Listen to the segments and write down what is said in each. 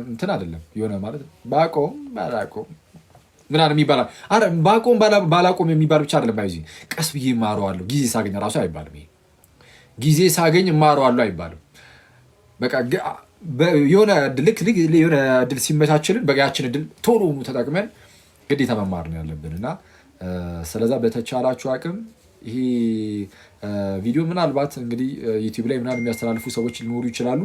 እንትን አይደለም የሆነ ማለት ባቆም ባላቆም ምናምን ይባላል። አረ ባቆም ባላቆም የሚባል ብቻ አይደለም። ባይዚ ቀስ ብዬ እማረዋለሁ ጊዜ ሳገኝ ራሱ አይባልም። ይሄ ጊዜ ሳገኝ እማረዋለሁ አይባልም። በቃ የሆነ የሆነ እድል ሲመቻችልን በጋያችን እድል ቶሎ ተጠቅመን ግዴታ መማር ነው ያለብን እና ስለዛ በተቻላችሁ አቅም ይሄ ቪዲዮ ምናልባት እንግዲህ ዩቲዩብ ላይ ምናምን የሚያስተላልፉ ሰዎች ሊኖሩ ይችላሉ።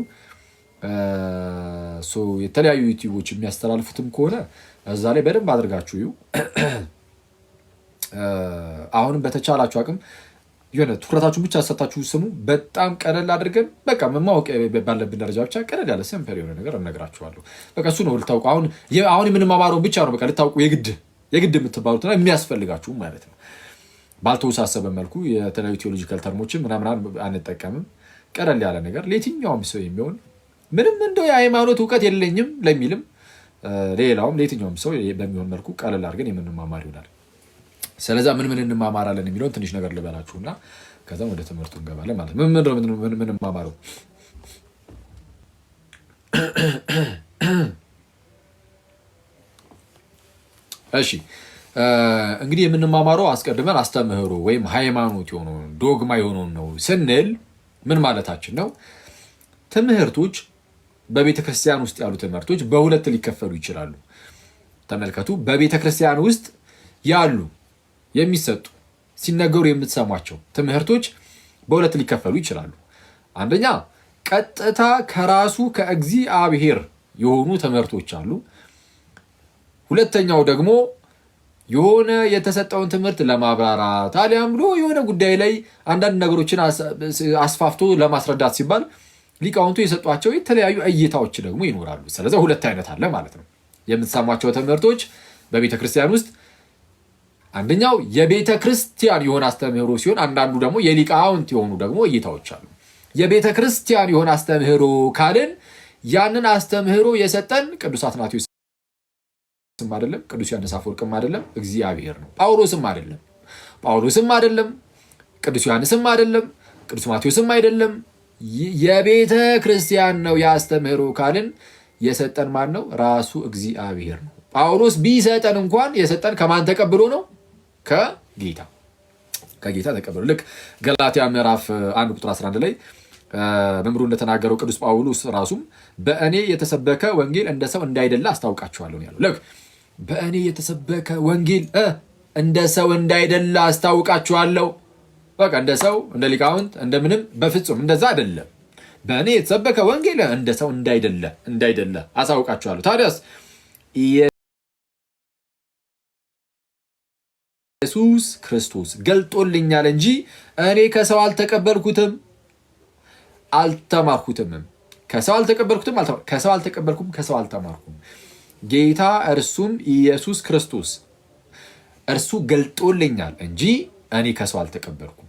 የተለያዩ ዩቲዩቦች የሚያስተላልፉትም ከሆነ እዛ ላይ በደንብ አድርጋችሁ እዩ። አሁንም በተቻላችሁ አቅም የሆነ ትኩረታችሁን ብቻ ሰጣችሁ ስሙ። በጣም ቀለል አድርገን በቃ ማወቅ ባለብን ደረጃ ብቻ ቀለል ያለ ሲምፕል የሆነ ነገር እነግራችኋለሁ። በቃ እሱ ነው ልታውቁ አሁን የምንማማረውን ብቻ ነው በቃ ልታውቁ የግድ የምትባሉትና የሚያስፈልጋችሁ ማለት ነው። ባልተወሳሰበ መልኩ የተለያዩ ቴዎሎጂካል ተርሞችን ምናምን አንጠቀምም። ቀለል ያለ ነገር ለየትኛውም ሰው የሚሆን ምንም እንደው የሃይማኖት እውቀት የለኝም ለሚልም ሌላውም ለየትኛውም ሰው በሚሆን መልኩ ቀለል አድርገን የምንማማር ይሆናል። ስለዛ ምን እንማማራለን የሚለውን ትንሽ ነገር ልበላችሁና ከዛም ወደ ትምህርቱ እንገባለን ማለት ነው። ምን እንማማረው? እሺ እንግዲህ የምንማማረው አስቀድመን አስተምህሮ ወይም ሃይማኖት የሆነውን ዶግማ የሆነውን ነው ስንል ምን ማለታችን ነው? ትምህርቶች በቤተ ክርስቲያን ውስጥ ያሉ ትምህርቶች በሁለት ሊከፈሉ ይችላሉ። ተመልከቱ። በቤተ ክርስቲያን ውስጥ ያሉ የሚሰጡ ሲነገሩ የምትሰሟቸው ትምህርቶች በሁለት ሊከፈሉ ይችላሉ። አንደኛ ቀጥታ ከራሱ ከእግዚአብሔር የሆኑ ትምህርቶች አሉ። ሁለተኛው ደግሞ የሆነ የተሰጠውን ትምህርት ለማብራራት አሊያም ብሎ የሆነ ጉዳይ ላይ አንዳንድ ነገሮችን አስፋፍቶ ለማስረዳት ሲባል ሊቃውንቱ የሰጧቸው የተለያዩ እይታዎች ደግሞ ይኖራሉ። ስለዚህ ሁለት አይነት አለ ማለት ነው የምትሰሟቸው ትምህርቶች በቤተ ክርስቲያን ውስጥ። አንደኛው የቤተ ክርስቲያን የሆነ አስተምህሮ ሲሆን፣ አንዳንዱ ደግሞ የሊቃውንት የሆኑ ደግሞ እይታዎች አሉ። የቤተ ክርስቲያን የሆነ አስተምህሮ ካልን ያንን አስተምህሮ የሰጠን ቅዱስ አትናቴዎስ አይደለም፣ ቅዱስ ዮሐንስ አፈወርቅም አይደለም፣ እግዚአብሔር ነው። ጳውሎስም አይደለም፣ ቅዱስ ዮሐንስም አይደለም፣ ቅዱስ ማቴዎስም አይደለም። የቤተ ክርስቲያን ነው ያስተምህሮ ካልን የሰጠን ማን ነው? ራሱ እግዚአብሔር ነው። ጳውሎስ ቢሰጠን እንኳን የሰጠን ከማን ተቀብሎ ነው? ከጌታ ተቀብሎ። ልክ ገላትያ ምዕራፍ 1 ቁጥር 11 ላይ መምሩ እንደተናገረው ቅዱስ ጳውሎስ ራሱም በእኔ የተሰበከ ወንጌል እንደ ሰው እንዳይደለ አስታውቃችኋለሁ ያለው። ልክ በእኔ የተሰበከ ወንጌል እንደ ሰው እንዳይደለ አስታውቃችኋለሁ። በቃ እንደ ሰው እንደ ሊቃውንት እንደምንም በፍጹም እንደዛ አይደለም። በእኔ የተሰበከ ወንጌል እንደ ሰው እንዳይደለ አሳውቃችኋለሁ። ታዲያስ ኢየሱስ ክርስቶስ ገልጦልኛል እንጂ እኔ ከሰው አልተቀበልኩትም አልተማርኩትም። ከሰው አልተቀበልኩም፣ ከሰው አልተማርኩም። ጌታ እርሱም ኢየሱስ ክርስቶስ እርሱ ገልጦልኛል እንጂ እኔ ከሰው አልተቀበልኩም።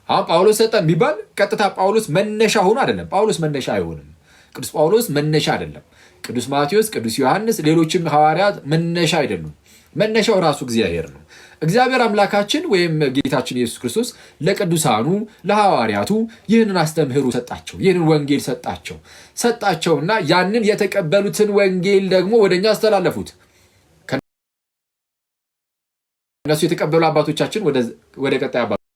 አሁን ጳውሎስ ሰጠን ቢባል ቀጥታ ጳውሎስ መነሻ ሆኖ አይደለም። ጳውሎስ መነሻ አይሆንም። ቅዱስ ጳውሎስ መነሻ አይደለም። ቅዱስ ማቴዎስ፣ ቅዱስ ዮሐንስ፣ ሌሎችም ሐዋርያት መነሻ አይደሉም። መነሻው ራሱ እግዚአብሔር ነው። እግዚአብሔር አምላካችን ወይም ጌታችን ኢየሱስ ክርስቶስ ለቅዱሳኑ ለሐዋርያቱ ይህንን አስተምህሮ ሰጣቸው፣ ይህንን ወንጌል ሰጣቸውና ያንን የተቀበሉትን ወንጌል ደግሞ ወደኛ አስተላለፉት። እነሱ የተቀበሉ አባቶቻችን ወደ ቀጣይ አባቶች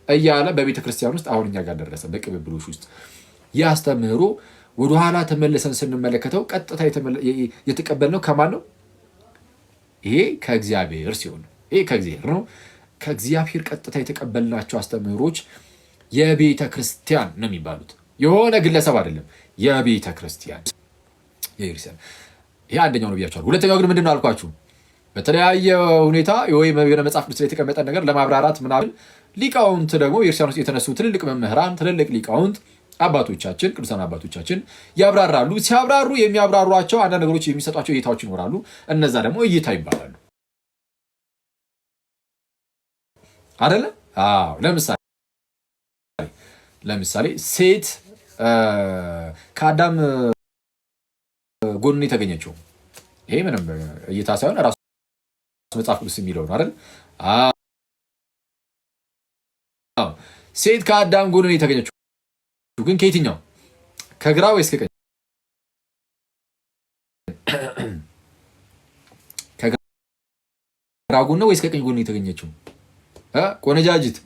እያለ በቤተ ክርስቲያን ውስጥ አሁን እኛ ጋር ደረሰ። በቅብብሎች ውስጥ ይህ አስተምህሮ ወደኋላ ተመልሰን ስንመለከተው ቀጥታ የተቀበልነው ከማን ነው? ይሄ ከእግዚአብሔር ሲሆን ይሄ ከእግዚአብሔር ነው። ከእግዚአብሔር ቀጥታ የተቀበልናቸው አስተምህሮች የቤተ ክርስቲያን ነው የሚባሉት። የሆነ ግለሰብ አይደለም፣ የቤተ ክርስቲያን። ይሄ አንደኛው ነው ብያቸዋለሁ። ሁለተኛው ግን ምንድን ነው አልኳችሁ? በተለያየ ሁኔታ ወይም የሆነ መጽሐፍ ቅዱስ ላይ የተቀመጠ ነገር ለማብራራት ምናምን ሊቃውንት ደግሞ የክርስቲያን ውስጥ የተነሱ ትልልቅ መምህራን፣ ትልልቅ ሊቃውንት አባቶቻችን፣ ቅዱሳን አባቶቻችን ያብራራሉ። ሲያብራሩ የሚያብራሯቸው አንዳንድ ነገሮች የሚሰጧቸው እይታዎች ይኖራሉ። እነዛ ደግሞ እይታ ይባላሉ አይደለ? አዎ። ለምሳሌ ሴት ከአዳም ጎን የተገኘችው ይሄ ምንም እይታ ሳይሆን ራሱ መጽሐፍ ቅዱስ የሚለው ነው አይደል? ሴት ከአዳም ጎን የተገኘችው ግን ከየትኛው ከግራ ወይስ ከቀኝ? ከግራ ጎን ነው ወይስ ከቀኝ ጎን የተገኘችው? ቆነጃጅት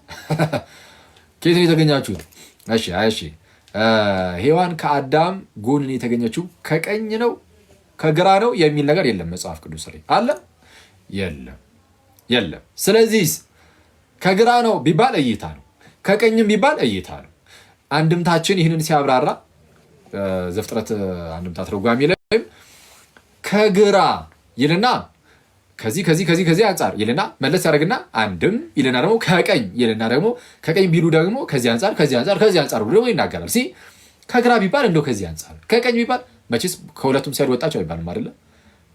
ከየት ነው የተገኛችሁት? እሺ ሔዋን ከአዳም ጎን ነው የተገኘችው። ከቀኝ ነው ከግራ ነው የሚል ነገር የለም መጽሐፍ ቅዱስ ላይ አለ? የለም። ስለዚህ ከግራ ነው ቢባል እይታ ነው፣ ከቀኝም ቢባል እይታ ነው። አንድምታችን ይህንን ሲያብራራ ዘፍጥረት አንድምታ ትርጓሜ ላይ ከግራ ይልና ከዚህ አንጻር ይልና መለስ ያደርግና አንድም ይልና ደግሞ ከቀኝ ይልና ደግሞ ከቀኝ ቢሉ ደግሞ ከዚህ አንጻር ብሎ ደግሞ ይናገራል። ከግራ ቢባል እንደው ከዚህ አንጻር፣ ከቀኝ ቢባል መቼስ ከሁለቱም ሳይድ ወጣች አይባልም አይደለ?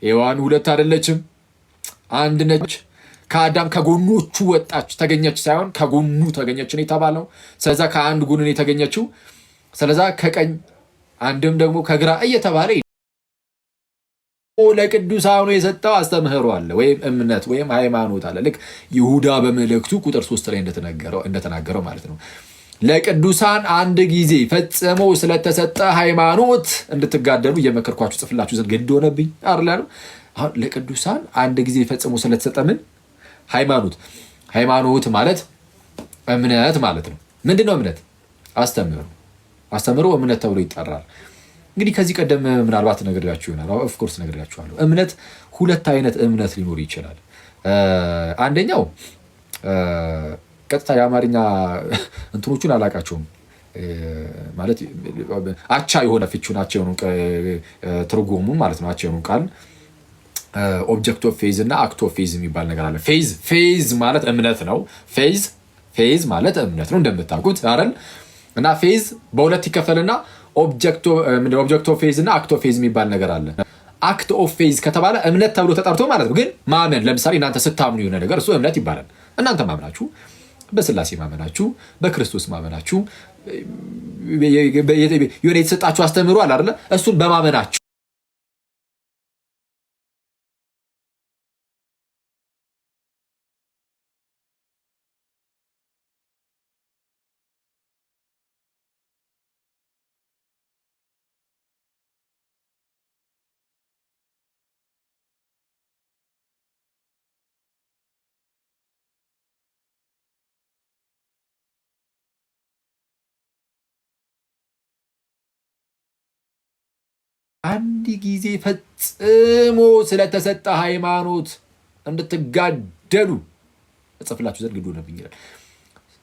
ሔዋን ሁለት አይደለችም፣ አንድ ነች። ከአዳም ከጎኖቹ ወጣች ተገኘች ሳይሆን ከጎኑ ተገኘች ነው የተባለው። ስለዛ ከአንድ ጎን ነው የተገኘችው። ስለዛ ከቀኝ አንድም ደግሞ ከግራ እየተባለ ለቅዱሳኑ የሰጠው አስተምህሮ አለ ወይም እምነት ወይም ሃይማኖት አለ። ልክ ይሁዳ በመልእክቱ ቁጥር 3 ላይ እንደተናገረው ማለት ነው። ለቅዱሳን አንድ ጊዜ ፈጽሞ ስለተሰጠ ሃይማኖት እንድትጋደሉ እየመከርኳችሁ ጽፍላችሁ ዘንድ ግድ ሆነብኝ አይደል? አሁን ለቅዱሳን አንድ ጊዜ ፈጽሞ ስለተሰጠ ምን ሃይማኖት ማለት እምነት ማለት ነው። ምንድን ነው እምነት? አስተምህሮ እምነት ተብሎ ይጠራል። እንግዲህ ከዚህ ቀደም ምናልባት ነግሬያችሁ ይሆናል። ኦፍኮርስ ነግሬያችኋለሁ። እምነት ሁለት አይነት እምነት ሊኖር ይችላል። አንደኛው ቀጥታ የአማርኛ እንትኖቹን አላቃቸውም ማለት አቻ የሆነ ፍቹን አቻ የሆኑ ትርጉሙ ማለት ነው። አቻ የሆኑ ቃል ኦብጀክት ኦፍ ፌዝ እና አክት ኦፍ ፌዝ የሚባል ነገር አለ። ፌዝ ማለት እምነት ነው። ፌዝ ማለት እምነት ነው እንደምታውቁት አይደል? እና ፌዝ በሁለት ይከፈልና ኦብጀክት ኦፍ ፌዝ እና አክት ኦፍ ፌዝ የሚባል ነገር አለ። አክት ኦፍ ፌዝ ከተባለ እምነት ተብሎ ተጠርቶ ማለት ነው። ግን ማመን፣ ለምሳሌ እናንተ ስታምኑ የሆነ ነገር እሱ እምነት ይባላል። እናንተ ማመናችሁ፣ በስላሴ ማመናችሁ፣ በክርስቶስ ማመናችሁ፣ የሆነ የተሰጣችሁ አስተምህሮ አለ አይደለ? እሱን በማመናችሁ አንድ ጊዜ ፈጽሞ ስለተሰጠ ሃይማኖት እንድትጋደሉ እጽፍላችሁ ዘንድ ግድ ሆነብኝ ይላል።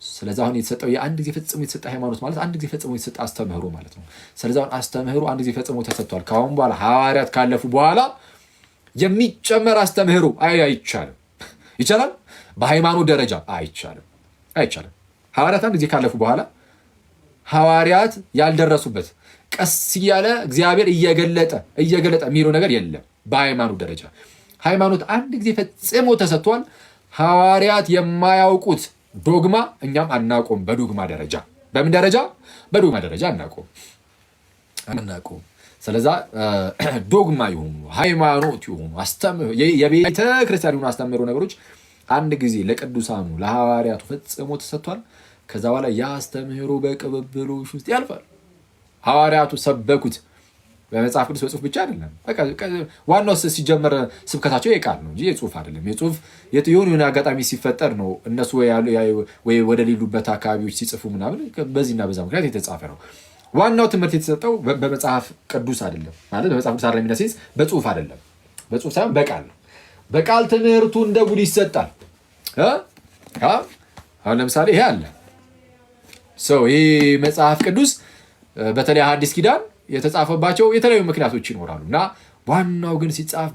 ስለዚህ አሁን የተሰጠው የአንድ ጊዜ ፈጽሞ የተሰጠ ሃይማኖት ማለት አንድ ጊዜ ፈጽሞ የተሰጠ አስተምህሮ ማለት ነው። ስለዚህ አሁን አስተምህሮ አንድ ጊዜ ፈጽሞ ተሰጥቷል። ከአሁን በኋላ ሐዋርያት ካለፉ በኋላ የሚጨመር አስተምህሮ አይቻልም። ይቻላል? በሃይማኖት ደረጃ አይቻልም። ሐዋርያት አንድ ጊዜ ካለፉ በኋላ ሐዋርያት ያልደረሱበት ቀስ እያለ እግዚአብሔር እየገለጠ የሚለው ነገር የለም። በሃይማኖት ደረጃ ሃይማኖት አንድ ጊዜ ፈጽሞ ተሰጥቷል። ሐዋርያት የማያውቁት ዶግማ እኛም አናቆም። በዶግማ ደረጃ በምን ደረጃ? በዶግማ ደረጃ አናቆም። ስለዛ ዶግማ የሆኑ ሃይማኖት የሆኑ የቤተ ክርስቲያን የሆኑ አስተምህሮ ነገሮች አንድ ጊዜ ለቅዱሳኑ ለሐዋርያቱ ፈጽሞ ተሰጥቷል። ከዛ በኋላ የአስተምህሮ በቅብብሎች ውስጥ ያልፋል። ሐዋርያቱ ሰበኩት በመጽሐፍ ቅዱስ በጽሁፍ ብቻ አይደለም። ዋናው ሲጀመር ስብከታቸው የቃል ነው እንጂ የጽሁፍ አይደለም። የጽሁፍ የሆነ አጋጣሚ ሲፈጠር ነው እነሱ ወይ ወደ ሌሉበት አካባቢዎች ሲጽፉ ምናምን በዚህና በዛ ምክንያት የተጻፈ ነው። ዋናው ትምህርት የተሰጠው በመጽሐፍ ቅዱስ አይደለም ማለት በመጽሐፍ ቅዱስ አይደለም የሚነሳስ በጽሁፍ አይደለም። በጽሁፍ ሳይሆን በቃል ነው። በቃል ትምህርቱ እንደ ጉድ ይሰጣል። አሁን ለምሳሌ ይሄ አለ ይህ መጽሐፍ ቅዱስ በተለይ አዲስ ኪዳን የተጻፈባቸው የተለያዩ ምክንያቶች ይኖራሉ እና ዋናው ግን ሲጻፍ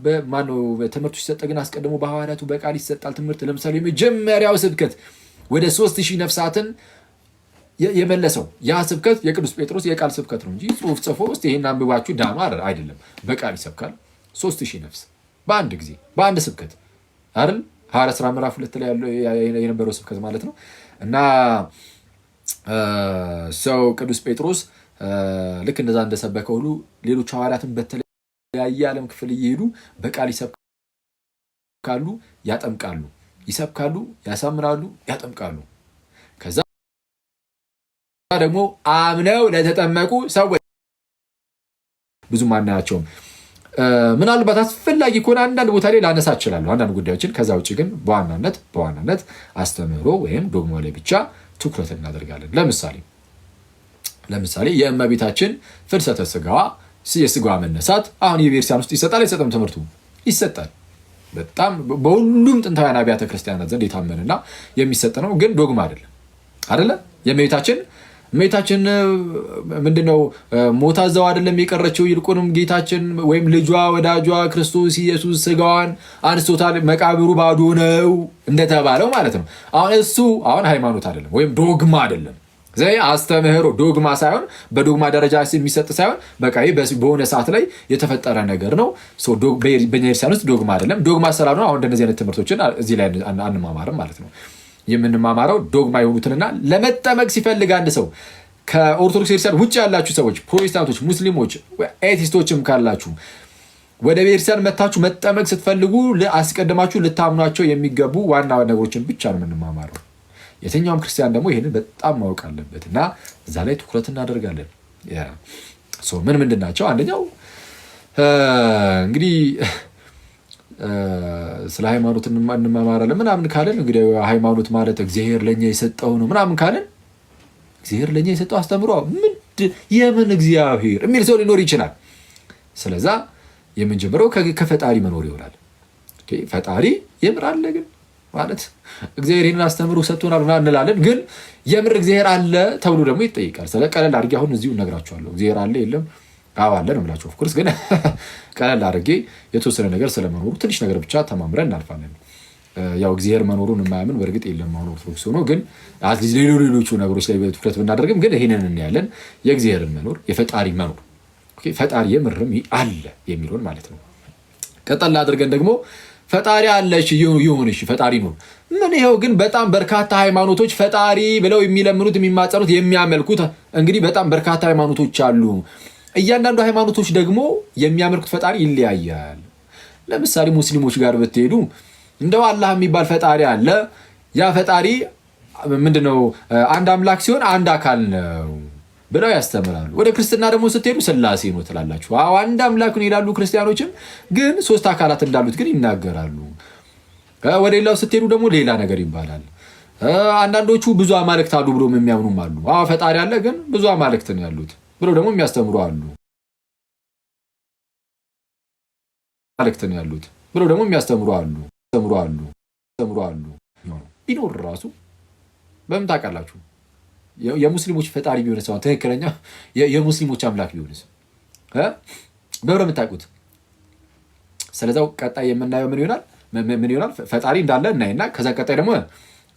ትምህርቱ ሲሰጥ ግን አስቀድሞ በሐዋርያቱ በቃል ይሰጣል ትምህርት። ለምሳሌ የመጀመሪያው ስብከት ወደ 3000 ነፍሳትን የመለሰው ያ ስብከት የቅዱስ ጴጥሮስ የቃል ስብከት ነው እንጂ ጽሁፍ ጽፎ ውስጥ ይሄን አንብባችሁ ዳኑ አይደለም። በቃል ይሰብካል 3000 ነፍስ በአንድ ጊዜ በአንድ ስብከት አይደል? ሐዋርያት ሥራ ምዕራፍ 2 ላይ የነበረው ስብከት ማለት ነው እና ቅዱስ ጴጥሮስ ልክ እንደዛ እንደሰበከ ሁሉ ሌሎች ሐዋርያትን በተለያየ ዓለም ክፍል እየሄዱ በቃል ይሰብካሉ፣ ያጠምቃሉ፣ ይሰብካሉ፣ ያሳምናሉ፣ ያጠምቃሉ። ከዛ ደግሞ አምነው ለተጠመቁ ሰዎች ብዙም አናያቸውም። ምናልባት አስፈላጊ ከሆነ አንዳንድ ቦታ ላይ ላነሳ እችላለሁ አንዳንድ ጉዳዮችን። ከዛ ውጭ ግን በዋናነት አስተምህሮ ወይም ዶግማ ላይ ብቻ ትኩረት እናደርጋለን። ለምሳሌ የእመቤታችን ፍልሰተ ስጋዋ የስጋዋ መነሳት አሁን የቤተክርስቲያን ውስጥ ይሰጣል አይሰጥም? ትምህርቱ ይሰጣል። በጣም በሁሉም ጥንታውያን አብያተ ክርስቲያናት ዘንድ የታመነና የሚሰጥ ነው። ግን ዶግማ አይደለም። እመቤታችን ምንድነው ሞታ እዛው አይደለም የቀረችው። ይልቁንም ጌታችን ወይም ልጇ ወዳጇ ክርስቶስ ኢየሱስ ስጋዋን አንስቶታል፣ መቃብሩ ባዶ ነው እንደተባለው ማለት ነው። አሁን ሃይማኖት አይደለም ወይም ዶግማ አይደለም። አስተምህሮ ዶግማ ሳይሆን በዶግማ ደረጃ የሚሰጥ ሳይሆን በቃ በሆነ ሰዓት ላይ የተፈጠረ ነገር ነው። በቤተክርስቲያን ውስጥ ዶግማ አይደለም። ዶግማ ስላልሆነ አሁን እንደነዚህ አይነት ትምህርቶችን እዚህ ላይ አንማማርም ማለት ነው። የምንማማረው ዶግማ የሆኑትንና ለመጠመቅ ሲፈልግ አንድ ሰው ከኦርቶዶክስ ቤተክርስቲያን ውጭ ያላችሁ ሰዎች፣ ፕሮቴስታንቶች፣ ሙስሊሞች፣ ኤቲስቶችም ካላችሁ ወደ ቤተክርስቲያን መታችሁ መጠመቅ ስትፈልጉ አስቀድማችሁ ልታምኗቸው የሚገቡ ዋና ነገሮችን ብቻ ነው የምንማማረው። የትኛውም ክርስቲያን ደግሞ ይህንን በጣም ማወቅ አለበት እና እዛ ላይ ትኩረት እናደርጋለን። ምንድን ናቸው? አንደኛው እንግዲህ ስለ ሃይማኖት እንማማራለን ምናምን ካለን እንግዲህ ሃይማኖት ማለት እግዚአብሔር ለኛ የሰጠው ነው ምናምን ካለን እግዚአብሔር ለኛ የሰጠው አስተምሮ የምን እግዚአብሔር የሚል ሰው ሊኖር ይችላል። ስለዛ የምንጀምረው ከፈጣሪ መኖር ይሆናል። ፈጣሪ የምር አለ ግን ማለት እግዚአብሔር ይህንን አስተምሮ ሰጥቶናል እንላለን። ግን የምር እግዚአብሔር አለ ተብሎ ደግሞ ይጠይቃል። ስለ ቀለል አድርጌ አሁን እዚሁ እነግራችኋለሁ። እግዚአብሔር አለ የለም አለ ነው የምላችሁ። ኦፍኮርስ ግን ቀለል አድርጌ የተወሰነ ነገር ስለመኖሩ ትንሽ ነገር ብቻ ተማምረን እናልፋለን። ያው እግዚአብሔር መኖሩን የማያምን በእርግጥ የለም አሁን ኦርቶዶክስ ሆኖ፣ ግን ሌሎቹ ነገሮች ላይ ትኩረት ብናደርግም ግን ይህንን እናያለን። የእግዚአብሔርን መኖር፣ የፈጣሪ መኖር፣ ፈጣሪ የምርም አለ የሚለውን ማለት ነው። ቀጠል አድርገን ደግሞ ፈጣሪ አለሽ ይሁንሽ ፈጣሪ ነው ምን ይኸው። ግን በጣም በርካታ ሃይማኖቶች ፈጣሪ ብለው የሚለምኑት የሚማጸኑት የሚያመልኩት እንግዲህ በጣም በርካታ ሃይማኖቶች አሉ። እያንዳንዱ ሃይማኖቶች ደግሞ የሚያመልኩት ፈጣሪ ይለያያል። ለምሳሌ ሙስሊሞች ጋር ብትሄዱ እንደው አላህ የሚባል ፈጣሪ አለ። ያ ፈጣሪ ምንድነው? አንድ አምላክ ሲሆን አንድ አካል ነው ብለው ያስተምራሉ። ወደ ክርስትና ደግሞ ስትሄዱ ስላሴ ነው ትላላችሁ። አንድ አምላክ ነው ይላሉ ክርስቲያኖችም፣ ግን ሶስት አካላት እንዳሉት ግን ይናገራሉ። ወደ ሌላው ስትሄዱ ደግሞ ሌላ ነገር ይባላል። አንዳንዶቹ ብዙ አማልክት አሉ ብሎ የሚያምኑም አሉ። ፈጣሪ አለ ግን ብዙ አማልክት ነው ያሉት ብሎ ደግሞ የሚያስተምሩ አሉ። አማልክት ነው ያሉት ብሎ ደግሞ የሚያስተምሩ አሉ። ቢኖር ራሱ በምን ታውቃላችሁ? የሙስሊሞች ፈጣሪ ቢሆንስ አሁን ትክክለኛ የሙስሊሞች አምላክ ቢሆንስ በብረ የምታውቁት? ስለዛው ቀጣይ የምናየው ምን ይሆናል? ፈጣሪ እንዳለ እናይና ከዛ ቀጣይ ደግሞ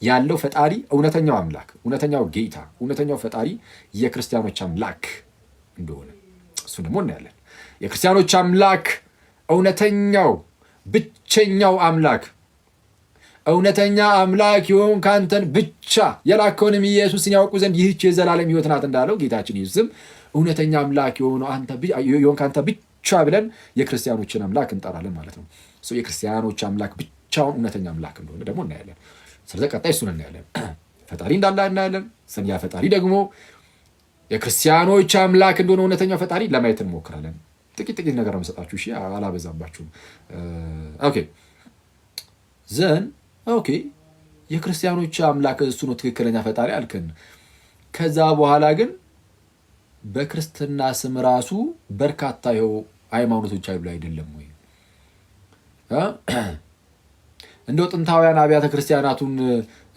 ያለው ፈጣሪ እውነተኛው አምላክ፣ እውነተኛው ጌታ፣ እውነተኛው ፈጣሪ የክርስቲያኖች አምላክ እንደሆነ እሱ ደግሞ እናያለን። የክርስቲያኖች አምላክ እውነተኛው ብቸኛው አምላክ፣ እውነተኛ አምላክ የሆንክ አንተን ብቻ የላከውንም ኢየሱስን ያውቁ ዘንድ ይህች የዘላለም ሕይወት ናት እንዳለው ጌታችን ኢየሱስም እውነተኛ አምላክ የሆንክ አንተ ብቻ ብለን የክርስቲያኖችን አምላክ እንጠራለን ማለት ነው። የክርስቲያኖች አምላክ ብቻውን እውነተኛ አምላክ እንደሆነ ደግሞ እናያለን። ስለዚህ ቀጣይ እሱን እናያለን። ፈጣሪ እንዳለ እናያለን። ያ ፈጣሪ ደግሞ የክርስቲያኖች አምላክ እንደሆነ እውነተኛው ፈጣሪ ለማየት እንሞክራለን። ጥቂት ነገር ነው የምሰጣችሁ። እሺ አላበዛባችሁም። ኦኬ የክርስቲያኖች አምላክ እሱ ነው ትክክለኛ ፈጣሪ አልከን። ከዛ በኋላ ግን በክርስትና ስም ራሱ በርካታ ሃይማኖቶች አይብሉ አይደለም ወይ? እንደው ጥንታውያን አብያተ ክርስቲያናቱን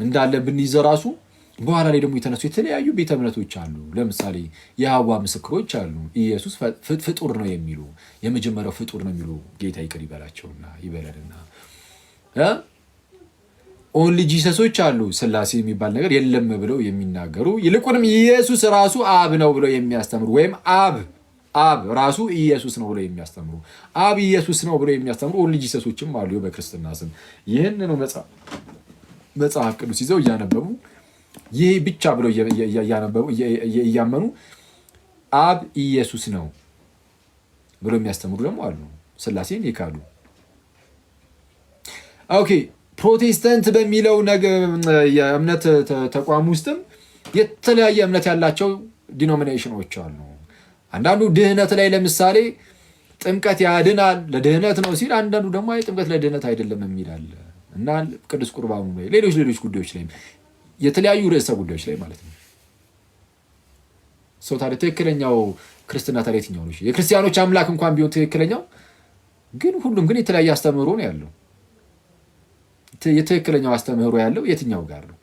እንዳለ ብንይዘ ራሱ በኋላ ላይ ደግሞ የተነሱ የተለያዩ ቤተ እምነቶች አሉ። ለምሳሌ የሐዋ ምስክሮች አሉ። ኢየሱስ ፍጡር ነው የሚሉ የመጀመሪያው ፍጡር ነው የሚሉ ጌታ ይቅር ይበላቸውና ይበለንና ኦንሊ ጂሰሶች አሉ። ስላሴ የሚባል ነገር የለም ብለው የሚናገሩ ይልቁንም ኢየሱስ ራሱ አብ ነው ብለው የሚያስተምሩ ወይም አብ ራሱ ኢየሱስ ነው ብለው የሚያስተምሩ አብ ኢየሱስ ነው ብለው የሚያስተምሩ ኦንሊ ጂሰሶችም አሉ በክርስትና ስም። ይህንን መጽሐፍ ቅዱስ ይዘው እያነበቡ ይህ ብቻ ብለው እያመኑ አብ ኢየሱስ ነው ብለው የሚያስተምሩ ደግሞ አሉ። ስላሴን ይካዱ። ኦኬ ፕሮቴስታንት በሚለው የእምነት ተቋም ውስጥም የተለያየ እምነት ያላቸው ዲኖሚኔሽኖች አሉ። አንዳንዱ ድህነት ላይ ለምሳሌ ጥምቀት ያድናል ለድህነት ነው ሲል፣ አንዳንዱ ደግሞ አይ ጥምቀት ለድህነት አይደለም የሚል አለ እና ቅዱስ ቁርባኑ ላይ ሌሎች ጉዳዮች ላይ የተለያዩ ርዕሰ ጉዳዮች ላይ ማለት ነው። ሰው ታዲያ ትክክለኛው ክርስትና ታዲያ የትኛው ነው? የክርስቲያኖች አምላክ እንኳን ቢሆን ትክክለኛው ግን ሁሉም ግን የተለያየ አስተምህሮ ነው ያለው። የትክክለኛው አስተምህሮ ያለው የትኛው ጋር ነው?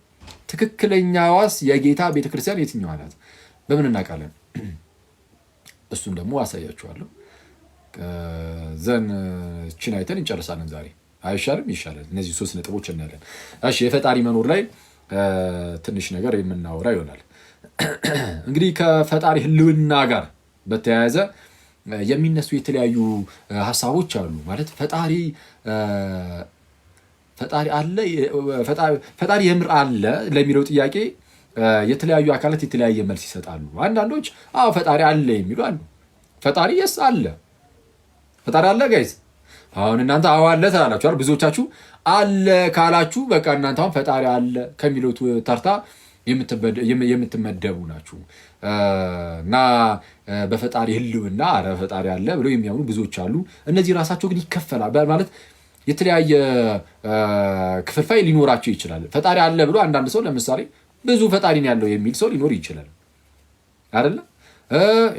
ትክክለኛዋስ የጌታ ቤተክርስቲያን የትኛዋ ናት? በምን እናውቃለን? እሱን ደግሞ አሳያችኋለሁ። ዘን ችን አይተን እንጨርሳለን ዛሬ። አይሻልም? ይሻላል። እነዚህ 3 ነጥቦች እናያለን። እሺ፣ የፈጣሪ መኖር ላይ ትንሽ ነገር የምናወራ ይሆናል። እንግዲህ ከፈጣሪ ህልውና ጋር በተያያዘ የሚነሱ የተለያዩ ሀሳቦች አሉ። ማለት ፈጣሪ አለ፣ ፈጣሪ የምር አለ ለሚለው ጥያቄ የተለያዩ አካላት የተለያየ መልስ ይሰጣሉ። አንዳንዶች አዎ ፈጣሪ አለ የሚሉ አሉ። ፈጣሪ የስ አለ፣ ፈጣሪ አለ ጋይዝ። አሁን እናንተ አዎ አለ ትላላችሁ አይደል? ብዙዎቻችሁ አለ ካላችሁ በቃ እናንተ አሁን ፈጣሪ አለ ከሚሉት ተርታ የምትመደቡ ናችሁ። እና በፈጣሪ ህልውና አረ ፈጣሪ አለ ብለው የሚያምኑ ብዙዎች አሉ። እነዚህ ራሳቸው ግን ይከፈላል ማለት የተለያየ ክፍልፋይ ሊኖራቸው ይችላል። ፈጣሪ አለ ብሎ አንዳንድ ሰው ለምሳሌ ብዙ ፈጣሪ ነው ያለው የሚል ሰው ሊኖር ይችላል አይደለ?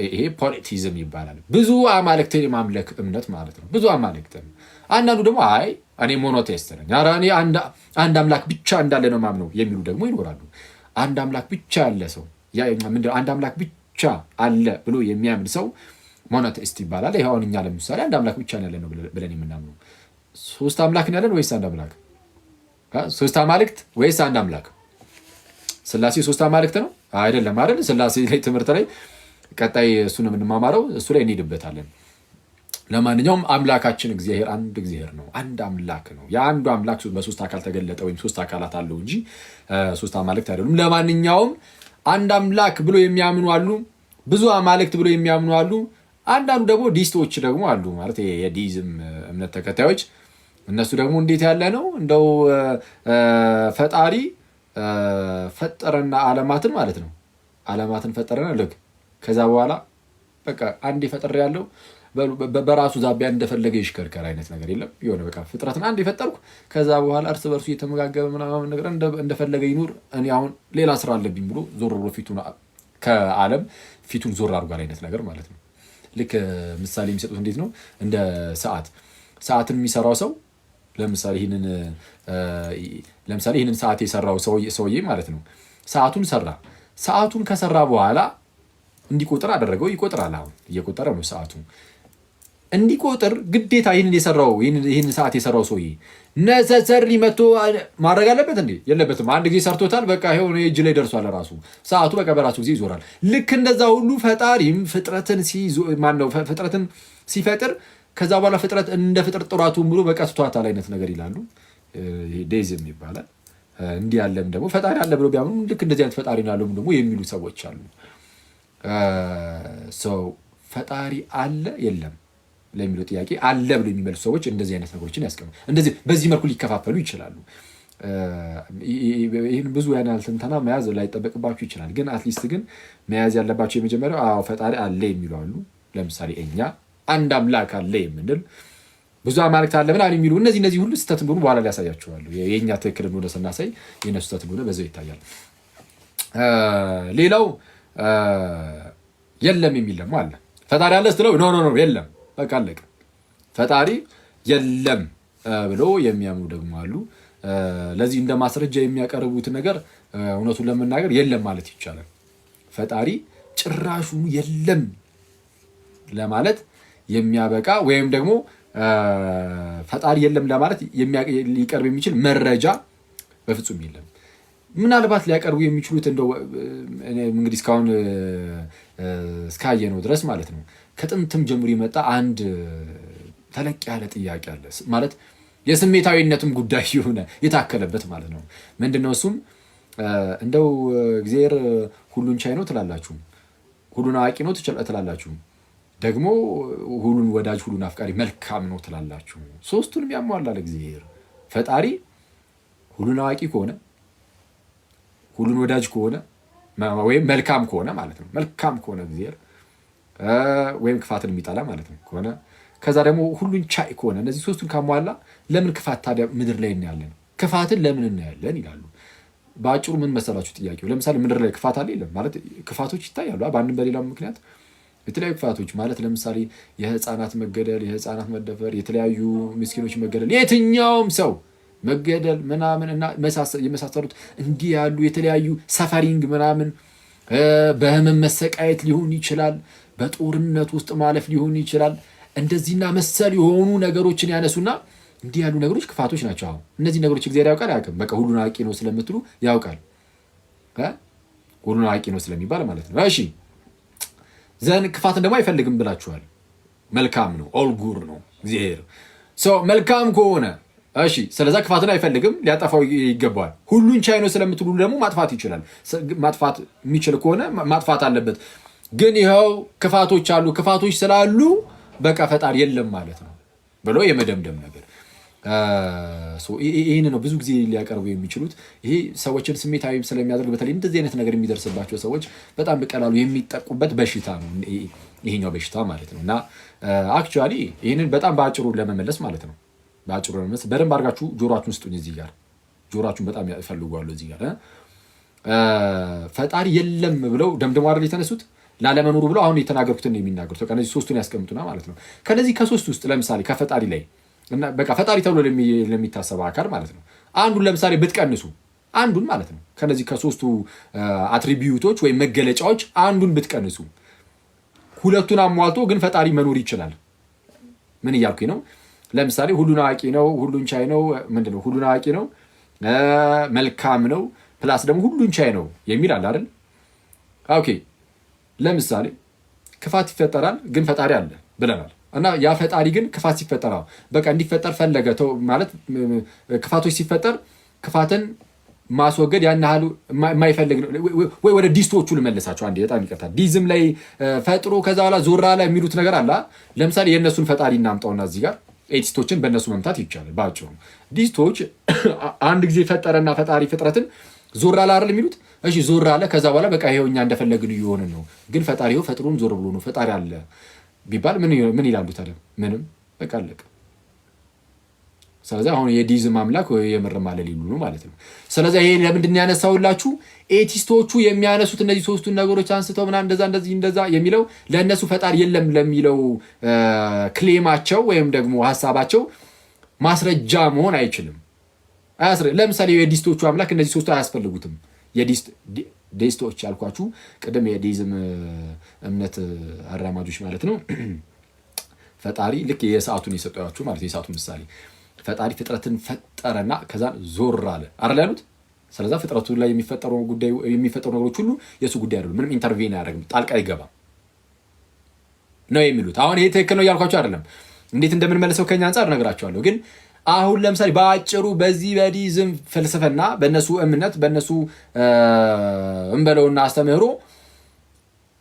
ይሄ ፖሊቲዝም ይባላል። ብዙ አማልክትን የማምለክ እምነት ማለት ነው። ብዙ አማልክትን። አንዳንዱ ደግሞ አይ እኔ ሞኖቴስት ነኝ፣ ኧረ እኔ አንድ አምላክ ብቻ እንዳለ ነው ማምነው የሚሉ ደግሞ ይኖራሉ። አንድ አምላክ ብቻ ያለ ሰው አንድ አምላክ ብቻ አለ ብሎ የሚያምን ሰው ሞኖቴስት ይባላል። ይሄ አሁን እኛ ለምሳሌ አንድ አምላክ ብቻ ያለ ነው ብለን የምናምነው 3 አምላክ ያለን ወይስ አንድ አምላክ? 3 አማልክት ወይስ አንድ አምላክ? ስላሴ 3 አማልክት ነው አይደለም አይደል? ስላሴ ላይ ትምህርት ላይ ቀጣይ እሱን የምንማማረው እሱ ላይ እንሄድበታለን። ለማንኛውም አምላካችን እግዚአብሔር አንድ እግዚአብሔር ነው፣ አንድ አምላክ ነው። የአንዱ አምላክ በ3 አካል ተገለጠ ወይም 3 አካላት አለው እንጂ 3 አማልክት አይደሉም። ለማንኛውም አንድ አምላክ ብሎ የሚያምኑ አሉ፣ ብዙ አማልክት ብሎ የሚያምኑ አሉ። አንዳንዱ ደግሞ ዲስቶች ደግሞ አሉ፣ ማለት የዲዝም እምነት ተከታዮች። እነሱ ደግሞ እንዴት ያለ ነው እንደው ፈጣሪ ፈጠረና ዓለማትን ማለት ነው። ዓለማትን ፈጠረና ልክ ከዛ በኋላ በቃ አንድ ፈጠረ ያለው በራሱ ዛቢያ እንደፈለገ ይሽከርከር አይነት ነገር የለም። የሆነ በቃ ፍጥረትን አንድ የፈጠርኩ ከዛ በኋላ እርስ በርሱ እየተመጋገበ ምናምን ነገር እንደፈለገ ይኑር፣ እኔ አሁን ሌላ ስራ አለብኝ ብሎ ዞር ብሎ ፊቱን ከዓለም ፊቱን ዞር አድርጓል አይነት ነገር ማለት ነው። ልክ ምሳሌ የሚሰጡት እንዴት ነው? እንደ ሰዓትን የሚሰራው ሰው ለምሳሌ ይህንን ሰዓት የሰራው ሰውዬ ማለት ነው። ሰዓቱን ሰራ። ሰዓቱን ከሰራ በኋላ እንዲቆጥር አደረገው። ይቆጥራል። አሁን እየቆጠረ ነው ሰዓቱ። እንዲቆጥር ግዴታ ይህንን ሰዓት የሰራው ሰውዬ ነሰሰሪ መቶ ማድረግ አለበት እንዴ? የለበትም። አንድ ጊዜ ሰርቶታል። በቃ ይሄው እጅ ላይ ደርሷል። ራሱ ሰዓቱ በቃ በራሱ ጊዜ ይዞራል። ልክ እንደዛ ሁሉ ፈጣሪም ፍጥረትን ሲፈጥር ከዛ በኋላ ፍጥረት እንደ ፍጥር ጥራቱ ብሎ በቃ ትቷታል አይነት ነገር ይላሉ። ዴዝም ይባላል። እንዲህ ያለም ደግሞ ፈጣሪ አለ ብሎ ቢያምኑ ልክ እንደዚህ አይነት ፈጣሪ ነው ያለው ደግሞ የሚሉ ሰዎች አሉ። ሰው ፈጣሪ አለ የለም ለሚለው ጥያቄ አለ ብሎ የሚመልሱ ሰዎች እንደዚህ አይነት ነገሮችን ያስቀምጡ። እንደዚህ በዚህ መልኩ ሊከፋፈሉ ይችላሉ። ይህን ብዙ ያናል ትንተና መያዝ ላይጠበቅባችሁ ይችላል። ግን አትሊስት ግን መያዝ ያለባቸው የመጀመሪያው አዎ ፈጣሪ አለ የሚሉ አሉ። ለምሳሌ እኛ አንድ አምላክ አለ የምንል፣ ብዙ አማልክት አለ ምናምን የሚሉ እነዚህ ሁሉ ስህተት እንደሆኑ በኋላ ላይ ያሳያችኋለሁ። የእኛ ትክክል እንደሆነ ስናሳይ የእነሱ ስህተት እንደሆነ በዛው ይታያል። ሌላው የለም የሚል ደግሞ አለ። ፈጣሪ አለ ስትለው ኖ የለም በቃ አለቀ። ፈጣሪ የለም ብሎ የሚያምኑ ደግሞ አሉ። ለዚህ እንደ ማስረጃ የሚያቀርቡት ነገር እውነቱን ለመናገር የለም ማለት ይቻላል። ፈጣሪ ጭራሹ የለም ለማለት የሚያበቃ ወይም ደግሞ ፈጣሪ የለም ለማለት ሊቀርብ የሚችል መረጃ በፍጹም የለም። ምናልባት ሊያቀርቡ የሚችሉት እንደው እንግዲህ እስካሁን እስካየነው ድረስ ማለት ነው ከጥንትም ጀምሮ የመጣ አንድ ተለቅ ያለ ጥያቄ አለ። ማለት የስሜታዊነትም ጉዳይ የሆነ የታከለበት ማለት ነው። ምንድነው እሱም? እንደው እግዚአብሔር ሁሉን ቻይ ነው ትላላችሁ፣ ሁሉን አዋቂ ነው ትላላችሁ፣ ደግሞ ሁሉን ወዳጅ፣ ሁሉን አፍቃሪ፣ መልካም ነው ትላላችሁ። ሶስቱንም ያሟላል እግዚአብሔር። ፈጣሪ ሁሉን አዋቂ ከሆነ፣ ሁሉን ወዳጅ ከሆነ፣ ወይም መልካም ከሆነ ማለት ነው። መልካም ከሆነ እግዚአብሔር ወይም ክፋትን የሚጠላ ማለት ነው ከሆነ ከዛ ደግሞ ሁሉን ቻይ ከሆነ እነዚህ ሶስቱን ካሟላ ለምን ክፋት ታዲያ ምድር ላይ እናያለን? ክፋትን ለምን እናያለን ይላሉ። በአጭሩ ምን መሰላችሁ ጥያቄው? ለምሳሌ ምድር ላይ ክፋት አለ የለም ማለት ክፋቶች ይታያሉ በአንድም በሌላም ምክንያት የተለያዩ ክፋቶች ማለት ለምሳሌ የህፃናት መገደል፣ የህፃናት መደፈር፣ የተለያዩ ምስኪኖች መገደል፣ የትኛውም ሰው መገደል ምናምን እና የመሳሰሉት እንዲህ ያሉ የተለያዩ ሰፈሪንግ ምናምን በህመም መሰቃየት ሊሆን ይችላል፣ በጦርነት ውስጥ ማለፍ ሊሆን ይችላል። እንደዚህና መሰል የሆኑ ነገሮችን ያነሱና እንዲህ ያሉ ነገሮች ክፋቶች ናቸው። አሁን እነዚህ ነገሮች እግዚአብሔር ያውቃል አያውቅም? በቃ ሁሉን አዋቂ ነው ስለምትሉ ያውቃል። ሁሉን አዋቂ ነው ስለሚባል ማለት ነው። እሺ ዘን ክፋትን ደግሞ አይፈልግም ብላችኋል። መልካም ነው፣ ኦል ጉድ ነው እግዚአብሔር መልካም ከሆነ እሺ፣ ስለዛ ክፋትን አይፈልግም፣ ሊያጠፋው ይገባዋል። ሁሉን ቻይ ነው ስለምትሉ ደግሞ ማጥፋት ይችላል። ማጥፋት የሚችል ከሆነ ማጥፋት አለበት። ግን ይኸው ክፋቶች አሉ፣ ክፋቶች ስላሉ በቃ ፈጣሪ የለም ማለት ነው ብሎ የመደምደም ነገር ይህን ነው ብዙ ጊዜ ሊያቀርቡ የሚችሉት። ይሄ ሰዎችን ስሜታዊ ስለሚያደርግ በተለይ እንደዚህ አይነት ነገር የሚደርስባቸው ሰዎች በጣም በቀላሉ የሚጠቁበት በሽታ ነው ይሄኛው በሽታ ማለት ነው። እና አክቹዋሊ ይህንን በጣም በአጭሩ ለመመለስ ማለት ነው በአጭሩ ለመመለስ በደንብ አድርጋችሁ ጆሮአችሁን ስጡኝ። እዚህ ጋር ጆሮአችሁን በጣም ያፈልጓሉ። እዚህ ጋር ፈጣሪ የለም ብለው ደምድሞ አይደል የተነሱት ላለመኖሩ ብለው አሁን የተናገርኩትን ነው የሚናገሩት። በቃ እነዚህ ሶስቱን ያስቀምጡና ማለት ነው ከነዚህ ከሶስት ውስጥ ለምሳሌ ከፈጣሪ ላይ እና በቃ ፈጣሪ ተብሎ ለሚታሰበው አካል ማለት ነው አንዱን ለምሳሌ ብትቀንሱ አንዱን ማለት ነው ከነዚህ ከሶስቱ አትሪቢዩቶች ወይም መገለጫዎች አንዱን ብትቀንሱ ሁለቱን አሟልቶ ግን ፈጣሪ መኖር ይችላል። ምን እያልኩኝ ነው? ለምሳሌ ሁሉን አዋቂ ነው፣ ሁሉን ቻይ ነው፣ ምንድነው ሁሉን አዋቂ ነው፣ መልካም ነው፣ ፕላስ ደግሞ ሁሉን ቻይ ነው የሚል አለ አይደል? ኦኬ ለምሳሌ ክፋት ይፈጠራል ግን ፈጣሪ አለ ብለናል። እና ያ ፈጣሪ ግን ክፋት ሲፈጠር በቃ እንዲፈጠር ፈለገ ማለት ክፋቶች ሲፈጠር ክፋትን ማስወገድ ያን ያህል የማይፈልግ ነው ወይ? ወደ ዲስቶቹ ልመለሳቸው አንዴ፣ በጣም ይቀርታል። ዲዝም ላይ ፈጥሮ ከዛ በኋላ ዞራ ላይ የሚሉት ነገር አለ። ለምሳሌ የእነሱን ፈጣሪ እናምጣውና እዚህ ጋር ኤቲስቶችን በእነሱ መምታት ይቻላል። በአጭሩ ዲስቶች አንድ ጊዜ ፈጠረና ፈጣሪ ፍጥረትን ዞራ ላይ አይደል የሚሉት? እሺ ዞራ አለ። ከዛ በኋላ በቃ ይሄው እኛ እንደፈለግን እየሆንን ነው። ግን ፈጣሪው ፈጥሮን ዞር ብሎ ነው ፈጣሪ አለ ቢባል ምን ይላሉ ታዲያ? ምንም በቃ አለቀ። ስለዚህ አሁን የዲዝም አምላክ የምርም አለ ሊሉ ነው ማለት ነው። ስለዚህ ይሄ ለምንድን ነው ያነሳውላችሁ? ኤቲስቶቹ የሚያነሱት እነዚህ ሶስቱን ነገሮች አንስተው ምናምን እንደዛ የሚለው ለእነሱ ፈጣሪ የለም ለሚለው ክሌማቸው ወይም ደግሞ ሀሳባቸው ማስረጃ መሆን አይችልም። ለምሳሌ የዲስቶቹ አምላክ እነዚህ ሶስቱ አያስፈልጉትም። ዴስቶች ያልኳችሁ ቅድም የዲዝም እምነት አራማጆች ማለት ነው። ፈጣሪ ልክ የሰዓቱን የሰጠኋችሁ ማለት የሰዓቱ ምሳሌ ፈጣሪ ፍጥረትን ፈጠረና ከዛ ዞር አለ አይደል ያሉት። ስለዛ ፍጥረቱ ላይ የሚፈጠሩ ነገሮች ሁሉ የሱ ጉዳይ አይደሉም። ምንም ኢንተርቬን አያደርግም፣ ጣልቃ አይገባም ነው የሚሉት። አሁን ይሄ ትክክል ነው እያልኳችሁ አይደለም። እንዴት እንደምንመልሰው ከኛ አንፃር እነግራችኋለሁ። ግን አሁን ለምሳሌ በአጭሩ በዚህ በዲዝም ፍልስፍና በእነሱ እምነት በእነሱ እንበለውና አስተምህሮ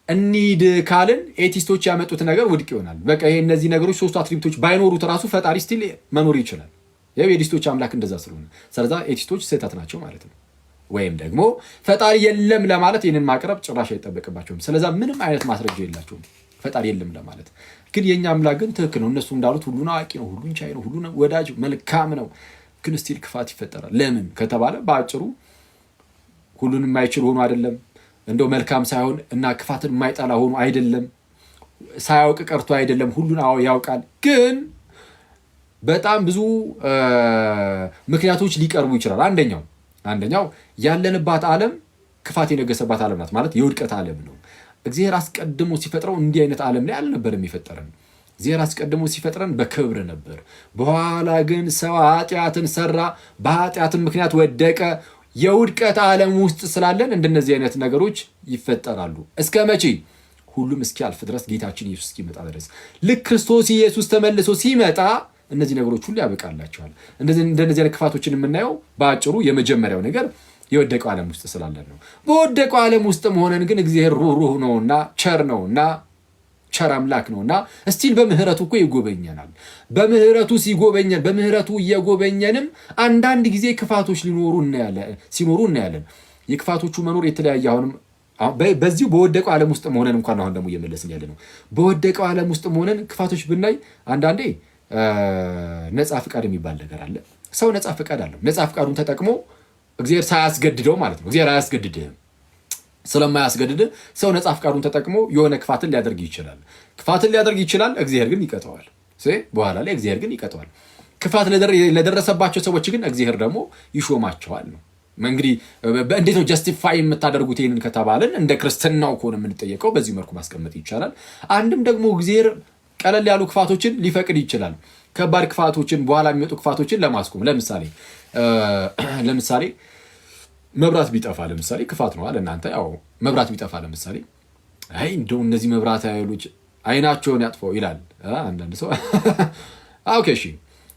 እንሂድ ካልን ኤቲስቶች ያመጡት ነገር ውድቅ ይሆናል። በቃ ይሄ እነዚህ ነገሮች ሶስቱ አትሪቢዩቶች ባይኖሩት ራሱ ፈጣሪ ስቲል መኖር ይችላል። ያው የዲስቶች አምላክ እንደዛ ስለሆነ ስለዛ ኤቲስቶች ስህተት ናቸው ማለት ነው። ወይም ደግሞ ፈጣሪ የለም ለማለት ይህንን ማቅረብ ጭራሽ አይጠበቅባቸውም። ስለዛ ምንም አይነት ማስረጃ የላቸውም ፈጣሪ የለም ለማለት። ግን የኛ አምላክ ግን ትክክል ነው። እነሱ እንዳሉት ሁሉን አዋቂ ነው፣ ሁሉን ቻይ ነው፣ ሁሉን ወዳጅ መልካም ነው። ግን ስቲል ክፋት ይፈጠራል። ለምን ከተባለ በአጭሩ ሁሉን የማይችል ሆኖ አይደለም፣ እንደው መልካም ሳይሆን እና ክፋትን የማይጠላ ሆኖ አይደለም፣ ሳያውቅ ቀርቶ አይደለም። ሁሉን ያውቃል። ግን በጣም ብዙ ምክንያቶች ሊቀርቡ ይችላል። አንደኛው ያለንባት ዓለም ክፋት የነገሰባት ዓለም ናት። ማለት የውድቀት ዓለም ነው። እግዚአብሔር አስቀድሞ ሲፈጥረው እንዲህ አይነት ዓለም ላይ አልነበረም የፈጠረን። እግዚአብሔር አስቀድሞ ሲፈጥረን በክብር ነበር። በኋላ ግን ሰው ኃጢአትን ሰራ፣ በኃጢአትን ምክንያት ወደቀ። የውድቀት ዓለም ውስጥ ስላለን እንደነዚህ አይነት ነገሮች ይፈጠራሉ። እስከ መቼ? ሁሉም እስኪያልፍ ድረስ፣ ጌታችን ኢየሱስ እስኪመጣ ድረስ። ልክ ክርስቶስ ኢየሱስ ተመልሶ ሲመጣ እነዚህ ነገሮች ሁሉ ያበቃላቸዋል። እንደነዚህ አይነት ክፋቶችን የምናየው በአጭሩ የመጀመሪያው ነገር የወደቀው ዓለም ውስጥ ስላለን ነው። በወደቀው ዓለም ውስጥ መሆነን ግን እግዚአብሔር ሩህሩህ ነውና ቸር ነውና ቸር አምላክ ነውና እስቲል በምህረቱ እኮ ይጎበኘናል። በምህረቱ ሲጎበኘን በምህረቱ እየጎበኘንም አንዳንድ ጊዜ ክፋቶች ሲኖሩ እናያለን። የክፋቶቹ መኖር የተለያየ አሁንም በዚሁ በወደቀው ዓለም ውስጥ መሆነን እንኳን አሁን ደግሞ እየመለስን ያለ ነው። በወደቀው ዓለም ውስጥ መሆነን ክፋቶች ብናይ አንዳንዴ ነፃ ፍቃድ የሚባል ነገር አለ። ሰው ነፃ ፍቃድ አለው። ነፃ ፍቃዱን ተጠቅሞ እግዚአብሔር ሳያስገድደው ማለት ነው። እግዚአብሔር አያስገድድህም። ስለማያስገድድህ ሰው ነፃ ፍቃዱን ተጠቅሞ የሆነ ክፋትን ሊያደርግ ይችላል። እግዚአብሔር ግን ይቀጠዋል። በኋላ ላይ እግዚአብሔር ግን ይቀጠዋል። ክፋት ለደረሰባቸው ሰዎች ግን እግዚአብሔር ደግሞ ይሾማቸዋል ነው። እንግዲህ እንዴት ነው ጀስቲፋይ የምታደርጉት ይህንን ከተባለን እንደ ክርስትናው ከሆነ የምንጠየቀው በዚህ መልኩ ማስቀመጥ ይቻላል። አንድም ደግሞ እግዚአብሔር ቀለል ያሉ ክፋቶችን ሊፈቅድ ይችላል። ከባድ ክፋቶችን በኋላ የሚመጡ ክፋቶችን ለማስቆም ለምሳሌ መብራት ቢጠፋ ለምሳሌ ክፋት ነው አለ እናንተ ያው መብራት ቢጠፋ ለምሳሌ አይ እንደው እነዚህ መብራት ኃይሎች አይናቸውን ያጥፈው ይላል አንዳንድ ሰው። ኦኬ እሺ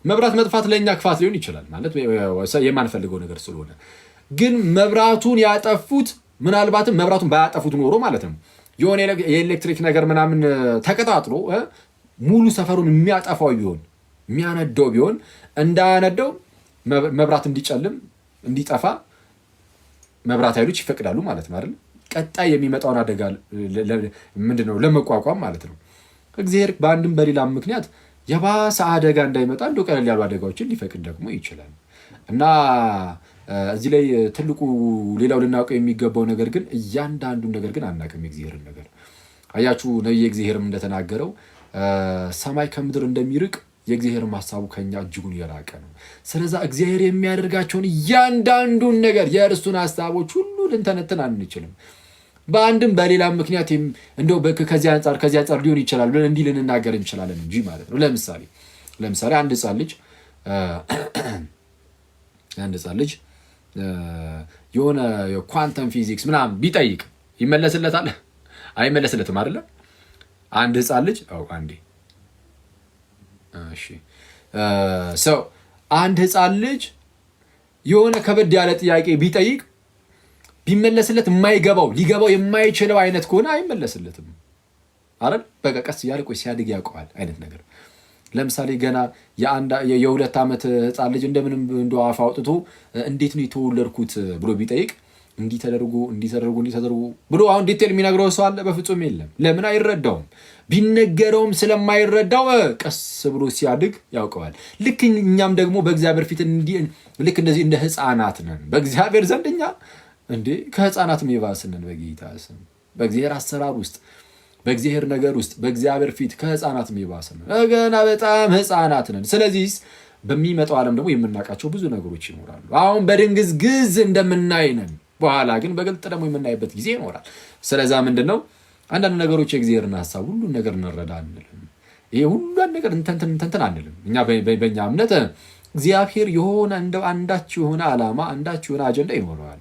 መብራት መጥፋት ለኛ ክፋት ሊሆን ይችላል ማለት የማንፈልገው ነገር ስለሆነ፣ ግን መብራቱን ያጠፉት ምናልባትም መብራቱን ባያጠፉት ኖሮ ማለት ነው የሆነ የኤሌክትሪክ ነገር ምናምን ተቀጣጥሎ ሙሉ ሰፈሩን የሚያጠፋው ቢሆን የሚያነደው ቢሆን እንዳያነደው መብራት እንዲጨልም እንዲጠፋ መብራት ኃይሎች ይፈቅዳሉ ማለት ነው አይደል? ቀጣይ የሚመጣውን አደጋ ምንድነው ለመቋቋም ማለት ነው። እግዚአብሔር በአንድም በሌላም ምክንያት የባሰ አደጋ እንዳይመጣ እንደው ቀለል ያሉ አደጋዎችን ሊፈቅድ ደግሞ ይችላል። እና እዚህ ላይ ትልቁ ሌላው ልናውቀው የሚገባው ነገር ግን እያንዳንዱን ነገር ግን አናውቅም። የእግዚአብሔርን ነገር አያችሁ ነብዩ እግዚአብሔርም እንደተናገረው ሰማይ ከምድር እንደሚርቅ የእግዚአብሔርም ሐሳቡ ከኛ እጅጉን የራቀ ነው። ስለዛ እግዚአብሔር የሚያደርጋቸውን እያንዳንዱን ነገር የእርሱን ሐሳቦች ሁሉ ልንተነትን አንችልም። በአንድም በሌላም ምክንያት እንደው ከዚህ አንጻር ሊሆን ይችላል ብለን እንዲህ ልንናገር እንችላለን እንጂ ማለት ነው። ለምሳሌ አንድ ሕፃን ልጅ የሆነ የኳንተም ፊዚክስ ምናምን ቢጠይቅ ይመለስለታል? አይመለስለትም አይደለ? አንድ ሕፃን ልጅ አንድ ሕፃን ልጅ የሆነ ከበድ ያለ ጥያቄ ቢጠይቅ ቢመለስለት ሊገባው የማይችለው አይነት ከሆነ አይመለስለትም አይደል? በቃ ቀስ እያለ ሲያድግ ያውቀዋል አይነት ነገር። ለምሳሌ ገና የ2 ዓመት ሕፃን ልጅ እንደምንም እንደው አፍ አውጥቶ እንዴት ነው የተወለድኩት ብሎ ቢጠይቅ እንዲህ ተደርጎ ብሎ አሁን ዲቴል የሚነግረው ሰው አለ? በፍጹም የለም። ለምን? አይረዳውም። ቢነገረውም ስለማይረዳው ቀስ ብሎ ሲያድግ ያውቀዋል። ልክ እኛም ደግሞ በእግዚአብሔር ፊት ልክ እንደዚህ እንደ ሕፃናት ነን በእግዚአብሔር ዘንድ እኛ ከሕፃናት የባስነን በጌታ ስም በእግዚአብሔር አሰራር ውስጥ በእግዚአብሔር ነገር ውስጥ በእግዚአብሔር ፊት ከሕፃናት የባስነን ገና በጣም ሕፃናት ነን። ስለዚህ በሚመጣው ዓለም ደግሞ የምናውቃቸው ብዙ ነገሮች ይኖራሉ። አሁን በድንግዝግዝ እንደምናይ ነን፣ በኋላ ግን በግልጥ ደግሞ የምናይበት ጊዜ ይኖራል። ስለዛ ምንድነው አንዳንድ ነገሮች የእግዚአብሔርን ሐሳብ ሁሉን ነገር እንረዳ አንልም። ይሄ ሁሉን ነገር እንተንተን አንልም። እኛ በእኛ እምነት እግዚአብሔር የሆነ እንደው አንዳች የሆነ ዓላማ አንዳች የሆነ አጀንዳ ይኖረዋል።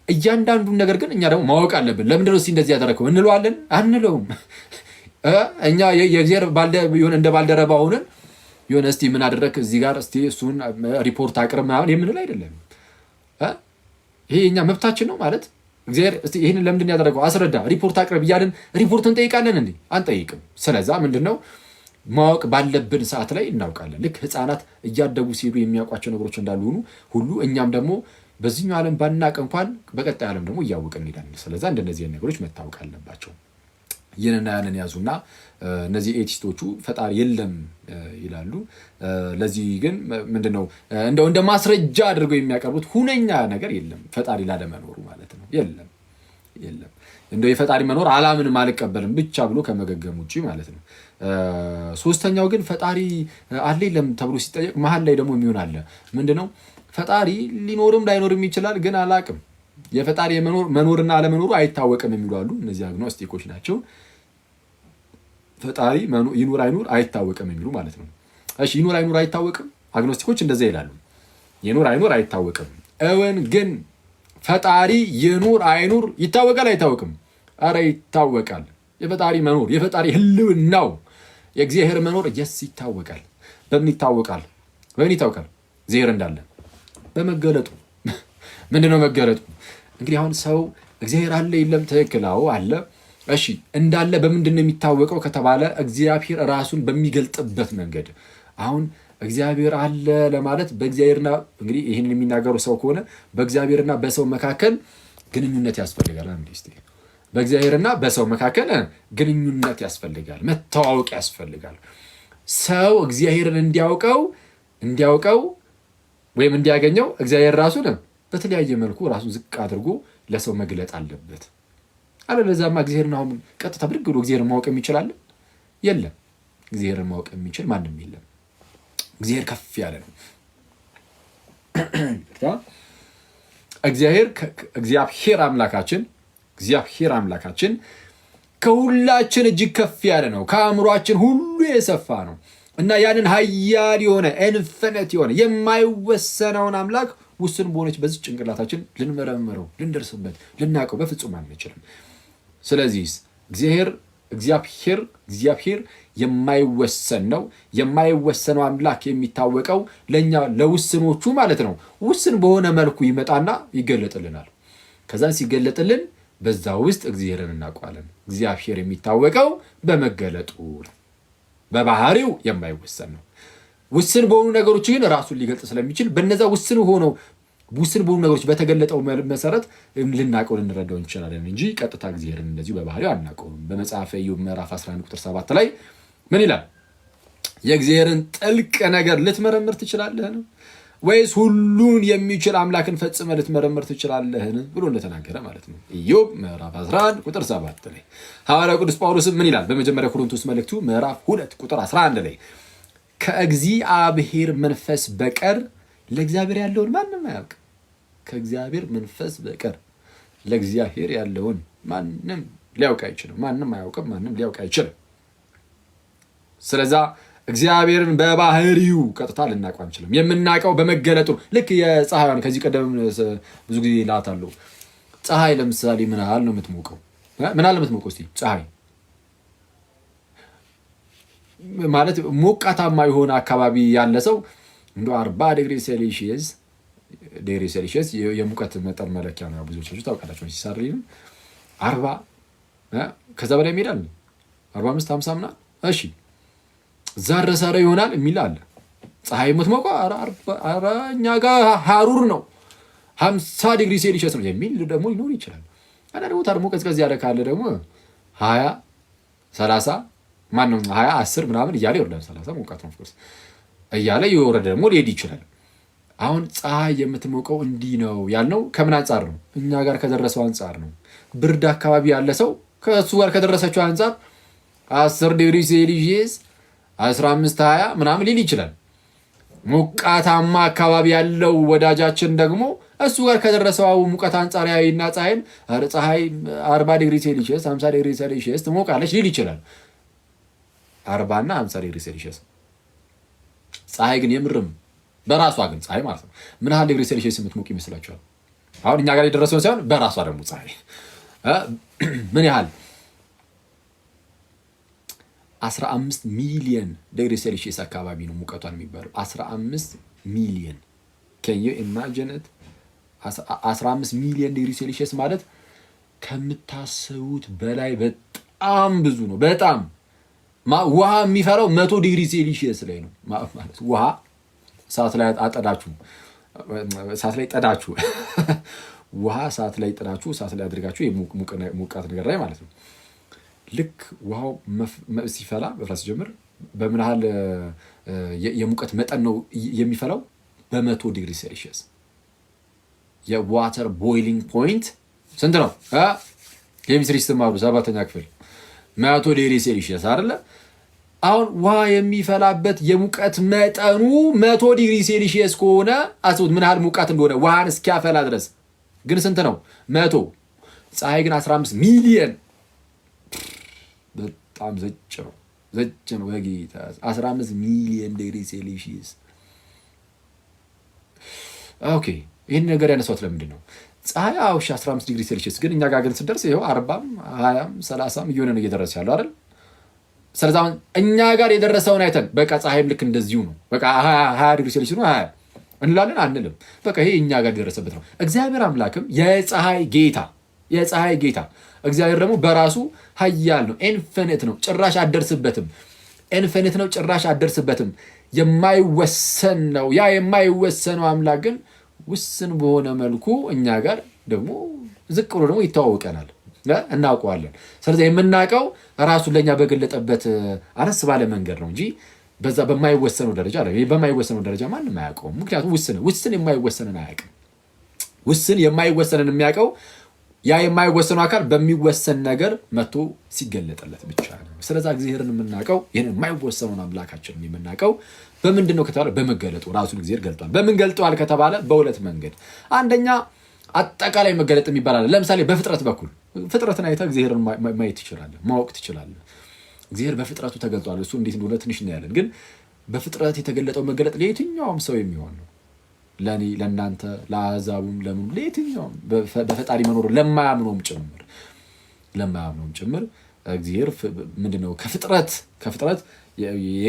እያንዳንዱን ነገር ግን እኛ ደግሞ ማወቅ አለብን። ለምንድነው እንደዚህ ያደረገው እንለዋለን? አንለውም። እኛ የእግዚአብሔር እንደ ባልደረባ ሆነን የሆነ እስቲ ምን አደረክ እዚህ ጋር እስቲ እሱን ሪፖርት አቅርብ ምናምን የምንል አይደለም። ይሄ የኛ መብታችን ነው ማለት እግዚአብሔር እስቲ ይሄንን ለምንድን ያደረገው አስረዳ፣ ሪፖርት አቅርብ እያልን ሪፖርት እንጠይቃለን እንዴ? አንጠይቅም። ስለዛ ምንድነው ማወቅ ባለብን ሰዓት ላይ እናውቃለን። ልክ ሕፃናት እያደጉ ሲሄዱ የሚያውቋቸው ነገሮች እንዳሉ ሁሉ እኛም ደግሞ በዚህኛው ዓለም ባናቅ እንኳን በቀጣይ ዓለም ደግሞ እያወቅን እንሄዳለን። ስለዛ እንደነዚህ ነገሮች መታወቅ አለባቸው። ይህንና ያንን ያዙና እነዚህ ኤቲስቶቹ ፈጣሪ የለም ይላሉ። ለዚህ ግን ምንድነው እንደው እንደ ማስረጃ አድርገው የሚያቀርቡት ሁነኛ ነገር የለም ፈጣሪ ላለመኖሩ ማለት ነው። የለም እንደው የፈጣሪ መኖር አላምንም አልቀበልም ብቻ ብሎ ከመገገም ውጪ ማለት ነው። ሶስተኛው ግን ፈጣሪ አለ የለም ተብሎ ሲጠየቅ መሀል ላይ ደግሞ የሚሆን አለ። ምንድነው ፈጣሪ ሊኖርም ላይኖርም ይችላል ግን አላቅም፣ የፈጣሪ መኖርና አለመኖሩ አይታወቅም የሚሉ አሉ። እነዚህ አግኖስቲኮች ናቸው። ፈጣሪ ይኑር አይኑር አይታወቅም የሚሉ ማለት ነው። እሺ ይኑር አይኑር አይታወቅም፣ አግኖስቲኮች እንደዛ ይላሉ። ይኑር አይኑር አይታወቅም። እውን ግን ፈጣሪ ይኑር አይኑር ይታወቃል አይታወቅም? አረ ይታወቃል። የፈጣሪ መኖር የፈጣሪ ህልውናው የእግዚአብሔር መኖር ይታወቃል። በምን ይታወቃል? እግዚአብሔር እንዳለ በመገለጡ። ምንድነው መገለጡ? እንግዲህ አሁን ሰው እግዚአብሔር አለ የለም? ትክክል፣ አዎ አለ። እሺ እንዳለ በምንድን ነው የሚታወቀው ከተባለ እግዚአብሔር ራሱን በሚገልጥበት መንገድ። አሁን እግዚአብሔር አለ ለማለት በእግዚአብሔርና እንግዲህ ይህንን የሚናገሩ ሰው ከሆነ በእግዚአብሔርና በሰው መካከል ግንኙነት ያስፈልጋል። በእግዚአብሔርና በሰው መካከል ግንኙነት ያስፈልጋል፣ መተዋወቅ ያስፈልጋል። ሰው እግዚአብሔርን እንዲያውቀው ወይም እንዲያገኘው እግዚአብሔር ራሱን በተለያየ መልኩ ራሱን ዝቅ አድርጎ ለሰው መግለጥ አለበት። አለበለዚያማ እግዚአብሔርን አሁን ቀጥታ ብድግ ብሎ እግዚአብሔርን ማወቅ የሚችል የለም። እግዚአብሔርን ማወቅ የሚችል ማንም የለም። እግዚአብሔር ከፍ ያለ ነው። እግዚአብሔር አምላካችን ከሁላችን እጅግ ከፍ ያለ ነው። ከአእምሯችን ሁሉ የሰፋ ነው እና ያንን ኃያል የሆነ ኢንፊኒት የሆነ የማይወሰነውን አምላክ ውስን በሆነች በዚህ ጭንቅላታችን ልንመረምረው፣ ልንደርስበት፣ ልናውቀው በፍጹም አንችልም። ስለዚህ እግዚአብሔር የማይወሰን ነው። የማይወሰነው አምላክ የሚታወቀው ለእኛ ለውስኖቹ ማለት ነው። ውስን በሆነ መልኩ ይመጣና ይገለጥልናል። ከዛን ሲገለጥልን በዛ ውስጥ እግዚአብሔርን እናውቀዋለን። እግዚአብሔር የሚታወቀው በመገለጡ ነው። በባህሪው የማይወሰን ነው። ውስን በሆኑ ነገሮች ግን ራሱን ሊገልጥ ስለሚችል በነዛ ውስን በሆኑ ነገሮች በተገለጠው መሰረት ልናውቀው ልንረዳው እንችላለን እንጂ ቀጥታ እግዚአብሔርን እንደዚሁ በባህሪው አናውቀውም። በመጽሐፈ ኢዮብ ምዕራፍ 11 ቁጥር 7 ላይ ምን ይላል? የእግዚአብሔርን ጥልቅ ነገር ልትመረምር ትችላለህን? ወይስ ሁሉን የሚችል አምላክን ፈጽመ ልትመረምር ትችላለህን ብሎ እንደተናገረ ማለት ነው። ኢዮብ ምዕራፍ 11 ቁጥር 7 ላይ ሐዋርያው ቅዱስ ጳውሎስም ምን ይላል? በመጀመሪያ ቆሮንቶስ መልእክቱ ምዕራፍ 2 ቁጥር 11 ላይ ከእግዚአብሔር መንፈስ በቀር ለእግዚአብሔር ያለውን ማንም አያውቅም። ከእግዚአብሔር መንፈስ በቀር ለእግዚአብሔር ያለውን ማንም ሊያውቅ አይችልም። ማንም አያውቅም፣ ማንም ሊያውቅ አይችልም። ስለዛ እግዚአብሔርን በባህሪው ቀጥታ ልናውቀው አንችልም። የምናውቀው በመገለጡ ልክ የፀሐይዋን ከዚህ ቀደም ብዙ ጊዜ እላታለሁ። ፀሐይ ለምሳሌ ምን ያህል ነው የምትሞቀው? ምን ያህል ነው የምትሞቀው? እስኪ ፀሐይ ማለት ሞቃታማ የሆነ አካባቢ ያለ ሰው እንደ 40 ዲግሪ ሴልሺየስ የሙቀት መጠን መለኪያ ነው። ብዙዎቻችሁ ታውቃላችሁ። ሲሳሪም 40 ከዛ በላይ ይሄዳል። 45 50 ምናምን እሺ ዛረሳረ ይሆናል የሚል አለ። ፀሐይ የምትሞቀው ኧረ እኛ ጋር ሀሩር ነው 50 ዲግሪ ሴልሺየስ ነው የሚል ደግሞ ሊኖር ይችላል። እና ደግሞ ታድሞ ቀዝቀዝ ያለ ካለ ደግሞ 20 30 ማነው 20 10 ምናምን እያለ ይወርዳል። 30 ሞቃት ነው ኦፍኮርስ እያለ ይወረደ ደግሞ ሊሄድ ይችላል። አሁን ፀሐይ የምትሞቀው እንዲህ ነው ያልነው ከምን አንጻር ነው? እኛ ጋር ከደረሰው አንጻር ነው። ብርድ አካባቢ ያለ ሰው ከእሱ ጋር ከደረሰችው አንጻር 10 ዲግሪ ሴልሺየስ 15 20 ምናምን ሊል ይችላል። ሞቃታማ አካባቢ ያለው ወዳጃችን ደግሞ እሱ ጋር ከደረሰው ሙቀት አንጻር ያይና ፀሐይ 40 ዲግሪ ሴልሺየስ 50 ዲግሪ ሴልሺየስ ትሞቃለች ሊል ይችላል። 40 እና 50 ዲግሪ ሴልሺየስ ፀሐይ ግን የምርም በራሷ ግን ፀሐይ ማለት ነው ምን ያህል ዲግሪ ሴልሺየስ የምትሞቅ ይመስላችኋል? አሁን እኛ ጋር የደረሰው ሳይሆን በራሷ ደግሞ ፀሐይ ምን ያህል 15 ሚሊዮን ዲግሪ ሴልሺየስ አካባቢ ነው ሙቀቷን የሚባለው። 15 ሚሊዮን can you imagine it? 15 ሚሊዮን ዲግሪ ሴልሺየስ ማለት ከምታስቡት በላይ በጣም ብዙ ነው። በጣም ውሃ የሚፈራው 100 ዲግሪ ሴልሺየስ ላይ ነው ማለት ውሃ ሰዓት ላይ ጠዳችሁ ውሃ ሰዓት ላይ ጥዳችሁ ሰዓት ላይ አድርጋችሁ ሙቀት ነገር ላይ ማለት ነው። ልክ ውሃው ሲፈላ በፍራት ሲጀምር በምን ያህል የሙቀት መጠን ነው የሚፈላው? በ100 ዲግሪ ሴልሺየስ። የዋተር ቦይሊንግ ፖይንት ስንት ነው? ኬሚስትሪ ስትማሩ 7ኛ ክፍል 100 ዲግሪ ሴልሺየስ አይደለ? አሁን ውሃ የሚፈላበት የሙቀት መጠኑ 100 ዲግሪ ሴልሺየስ ከሆነ አስቡት ምን ያህል ሙቀት እንደሆነ ውሃን እስኪያፈላ ድረስ። ግን ስንት ነው? 100። ፀሐይ ግን 15 ሚሊዮን። በጣም ዘጭ ነው በጌታ 15 ሚሊዮን ዲግሪ ሴልሺየስ። ኦኬ ይህን ነገር ያነሳሁት ለምንድን ነው? ፀሐይ 15 ዲግሪ ሴልሺየስ ግን እኛ ጋር ግን ስደርስ ይኸው 40 20 30 እየሆነ ነው እየደረሰ ያለው አይደል? ስለዚህ አሁን እኛ ጋር የደረሰውን አይተን በቃ ፀሐይም ልክ እንደዚሁ ነው በቃ 20 ዲግሪ ሴልሺየስ ነው 20 እንላለን አንልም። በቃ ይሄ እኛ ጋር የደረሰበት ነው። እግዚአብሔር አምላክም የፀሐይ ጌታ እግዚአብሔር ደግሞ በራሱ ኃያል ነው። ኢንፊኒት ነው፣ ጭራሽ አደርስበትም። ኢንፊኒት ነው፣ ጭራሽ አደርስበትም። የማይወሰን ነው። ያ የማይወሰነው አምላክ ግን ውስን በሆነ መልኩ እኛ ጋር ደግሞ ዝቅ ብሎ ደግሞ ይተዋወቀናል። እናውቀዋለን። ስለዚህ የምናውቀው ራሱን ለኛ በገለጠበት አነስ ባለ መንገድ ነው እንጂ በዛ በማይወሰነው ደረጃ አይደለም። በማይወሰነው ደረጃ ማንም አያውቀውም። ምክንያቱም ውስን የማይወሰንን አያውቅም። ውስን የማይወሰንን የሚያውቀው ያ የማይወሰነው አካል በሚወሰን ነገር መጥቶ ሲገለጥለት ብቻ ነው። ስለዚህ እግዚአብሔርን የምናውቀው ይሄን የማይወሰነውን አምላካችንን የምናውቀው በምንድን ነው ከተባለ በመገለጡ ራሱን እግዚአብሔር ገልጧል። በምን ገልጧል ከተባለ በሁለት መንገድ። አንደኛ አጠቃላይ መገለጥ የሚባል ለምሳሌ በፍጥረት በኩል ፍጥረትን አይተህ እግዚአብሔርን ማየት ትችላለህ፣ ማወቅ ትችላለህ። እግዚአብሔር በፍጥረቱ ተገልጧል። እሱ እንዴት እንደሆነ ትንሽ እናያለን። ግን በፍጥረት የተገለጠው መገለጥ ለየትኛውም ሰው የሚሆን ነው። ለኔ፣ ለእናንተ፣ ለአሕዛቡም፣ ለምኑ ለየትኛውም በፈጣሪ መኖሩ ለማያምነውም ጭምር እግዚአብሔር ምንድነው ከፍጥረት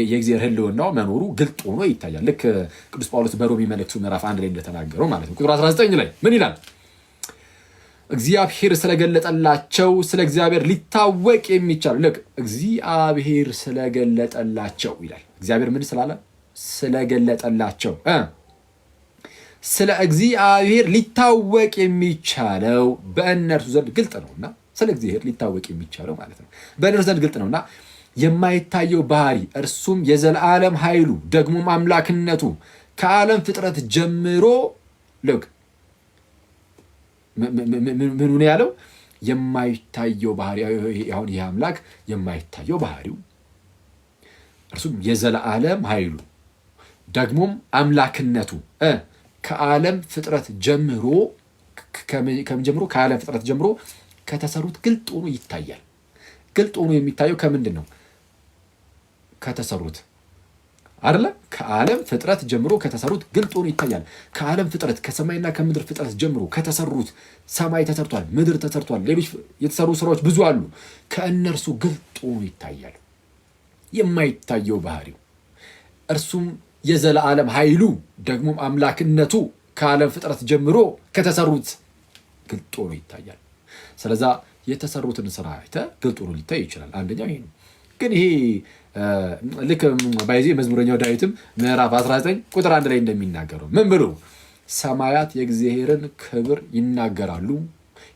የእግዚአብሔር ሕልውናው መኖሩ ግልጥ ሆኖ ይታያል። ልክ ቅዱስ ጳውሎስ በሮሜ መልእክቱ ምዕራፍ 1 ላይ እንደተናገረው ማለት ነው። ቁጥር 19 ላይ ምን ይላል? እግዚአብሔር ስለገለጠላቸው ስለ እግዚአብሔር ሊታወቅ የሚቻል ልክ እግዚአብሔር ስለገለጠላቸው ይላል። እግዚአብሔር ምን ስላለ? ስለገለጠላቸው ስለ እግዚአብሔር ሊታወቅ የሚቻለው በእነርሱ ዘንድ ግልጥ ነውና፣ ስለ እግዚአብሔር ሊታወቅ የሚቻለው ማለት ነው በእነርሱ ዘንድ ግልጥ ነውና የማይታየው ባህሪ እርሱም የዘላለም ኃይሉ ደግሞም አምላክነቱ ከዓለም ፍጥረት ጀምሮ ልክ ምን ነው ያለው? የማይታየው ባህሪ አሁን ይህ አምላክ የማይታየው ባህሪው እርሱም የዘላለም ኃይሉ ደግሞም አምላክነቱ ከዓለም ፍጥረት ጀምሮ ከዓለም ፍጥረት ጀምሮ ከተሰሩት ግልጥ ሆኖ ይታያል። ግልጥ ሆኖ የሚታየው ከምንድን ነው? ከተሰሩት አይደለ? ከዓለም ፍጥረት ጀምሮ ከተሰሩት ግልጥ ሆኖ ይታያል። ከዓለም ፍጥረት ከሰማይና ከምድር ፍጥረት ጀምሮ ከተሰሩት ሰማይ ተሰርቷል፣ ምድር ተሰርቷል፣ ሌሎች የተሰሩ ስራዎች ብዙ አሉ። ከእነርሱ ግልጥ ሆኖ ይታያል የማይታየው ባህሪው እርሱም የዘላለም ኃይሉ ደግሞም አምላክነቱ ከዓለም ፍጥረት ጀምሮ ከተሰሩት ግልጥ ሆኖ ይታያል። ስለዛ የተሰሩትን ስራ አይተህ ግልጥ ሆኖ ሊታይ ይችላል። አንደኛው ይሄ ነው። ግን ይሄ ልክ ባይዜ መዝሙረኛው ዳዊትም ምዕራፍ 19 ቁጥር 1 ላይ እንደሚናገረው ምን ብሎ ሰማያት የእግዚአብሔርን ክብር ይናገራሉ፣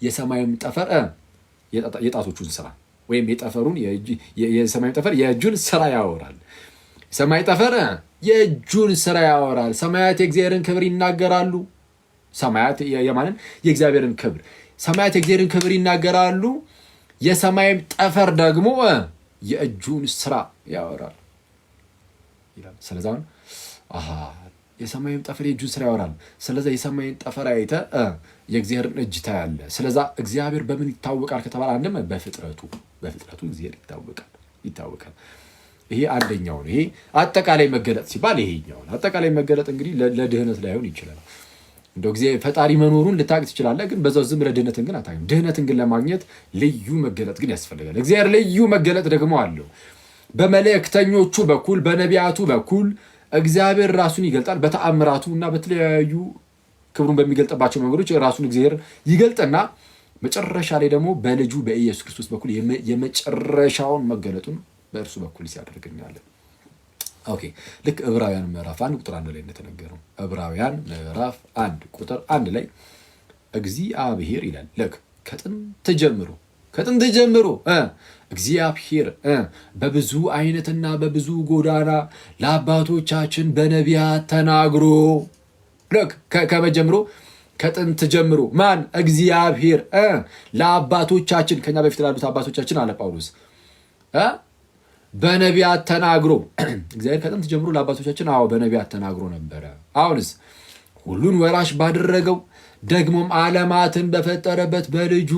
የሰማይም ጠፈር የጣቶቹን ስራ ወይም የሰማይ ጠፈር የእጁን ስራ ያወራል። ሰማይ ጠፈር የእጁን ስራ ያወራል። ሰማያት የእግዚአብሔርን ክብር ይናገራሉ። ሰማያት የማንን? የእግዚአብሔርን ክብር። ሰማያት የእግዚአብሔርን ክብር ይናገራሉ፣ የሰማይም ጠፈር ደግሞ የእጁን ስራ ያወራል ይላል። ስለዚህ የሰማይም ጠፈር የእጁን ስራ ያወራል። ስለዚህ የሰማይን ጠፈር አይተህ የእግዚአብሔርን እጅ ታያለህ። ስለዚህ እግዚአብሔር በምን ይታወቃል ከተባለ አንድም በፍጥረቱ እግዚአብሔር ይታወቃል። ይሄ አንደኛው ነው። ይሄ አጠቃላይ መገለጥ ሲባል ይሄኛው ነው። አጠቃላይ መገለጥ እንግዲህ ለድህነት ላይሆን ይችላል። እንደው እግዚአብሔር ፈጣሪ መኖሩን ልታውቅ ትችላለህ፣ ግን በዛው ዝም ብለህ ድህነትን ግን አታውቅም። ድህነትን ግን ለማግኘት ልዩ መገለጥ ግን ያስፈልጋል። እግዚአብሔር ልዩ መገለጥ ደግሞ አለው። በመልእክተኞቹ በኩል በነቢያቱ በኩል እግዚአብሔር ራሱን ይገልጣል። በተአምራቱ እና በተለያዩ ክብሩን በሚገልጥባቸው መንገዶች ራሱን እግዚአብሔር ይገልጥና መጨረሻ ላይ ደግሞ በልጁ በኢየሱስ ክርስቶስ በኩል የመጨረሻውን መገለጡን በእርሱ በኩል ሲያደርግኛለን። ኦኬ ልክ ዕብራውያን ምዕራፍ 1 ቁጥር 1 ላይ እንደተነገረው ዕብራውያን ምዕራፍ 1 ቁጥር 1 ላይ እግዚአብሔር ይላል ልክ ከጥንት ጀምሮ እግዚአብሔር በብዙ አይነትና በብዙ ጎዳና ለአባቶቻችን በነቢያት ተናግሮ ልክ ከመጀምሮ ከጥንት ጀምሮ ማን? እግዚአብሔር ለአባቶቻችን ከኛ በፊት ላሉት አባቶቻችን አለ ጳውሎስ በነቢያት ተናግሮ እግዚአብሔር ከጥንት ጀምሮ ለአባቶቻችን በነቢያት ተናግሮ ነበረ። አሁንስ ሁሉን ወራሽ ባደረገው ደግሞም ዓለማትን በፈጠረበት በልጁ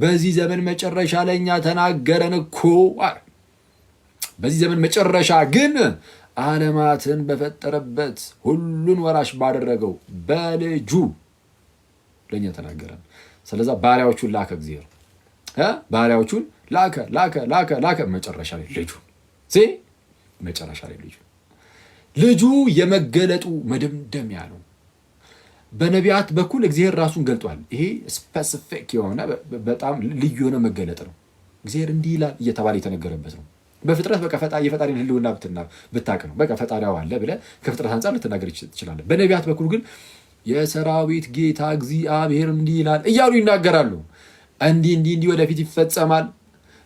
በዚህ ዘመን መጨረሻ ለእኛ ተናገረን እኮ። በዚህ ዘመን መጨረሻ ግን ዓለማትን በፈጠረበት ሁሉን ወራሽ ባደረገው በልጁ ለእኛ ተናገረን። ስለዛ ባሪያዎቹን ላከ እግዚአብሔር ባሪያዎቹን ላከ መጨረሻ ላይ ልጁ የመገለጡ መደምደሚያ ነው። በነቢያት በኩል እግዚአብሔር ራሱን ገልጧል። ይሄ ስፔሲፊክ የሆነ በጣም ልዩ የሆነ መገለጥ ነው። እግዚአብሔር እንዲህ ይላል እየተባለ የተነገረበት ነው። በፍጥረት የፈጣሪን ሕልውና ብታቅ ነው በቃ ፈጣሪው አለ ብለህ ከፍጥረት አንጻር ልትናገር ትችላለህ። በነቢያት በኩል ግን የሰራዊት ጌታ እግዚአብሔር እንዲህ ይላል እያሉ ይናገራሉ። እንዲህ ወደፊት ይፈጸማል፣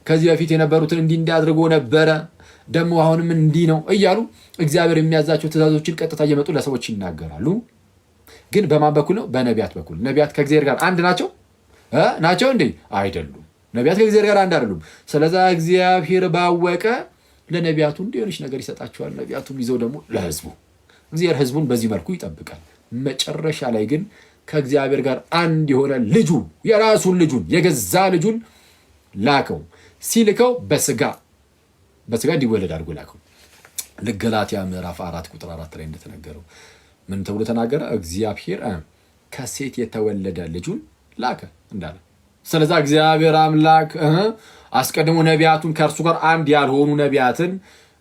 ከዚህ በፊት የነበሩትን እንዲህ አድርጎ ነበረ፣ ደግሞ አሁንም እንዲህ ነው እያሉ እግዚአብሔር የሚያዛቸው ትእዛዞችን ቀጥታ እየመጡ ለሰዎች ይናገራሉ። ግን በማን በኩል ነው? በነቢያት በኩል። ነቢያት ከእግዚአብሔር ጋር አንድ ናቸው እንዴ? አይደሉም። ነቢያት ከእግዚአብሔር ጋር አንድ አይደሉም። ስለዛ እግዚአብሔር ባወቀ ለነቢያቱ እንዲሆነች ነገር ይሰጣቸዋል። ነቢያቱም ይዘው ደግሞ ለህዝቡ፣ እግዚአብሔር ህዝቡን በዚህ መልኩ ይጠብቃል። መጨረሻ ላይ ግን ከእግዚአብሔር ጋር አንድ የሆነ ልጁ የራሱን ልጁን የገዛ ልጁን ላከው። ሲልከው በስጋ እንዲወለድ አድርጎ ላከው። ገላትያ ምዕራፍ 4 ቁጥር 4 ላይ እንደተነገረው ምን ተብሎ ተናገረ? እግዚአብሔር ከሴት የተወለደ ልጁን ላከ እንዳለ። ስለዛ እግዚአብሔር አምላክ አስቀድሞ ነቢያቱን ከእርሱ ጋር አንድ ያልሆኑ ነቢያትን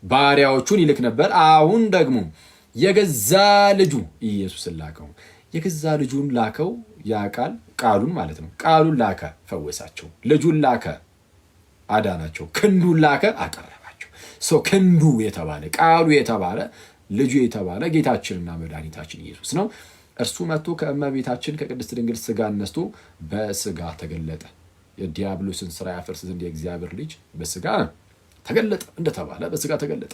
ባሪያዎቹን ይልክ ነበር። አሁን ደግሞ የገዛ ልጁ ኢየሱስን ላከው። የገዛ ልጁን ላከው። ያ ቃሉን ማለት ነው። ቃሉን ላከ፣ ፈወሳቸው። ልጁን ላከ፣ አዳናቸው። ክንዱን ላከ፣ አቀረባቸው። ክንዱ የተባለ ቃሉ የተባለ ልጁ የተባለ ጌታችንና መድኃኒታችን ኢየሱስ ነው። እርሱ መጥቶ ከእመቤታችን ከቅድስት ድንግል ስጋ ነስቶ በስጋ ተገለጠ። የዲያብሎስን ስራ ያፈርስ ዘንድ የእግዚአብሔር ልጅ በስጋ ተገለጠ እንደተባለ በስጋ ተገለጠ።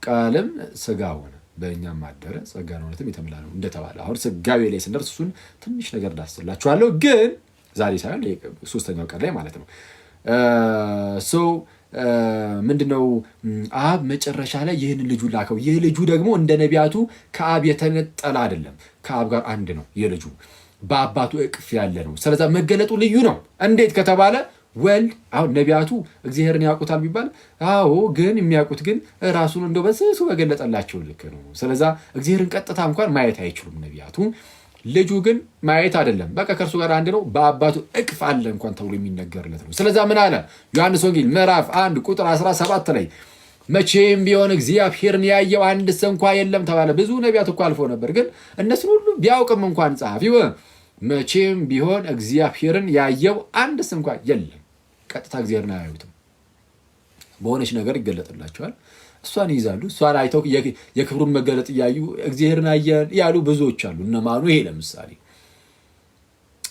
ቃልም ስጋ ሆነ፣ በእኛም አደረ፣ ጸጋና እውነትም የተሞላ ነው እንደተባለ አሁን ስጋዌ ላይ ስንደርስ እሱን ትንሽ ነገር ዳስላችኋለሁ። ግን ዛሬ ሳይሆን ሶስተኛው ቀን ላይ ማለት ነው። ምንድነው? አብ መጨረሻ ላይ ይህን ልጁ ላከው። ይህ ልጁ ደግሞ እንደ ነቢያቱ ከአብ የተነጠለ አይደለም፣ ከአብ ጋር አንድ ነው። የልጁ በአባቱ እቅፍ ያለ ነው። ስለዛ መገለጡ ልዩ ነው። እንዴት ከተባለ ወልድ አሁን ነቢያቱ እግዚአብሔርን ያውቁታል ቢባል አዎ፣ ግን የሚያውቁት ግን ራሱን እንደው በስሱ በገለጠላቸው ልክ ነው። ስለዛ እግዚአብሔርን ቀጥታ እንኳን ማየት አይችሉም ነቢያቱ። ልጁ ግን ማየት አይደለም፣ በቃ ከእርሱ ጋር አንድ ነው፣ በአባቱ እቅፍ አለ እንኳን ተብሎ የሚነገርለት ነው። ስለዛ ምን አለ? ዮሐንስ ወንጌል ምዕራፍ 1 ቁጥር 17 ላይ መቼም ቢሆን እግዚአብሔርን ያየው አንድስ እንኳ የለም ተባለ። ብዙ ነቢያት እኮ አልፎ ነበር፣ ግን እነሱን ሁሉ ቢያውቅም እንኳን ጸሐፊው መቼም ቢሆን እግዚአብሔርን ያየው አንድስ እንኳ የለም። ቀጥታ እግዚአብሔርን አያዩትም። በሆነች ነገር ይገለጥላቸዋል፣ እሷን ይይዛሉ። እሷን አይተው የክብሩን መገለጥ እያዩ እግዚአብሔርን አየን ያሉ ብዙዎች አሉ። እነማኑ? ይሄ ለምሳሌ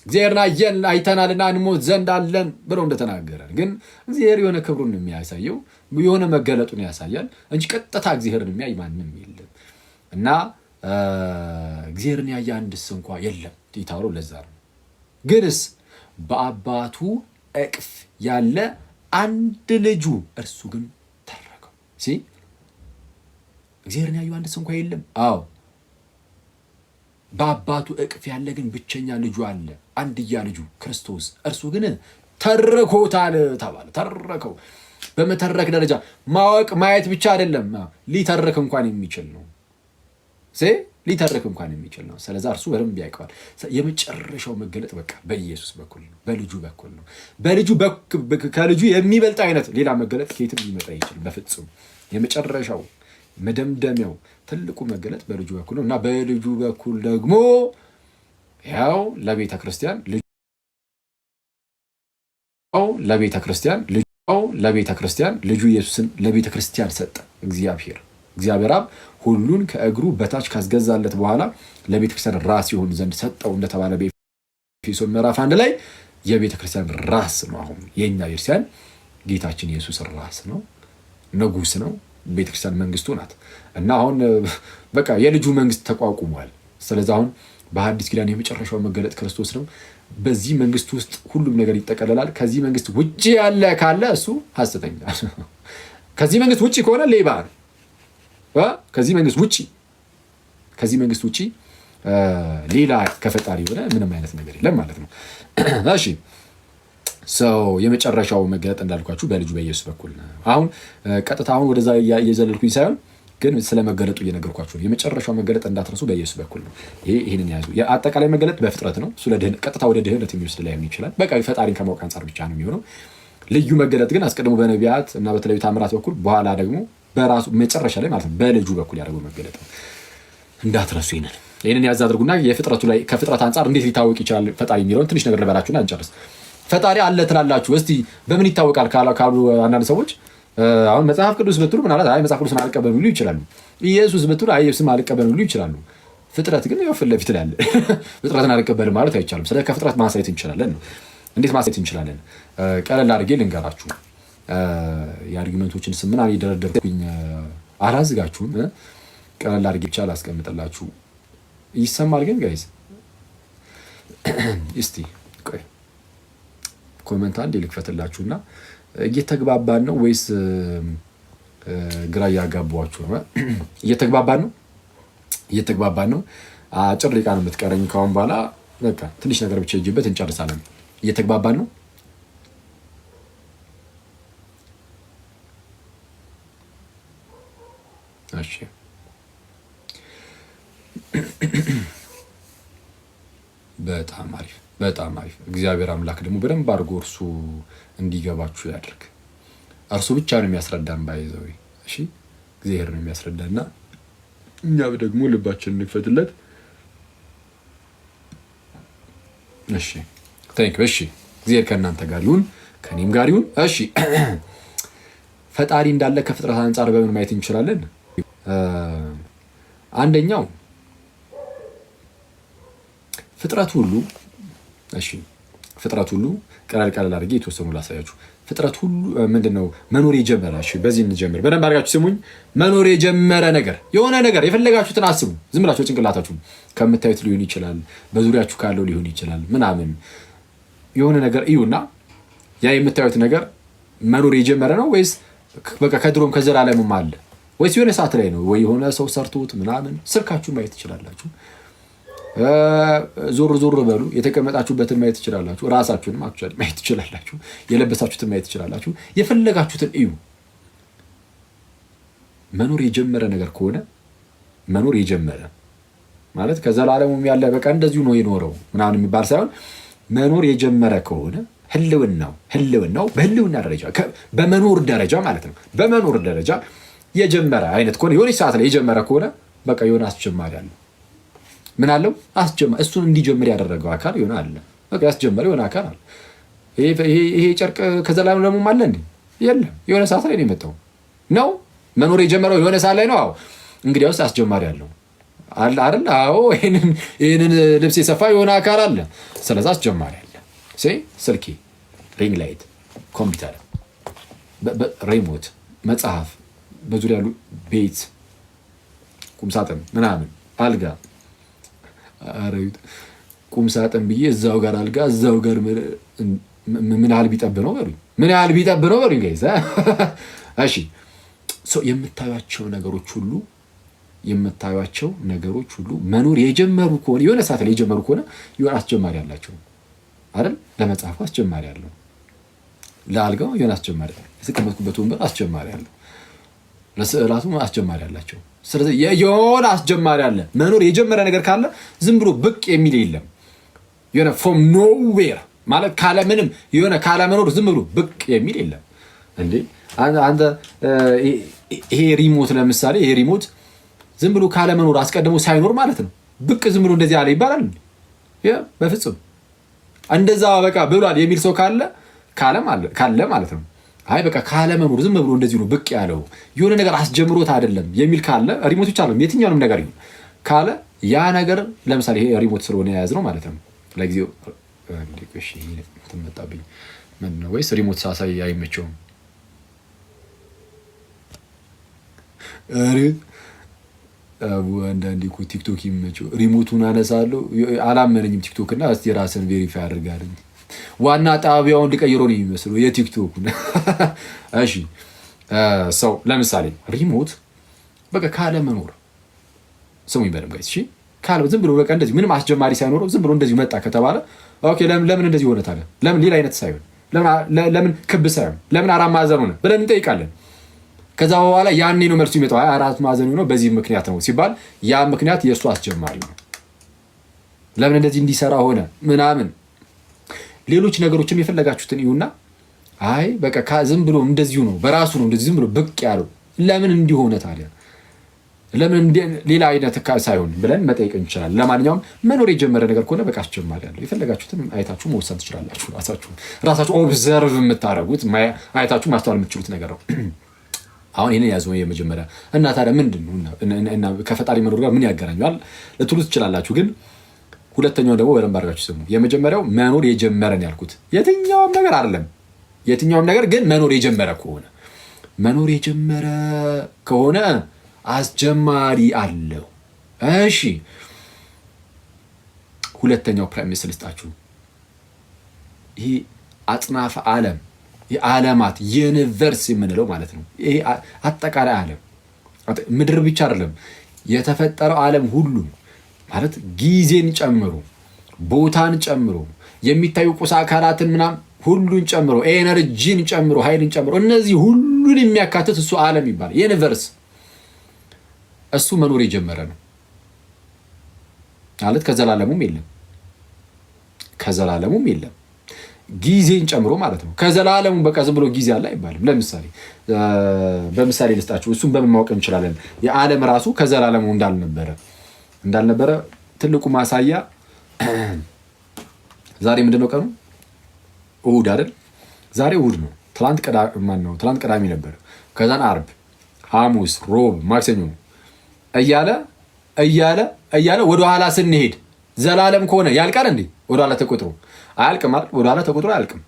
እግዚአብሔርን አየን አይተናልና እንሞት ዘንድ አለን ብለው እንደተናገረን፣ ግን እግዚአብሔር የሆነ ክብሩን የሚያሳየው የሆነ መገለጡን ያሳያል እንጂ ቀጥታ እግዚአብሔርን የሚያይ ማንም የለም። እና እግዚአብሔርን ያየ አንድስ እንኳ የለም ይታሩ። ለዛ ነው ግንስ በአባቱ እቅፍ ያለ አንድ ልጁ እርሱ ግን ተረከው። እግዚአብሔርን ያዩ አንድስ እንኳ የለም። አዎ፣ በአባቱ እቅፍ ያለ ግን ብቸኛ ልጁ አለ፣ አንድያ ልጁ ክርስቶስ። እርሱ ግን ተረኮታል ተባለ። ተረከው። በመተረክ ደረጃ ማወቅ ማየት ብቻ አይደለም፣ ሊተርክ እንኳን የሚችል ነው። ሊተርክ እንኳን የሚችል ነው። ስለዛ እርሱ በደንብ ያውቀዋል። የመጨረሻው መገለጥ በቃ በኢየሱስ በኩል ነው፣ በልጁ በኩል ነው። ከልጁ የሚበልጥ አይነት ሌላ መገለጥ ከየትም ሊመጣ ይችላል በፍጹም። የመጨረሻው መደምደሚያው ትልቁ መገለጥ በልጁ በኩል ነው እና በልጁ በኩል ደግሞ ያው ለቤተ ክርስቲያን ልጁ ኢየሱስን ለቤተ ክርስቲያን ሰጠ። እግዚአብሔር አብ ሁሉን ከእግሩ በታች ካስገዛለት በኋላ ለቤተ ክርስቲያን ራስ ይሆን ዘንድ ሰጠው እንደተባለ በኤፌሶን ምዕራፍ 1 ላይ የቤተ ክርስቲያን ራስ ነው። አሁን የኛ ክርስቲያን ጌታችን ኢየሱስ ራስ ነው፣ ንጉስ ነው። ቤተ ክርስቲያን መንግስቱ ናት እና አሁን በቃ የልጁ መንግስት ተቋቁሟል። ስለዚህ አሁን በሐዲስ ኪዳን የመጨረሻው መገለጥ ክርስቶስ ነው። በዚህ መንግስት ውስጥ ሁሉም ነገር ይጠቀለላል። ከዚህ መንግስት ውጪ ያለ ካለ እሱ ሐሰተኛ ነው። ከዚህ መንግስት ውጪ ከሆነ ሌባ ነው። ከዚህ መንግስት ውጪ ሌላ ከፈጣሪ የሆነ ምንም አይነት ነገር የለም ማለት ነው። እሺ የመጨረሻው መገለጥ እንዳልኳችሁ በልጁ በኢየሱስ በኩል ነው። አሁን ቀጥታ ወደዛ እየዘለልኩኝ ሳይሆን ግን ስለመገለጡ እየነገርኳችሁ ነው። የመጨረሻው መገለጥ እንዳትረሱ በኢየሱስ በኩል ነው። ይሄንን ያዙ። የአጠቃላይ መገለጥ በፍጥረት ነው። እሱ ቀጥታ ወደ ድህነት የሚወስድ ላይሆን ይችላል። በቃ ፈጣሪን ከማወቅ አንጻር ብቻ ነው የሚሆነው። ልዩ መገለጥ ግን አስቀድሞ በነቢያት እና በተለያዩ ታምራት በኩል በኋላ ደግሞ በራሱ መጨረሻ ላይ ማለት ነው በልጁ በኩል ያደረገው መገለጥ ነው። እንዳትረሱ ይሄንን ያዝ አድርጉና የፍጥረቱ ላይ ከፍጥረት አንጻር እንዴት ሊታወቅ ይችላል ፈጣሪ የሚለውን ትንሽ ነገር ልበላችሁና እንጨርስ። ፈጣሪ አለ ትላላችሁ፣ እስቲ በምን ይታወቃል ካሉ አንዳንድ ሰዎች አሁን መጽሐፍ ቅዱስ ብትሉ ምናልባት አይ መጽሐፍ ቅዱስን አልቀበሉ ሊሉ ይችላሉ። ኢየሱስ ብትሉ አይ ኢየሱስን አልቀበሉ ሊሉ ይችላሉ። ፍጥረት ግን ያው ፊት ለፊት ላይ አለ። ፍጥረትን አልቀበልም ማለት አይቻልም። ስለዚህ ከፍጥረት ማሳየት እንችላለን ነው። እንዴት ማሳየት እንችላለን? ቀለል አድርጌ ልንገራችሁ። የአርጊመንቶችን ስም ምናምን የደረደርኩኝ አላዝጋችሁም። ቀለል አድርጌ ብቻ ላስቀምጥላችሁ። ይሰማል ግን ጋይዝ? እስቲ ቆይ ኮመንት አንዴ ልክፈትላችሁና እየተግባባን ነው ወይስ ግራ እያጋባችሁ ነው? እየተግባባን ነው። እየተግባባን ነው። አጭር ደቂቃ ነው የምትቀረኝ ካሁን በኋላ። በቃ ትንሽ ነገር ብቻ ሄጅበት እንጨርሳለን። እየተግባባን ነው። እሺ በጣም አሪፍ፣ በጣም አሪፍ። እግዚአብሔር አምላክ ደግሞ በደንብ አድርጎ እርሱ እንዲገባችሁ ያድርግ። እርሱ ብቻ ነው የሚያስረዳን ባይዘው። እሺ እግዚአብሔር ነው የሚያስረዳና እኛ ደግሞ ልባችንን እንክፈትለት። እሺ ታንክ። እሺ እግዚአብሔር ከእናንተ ጋር ይሁን፣ ከኔም ጋር ይሁን። እሺ ፈጣሪ እንዳለ ከፍጥረት አንጻር በምን ማየት እንችላለን? አንደኛው ፍጥረት ሁሉ እሺ ፍጥረት ሁሉ ቀላል አድርጌ የተወሰኑ ላሳያችሁ። ፍጥረት ሁሉ ምንድነው መኖር የጀመረ? እሺ በዚህ እንጀምር። በደንብ አድርጋችሁ ስሙኝ። መኖር የጀመረ ነገር የሆነ ነገር የፈለጋችሁትን አስቡ። ዝም ብላችሁ ጭንቅላታችሁ ከምታዩት ሊሆን ይችላል፣ በዙሪያችሁ ካለው ሊሆን ይችላል ምናምን የሆነ ነገር እዩና ያ የምታዩት ነገር መኖር የጀመረ ነው ወይስ በቃ ከድሮም ከዘላለምም አለ ወይስ የሆነ ሰዓት ላይ ነው? ወይ የሆነ ሰው ሰርቶት ምናምን። ስልካችሁን ማየት ትችላላችሁ። ዞር በሉ። የተቀመጣችሁበትን ማየት ትችላላችሁ። ራሳችሁንም አክቹዋሊ ማየት ትችላላችሁ። የለበሳችሁትን ማየት ትችላላችሁ። የፈለጋችሁትን እዩ። መኖር የጀመረ ነገር ከሆነ መኖር የጀመረ ማለት ከዘላለሙም ያለ በቃ እንደዚሁ ነው የኖረው ምናምን የሚባል ሳይሆን መኖር የጀመረ ከሆነ ህልውናው በህልውና ደረጃ በመኖር ደረጃ ማለት ነው። በመኖር ደረጃ የጀመረ አይነት ከሆነ የሆነ ሰዓት ላይ የጀመረ ከሆነ በቃ የሆነ አስጀማሪ አለ። ምን አለው? አስጀማሪ። እሱን እንዲጀምር ያደረገው አካል የሆነ አለ። በቃ ያስጀመረ የሆነ አካል አለ። ይሄ ጨርቅ ከዘላለሙ አለ እንዴ? የለም። የሆነ ሰዓት ላይ ነው የመጣው ነው። መኖር የጀመረው የሆነ ሰዓት ላይ ነው። አዎ እንግዲያውስ አስጀማሪ አለው አይደል? አዎ ይሄንን ልብስ የሰፋ የሆነ አካል አለ። ስለዚህ አስጀማሪ አለ። ስልኬ፣ ሪንግ ላይት፣ ኮምፒውተር፣ ሪሞት፣ መጽሐፍ፣ በዙሪያ ያሉ ቤት፣ ቁምሳጥን ምናምን፣ አልጋ፣ ቁምሳጥን ብዬ እዛው ጋር አልጋ፣ እዛው ጋር ምን ያህል ቢጠብ ነው በሉኝ። ምን ያህል ቢጠብ ነው በሉኝ ጋይስ። እሺ የምታዩቸው ነገሮች ሁሉ መኖር የጀመሩ ከሆነ የሆነ ሰዓት ላይ የጀመሩ ከሆነ የሆነ አስጀማሪ አላቸው አይደል? ለመጽሐፉ አስጀማሪ አለው። ለአልጋው የሆነ አስጀማሪ አለው። የተቀመጥኩበት ወንበር አስጀማሪ አለው። ለስዕላቱ አስጀማሪ አላቸው። ስለዚህ የሆነ አስጀማሪ አለ። መኖር የጀመረ ነገር ካለ ዝም ብሎ ብቅ የሚል የለም። የሆነ from nowhere ማለት ካለምንም የሆነ ካለመኖር ዝም ብሎ ብቅ የሚል የለም። እንዴ አንተ ይሄ ሪሞት ለምሳሌ ይሄ ሪሞት ዝም ብሎ ካለመኖር አስቀድሞ ሳይኖር ማለት ነው ብቅ ዝም ብሎ እንደዚህ አለ ይባላል? በፍጹም እንደዛ በቃ ብሏል የሚል ሰው ካለ ማለት ነው። አይ በቃ ካለመኖር ዝም ብሎ እንደዚህ ነው ብቅ ያለው የሆነ ነገር አስጀምሮት አይደለም የሚል ካለ ሪሞት ብቻ አይደለም የትኛውንም ነገር ይሁን ካለ ያ ነገር ለምሳሌ ይሄ ሪሞት ስለሆነ የያዝነው ማለት ነው። ለጊዜው እሺ ተመጣብኝ ምን ነው ወይስ ሪሞት ሳሳይ አይመቸውም? አንዳንዴ እኮ ቲክቶክ ይመቸው ሪሞቱን አነሳለሁ አላመነኝም ቲክቶክ እና እስቲ ራስን ቬሪፋይ አድርጋለኝ ዋና ጣቢያውን ሊቀይረው ነው የሚመስለው የቲክቶኩን። እሺ ሰው ለምሳሌ ሪሞት በቃ ካለመኖር ስሙኝ በደምብ ጋይስ። እሺ ዝም ብሎ በቃ እንደዚህ ምንም አስጀማሪ ሳይኖረው ዝም ብሎ እንደዚህ መጣ ከተባለ ኦኬ ለምን እንደዚህ ሆነ ታዲያ? ለምን ሌላ አይነት ሳይሆን ለምን ክብ ሳይሆን ለምን አራት ማዕዘን ሆነ ብለን እንጠይቃለን። ከዛ በኋላ ያኔ ነው መልሱ የሚመጣው። አራት ማዕዘን ሆኖ በዚህ ምክንያት ነው ሲባል ያ ምክንያት የእሱ አስጀማሪ ነው። ለምን እንደዚህ እንዲሰራ ሆነ ምናምን ሌሎች ነገሮችም የፈለጋችሁትን ይሁንና አይ በቃ ዝም ብሎ እንደዚሁ ነው በራሱ ነው እንደዚህ ዝም ብሎ ብቅ ያለው ለምን እንዲሆነ ታዲያ ለምን ሌላ አይነት ሳይሆን ብለን መጠየቅ እንችላለን። ለማንኛውም መኖር የጀመረ ነገር ከሆነ በቃ አስጀማሪ ያለው የፈለጋችሁትን አይታችሁ መወሰን ትችላላችሁ። ራሳችሁ ኦብዘርቭ የምታደርጉት አይታችሁ ማስተዋል የምትችሉት ነገር ነው። አሁን ይሄንን ያዘው የመጀመሪያ እና ታዲያ ምንድነው እና ከፈጣሪ መኖር ጋር ምን ያገናኛል ልትሉ ትችላላችሁ። ግን ሁለተኛው ደግሞ በደንብ አድርጋችሁ ስሙ። የመጀመሪያው መኖር የጀመረን ያልኩት የትኛውም ነገር አይደለም። የትኛውም ነገር ግን መኖር የጀመረ ከሆነ አስጀማሪ አለው። እሺ ሁለተኛው ፕራይሜስ ልስጣችሁ። ይሄ አጽናፈ ዓለም የዓለማት ዩኒቨርስ የምንለው ማለት ነው። ይሄ አጠቃላይ ዓለም ምድር ብቻ አይደለም፣ የተፈጠረው ዓለም ሁሉ ማለት ጊዜን ጨምሮ ቦታን ጨምሮ የሚታዩ ቁስ አካላትን ምናምን ሁሉን ጨምሮ ኤነርጂን ጨምሮ ኃይልን ጨምሮ እነዚህ ሁሉን የሚያካትት እሱ ዓለም ይባላል። ዩኒቨርስ እሱ መኖር የጀመረ ነው ማለት ከዘላለሙም የለም ጊዜን ጨምሮ ማለት ነው። ከዘላለሙ በቃ ዝም ብሎ ጊዜ አለ አይባልም። ለምሳሌ በምሳሌ ልስጣችሁ። እሱም በምን ማወቅ እንችላለን? የዓለም ራሱ ከዘላለሙ እንዳልነበረ ትልቁ ማሳያ ዛሬ ምንድነው ቀኑ? እሁድ አይደል? ዛሬ እሁድ ነው። ትላንት ቅዳሜ ነበር። ከዛን አርብ፣ ሐሙስ፣ ሮብ፣ ማክሰኞ እያለ ወደኋላ ስንሄድ ዘላለም ከሆነ ያልቃል እንዴ? ወደኋላ ተቆጥሮ አያልቅም አይደል? ወደኋላ ተቆጥሮ አያልቅም።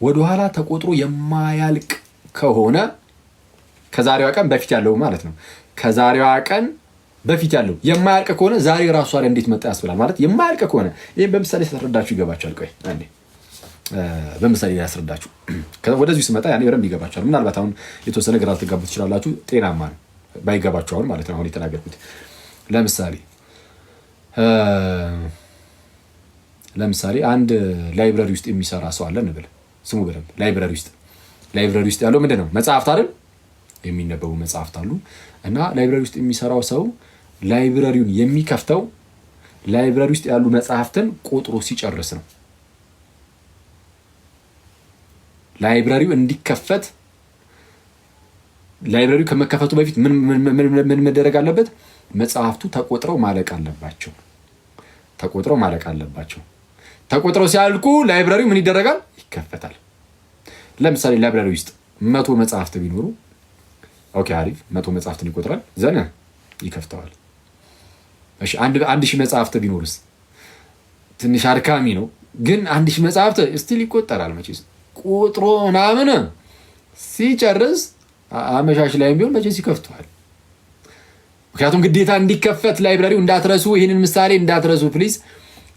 ወደኋላ ተቆጥሮ የማያልቅ ከሆነ ከዛሬዋ ቀን በፊት ያለው ማለት ነው። ከዛሬዋ ቀን በፊት ያለው የማያልቅ ከሆነ ዛሬ ራሱ አይደል እንዴት መጣ ያስብላል ማለት የማያልቅ ከሆነ። ይሄን በምሳሌ ተረዳችሁ ይገባችኋል። ቆይ አንዴ በምሳሌ ያስረዳችሁ። ወደዚህ ስመጣ ያኔ በደንብ ይገባችኋል። ምናልባት አሁን የተወሰነ ግራ ልትጋቡ ትችላላችሁ። ጤናማ ነው ባይገባችሁ አሁን ማለት ነው። አሁን የተናገርኩት ለምሳሌ አንድ ላይብረሪ ውስጥ የሚሰራ ሰው አለ እንበል። ስሙ በደንብ ላይብረሪ ውስጥ ያለው ምንድን ነው? መጽሐፍት አይደል? የሚነበቡ መጽሐፍት አሉ። እና ላይብረሪ ውስጥ የሚሰራው ሰው ላይብረሪውን የሚከፍተው ላይብረሪ ውስጥ ያሉ መጽሐፍትን ቆጥሮ ሲጨርስ ነው። ላይብረሪው እንዲከፈት ላይብረሪው ከመከፈቱ በፊት ምን መደረግ አለበት? መጽሐፍቱ ተቆጥረው ማለቅ አለባቸው። ተቆጥረው ሲያልቁ ላይብረሪው ምን ይደረጋል? ይከፈታል። ለምሳሌ ላይብረሪ ውስጥ 100 መጽሐፍት ቢኖሩ ኦኬ አሪፍ 100 መጽሐፍትን ይቆጥራል፣ ዘነ ይከፍተዋል። እሺ 1000 መጽሐፍት ቢኖርስ? ትንሽ አድካሚ ነው፣ ግን 1000 መጽሐፍት ስቲል ይቆጠራል። መቼስ ቁጥሮ ምናምን ሲጨርስ አመሻሽ ላይም ቢሆን መቼስ ይከፍተዋል። ምክንያቱም ግዴታ እንዲከፈት ላይብረሪው እንዳትረሱ፣ ይህንን ምሳሌ እንዳትረሱ ፕሊዝ።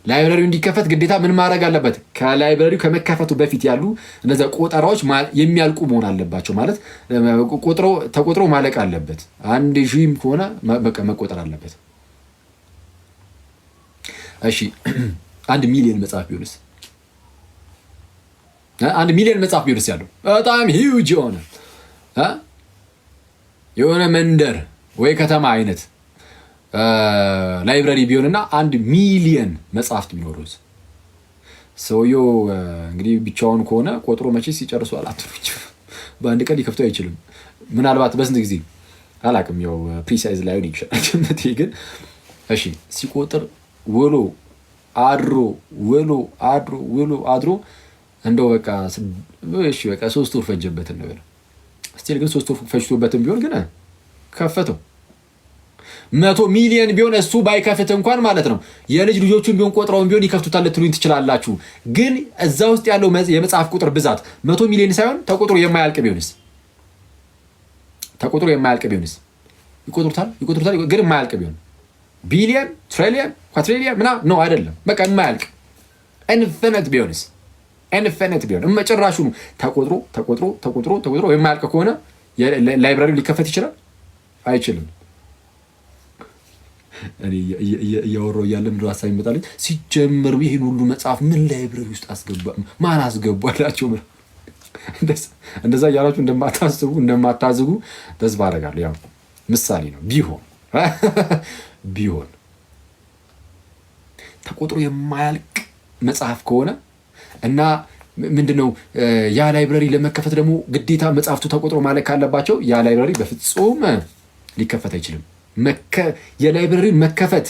ላይብረሪው እንዲከፈት ግዴታ ምን ማድረግ አለበት? ከላይብረሪው ከመከፈቱ በፊት ያሉ እነዚያ ቆጠራዎች የሚያልቁ መሆን አለባቸው። ማለት ተቆጥሮ ማለቅ አለበት። 1000 ከሆነ በቃ መቆጠር አለበት። እሺ 1 ሚሊዮን መጽሐፍ ቢሆንስ? 1 ሚሊዮን መጽሐፍ ቢሆንስ ያለው በጣም ሂውጅ የሆነ መንደር ወይ ከተማ አይነት ላይብረሪ ቢሆንና 1 ሚሊዮን መጽሐፍት ቢኖሩት ሰውየው እንግዲህ ብቻውን ከሆነ ቆጥሮ መቼስ ይጨርሷል አትሉኝ። በአንድ ቀን ሊከፍተው አይችልም። ምናልባት በስንት ጊዜ አላውቅም፣ ያው ፕሪሳይዝ ላይሆን ይችላል። ግን እሺ ሲቆጥር ውሎ አድሮ እንደው በቃ 3 ወር ፈጀበት እንበል። ስቲል ግን 3 ወር ፈጅቶበትም ቢሆን ግን ከፈተው። 100 ሚሊዮን ቢሆን እሱ ባይከፍት እንኳን ማለት ነው የልጅ ልጆቹን ቢሆን ቆጥረውን ቢሆን ይከፍቱታል ልትሉኝ ትችላላችሁ። ግን እዛ ውስጥ ያለው የመጽሐፍ ቁጥር ብዛት 100 ሚሊዮን ሳይሆን ተቆጥሮ የማያልቅ ቢሆንስ? ይቆጥሩታል ግን የማያልቅ ቢሆን ቢሊየን፣ ትሪሊየን፣ ኳትሪሊየን ምናምን ነው አይደለም። በቃ የማያልቅ ኢንፊኒት ቢሆንስ? ኢንፊኒት ቢሆን ጭራሹኑ ተቆጥሮ የማያልቅ ከሆነ ላይብረሪው ሊከፈት ይችላል? አይችልም። እኔ እያወራሁ እያለ ምንድን ነው ሀሳብ ይመጣልኝ። ሲጀምር ይህን ሁሉ መጽሐፍ ምን ላይብረሪ ውስጥ ማን አስገባላቸው? እንደዛ እያላችሁ እንደማታዝጉ ተስፋ አደርጋለሁ። ያው ምሳሌ ነው። ቢሆን ተቆጥሮ የማያልቅ መጽሐፍ ከሆነ እና ምንድነው ያ ላይብረሪ ለመከፈት ደግሞ ግዴታ መጽሐፍቱ ተቆጥሮ ማለቅ ካለባቸው ያ ላይብረሪ በፍጹም ሊከፈት አይችልም። የላይብረሪ መከፈት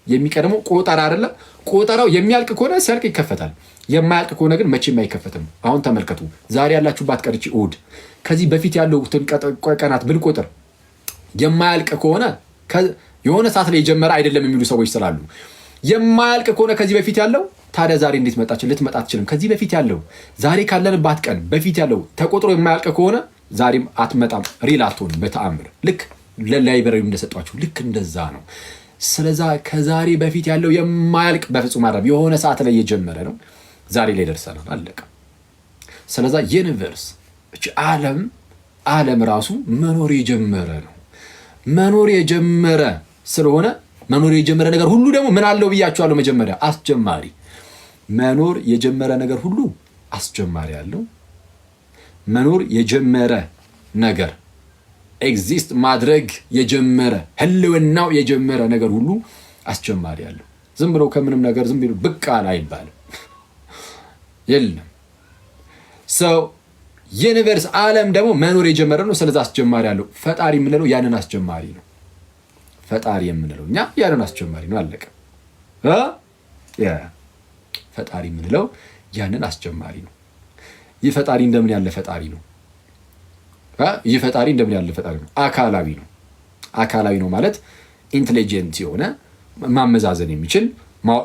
የሚቀድመው ቆጠራ አይደለ? ቆጠራው የሚያልቅ ከሆነ ሲያልቅ ይከፈታል። የማያልቅ ከሆነ ግን መቼም አይከፈትም። አሁን ተመልከቱ፣ ዛሬ ያላችሁባት ቀርቺ እሑድ፣ ከዚህ በፊት ያለውትን ቀናት ብንቆጥር የማያልቅ ከሆነ የሆነ ሰዓት ላይ የጀመረ አይደለም የሚሉ ሰዎች ስላሉ የማያልቅ ከሆነ ከዚህ በፊት ያለው ታዲያ ዛሬ እንዴት መጣች? ልትመጣ አትችልም። ከዚህ በፊት ያለው ዛሬ ካለንባት ቀን በፊት ያለው ተቆጥሮ የማያልቅ ከሆነ ዛሬም አትመጣም፣ ሪል አትሆንም በተአምር። ልክ ለላይብረሪ እንደሰጧችሁ ልክ እንደዛ ነው። ስለዛ ከዛሬ በፊት ያለው የማያልቅ በፍጹም አይደለም። የሆነ ሰዓት ላይ የጀመረ ነው። ዛሬ ላይ ደርሰናል። አለቀ። ስለዛ ዩኒቨርስ እቺ ዓለም ራሱ መኖር የጀመረ ነው። መኖር የጀመረ ስለሆነ መኖር የጀመረ ነገር ሁሉ ደግሞ ምን አለው ብያችኋለሁ። መጀመሪያ አስጀማሪ። መኖር የጀመረ ነገር ሁሉ አስጀማሪ አለው። መኖር የጀመረ ነገር ኤግዚስት ማድረግ የጀመረ ህልውናው የጀመረ ነገር ሁሉ አስጀማሪ አለው። ዝም ብሎ ከምንም ነገር ዝም ብሎ ብቅ አለ አይባልም። የለም ሰው ዩኒቨርስ ዓለም ደግሞ መኖር የጀመረ ነው። ስለዚህ አስጀማሪ አለው። ፈጣሪ የምንለው ያንን አስጀማሪ ነው። ፈጣሪ የምንለው እኛ ያንን አስጀማሪ ነው። አለቀ። ፈጣሪ የምንለው ያንን አስጀማሪ ነው። ይህ ፈጣሪ እንደምን ያለ ፈጣሪ ነው? ይህ ፈጣሪ እንደምን ያለ ፈጣሪ ነው? አካላዊ ነው። አካላዊ ነው ማለት ኢንቴሊጀንት የሆነ ማመዛዘን የሚችል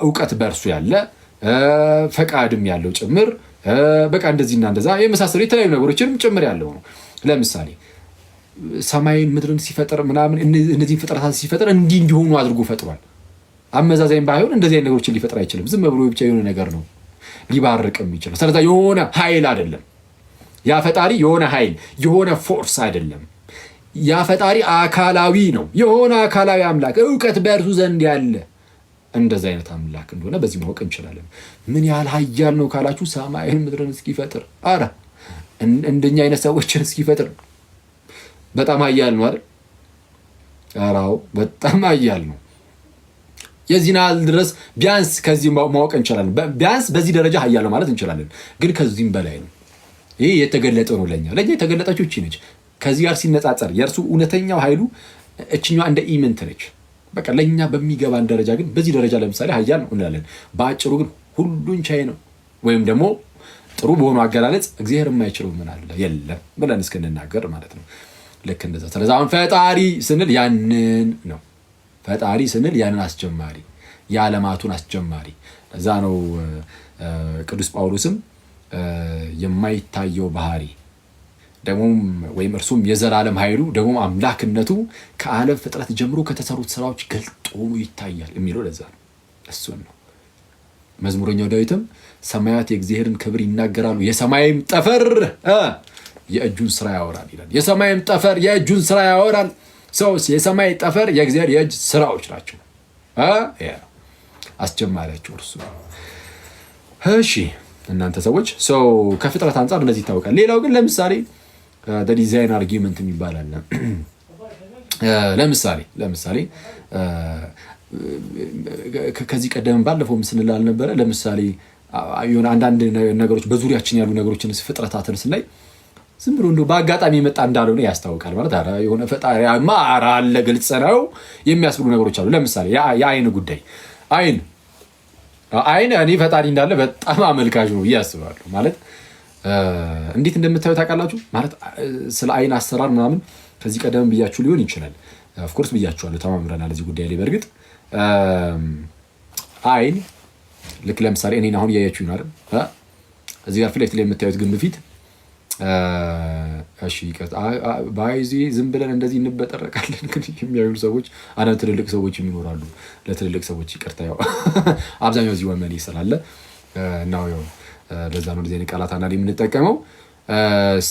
እውቀት በእርሱ ያለ ፈቃድም ያለው ጭምር በቃ እንደዚህና እንደዛ የመሳሰሉ የተለያዩ ነገሮችንም ጭምር ያለው ነው። ለምሳሌ ሰማይን ምድርን ሲፈጥር ምናምን እነዚህን ፍጥረታት ሲፈጥር እንዲሆኑ አድርጎ ፈጥሯል። አመዛዛኝ ባይሆን እንደዚህ አይነት ነገሮችን ሊፈጥር አይችልም። ዝም ብሎ ብቻ የሆነ ነገር ነው ሊባርቅ የሚችለው። ስለዛ የሆነ ኃይል አይደለም ያ ፈጣሪ፣ የሆነ ኃይል የሆነ ፎርስ አይደለም ያ ፈጣሪ። አካላዊ ነው። የሆነ አካላዊ አምላክ እውቀት በእርሱ ዘንድ ያለ እንደዚህ አይነት አምላክ እንደሆነ በዚህ ማወቅ እንችላለን። ምን ያህል ኃያል ነው ካላችሁ ሰማይን ምድርን እስኪፈጥር፣ አረ እንደኛ አይነት ሰዎችን እስኪፈጥር በጣም ኃያል ነው አይደል? አራው በጣም ኃያል ነው። የዚህን ያህል ድረስ ቢያንስ ከዚህ ማወቅ እንችላለን። ቢያንስ በዚህ ደረጃ ኃያል ነው ማለት እንችላለን። ግን ከዚህም በላይ ነው። ይሄ የተገለጠ ነው። ለኛ የተገለጠችው እቺ ነች። ከዚህ ጋር ሲነጻጸር የእርሱ እውነተኛው ኃይሉ እችኛዋ እንደ ኢምንት ነች። በቃ ለኛ በሚገባን ደረጃ ግን በዚህ ደረጃ ለምሳሌ ኃያል ነው እንላለን። በአጭሩ ግን ሁሉን ቻይ ነው። ወይም ደግሞ ጥሩ በሆኑ አገላለጽ እግዚአብሔር የማይችለው ምን አለ የለም ብለን እስክንናገር ማለት ነው። ልክ እንደዛ። ስለዚህ አሁን ፈጣሪ ስንል ያንን ነው። ፈጣሪ ስንል ያንን አስጀማሪ፣ የዓለማቱን አስጀማሪ። እዛ ነው ቅዱስ ጳውሎስም የማይታየው ባህሪ ደግሞም ወይም እርሱም የዘላለም ኃይሉ ደግሞም አምላክነቱ ከዓለም ፍጥረት ጀምሮ ከተሰሩት ስራዎች ገልጦ ይታያል የሚለው ለዛ ነው። እሱን ነው መዝሙረኛው ዳዊትም ሰማያት የእግዚአብሔርን ክብር ይናገራሉ፣ የሰማይም ጠፈር የእጁን ስራ ያወራል ይላል። የሰማይም ጠፈር የእጁን ስራ ያወራል። ሰው የሰማይ ጠፈር የእግዚአብሔር የእጅ ስራዎች ናቸው። አስጀማሪያቸው እርሱ። እሺ እናንተ ሰዎች ሰው ከፍጥረት አንጻር እንደዚህ ይታወቃል። ሌላው ግን ለምሳሌ ዲዛይን አርጊመንት ይባላል። ለምሳሌ ከዚህ ቀደም ባለፈው ምስል አልነበረ? ለምሳሌ የሆነ አንዳንድ ነገሮች በዙሪያችን ያሉ ነገሮችን ፍጥረታትን ስናይ ዝም ብሎ እንደው በአጋጣሚ የመጣ እንዳልሆነ ያስታውቃል። ማለት አረ የሆነ ፈጣሪማ አለ ግልጽ ነው የሚያስብሉ ነገሮች አሉ። ለምሳሌ የአይን ጉዳይ አይን እኔ ፈጣሪ እንዳለ በጣም አመልካች ነው እያስባሉ። ማለት እንዴት እንደምታዩ ታውቃላችሁ? ማለት ስለ አይን አሰራር ምናምን ከዚህ ቀደም ብያችሁ ሊሆን ይችላል። ኦፍኮርስ ብያችኋለሁ፣ ተማምረናል እዚህ ጉዳይ ላይ። በእርግጥ አይን ልክ ለምሳሌ እኔን አሁን እያያችሁ ነው አይደል? እዚህ ጋር ፊት ለፊት ላይ የምታዩት ግንብ ፊት እሺ ይቀጥ ባይዚ ዝም ብለን እንደዚህ እንበጠረቃለን። ግን የሚያዩ ሰዎች አንዳንድ ትልልቅ ሰዎች ይኖራሉ። ለትልልቅ ሰዎች ይቅርታ፣ ያው አብዛኛው እዚህ ወመኔ ስላለ ነው። ያው ለዛ ነው እንደዚህ ቃላት አንዳንዴ የምንጠቀመው።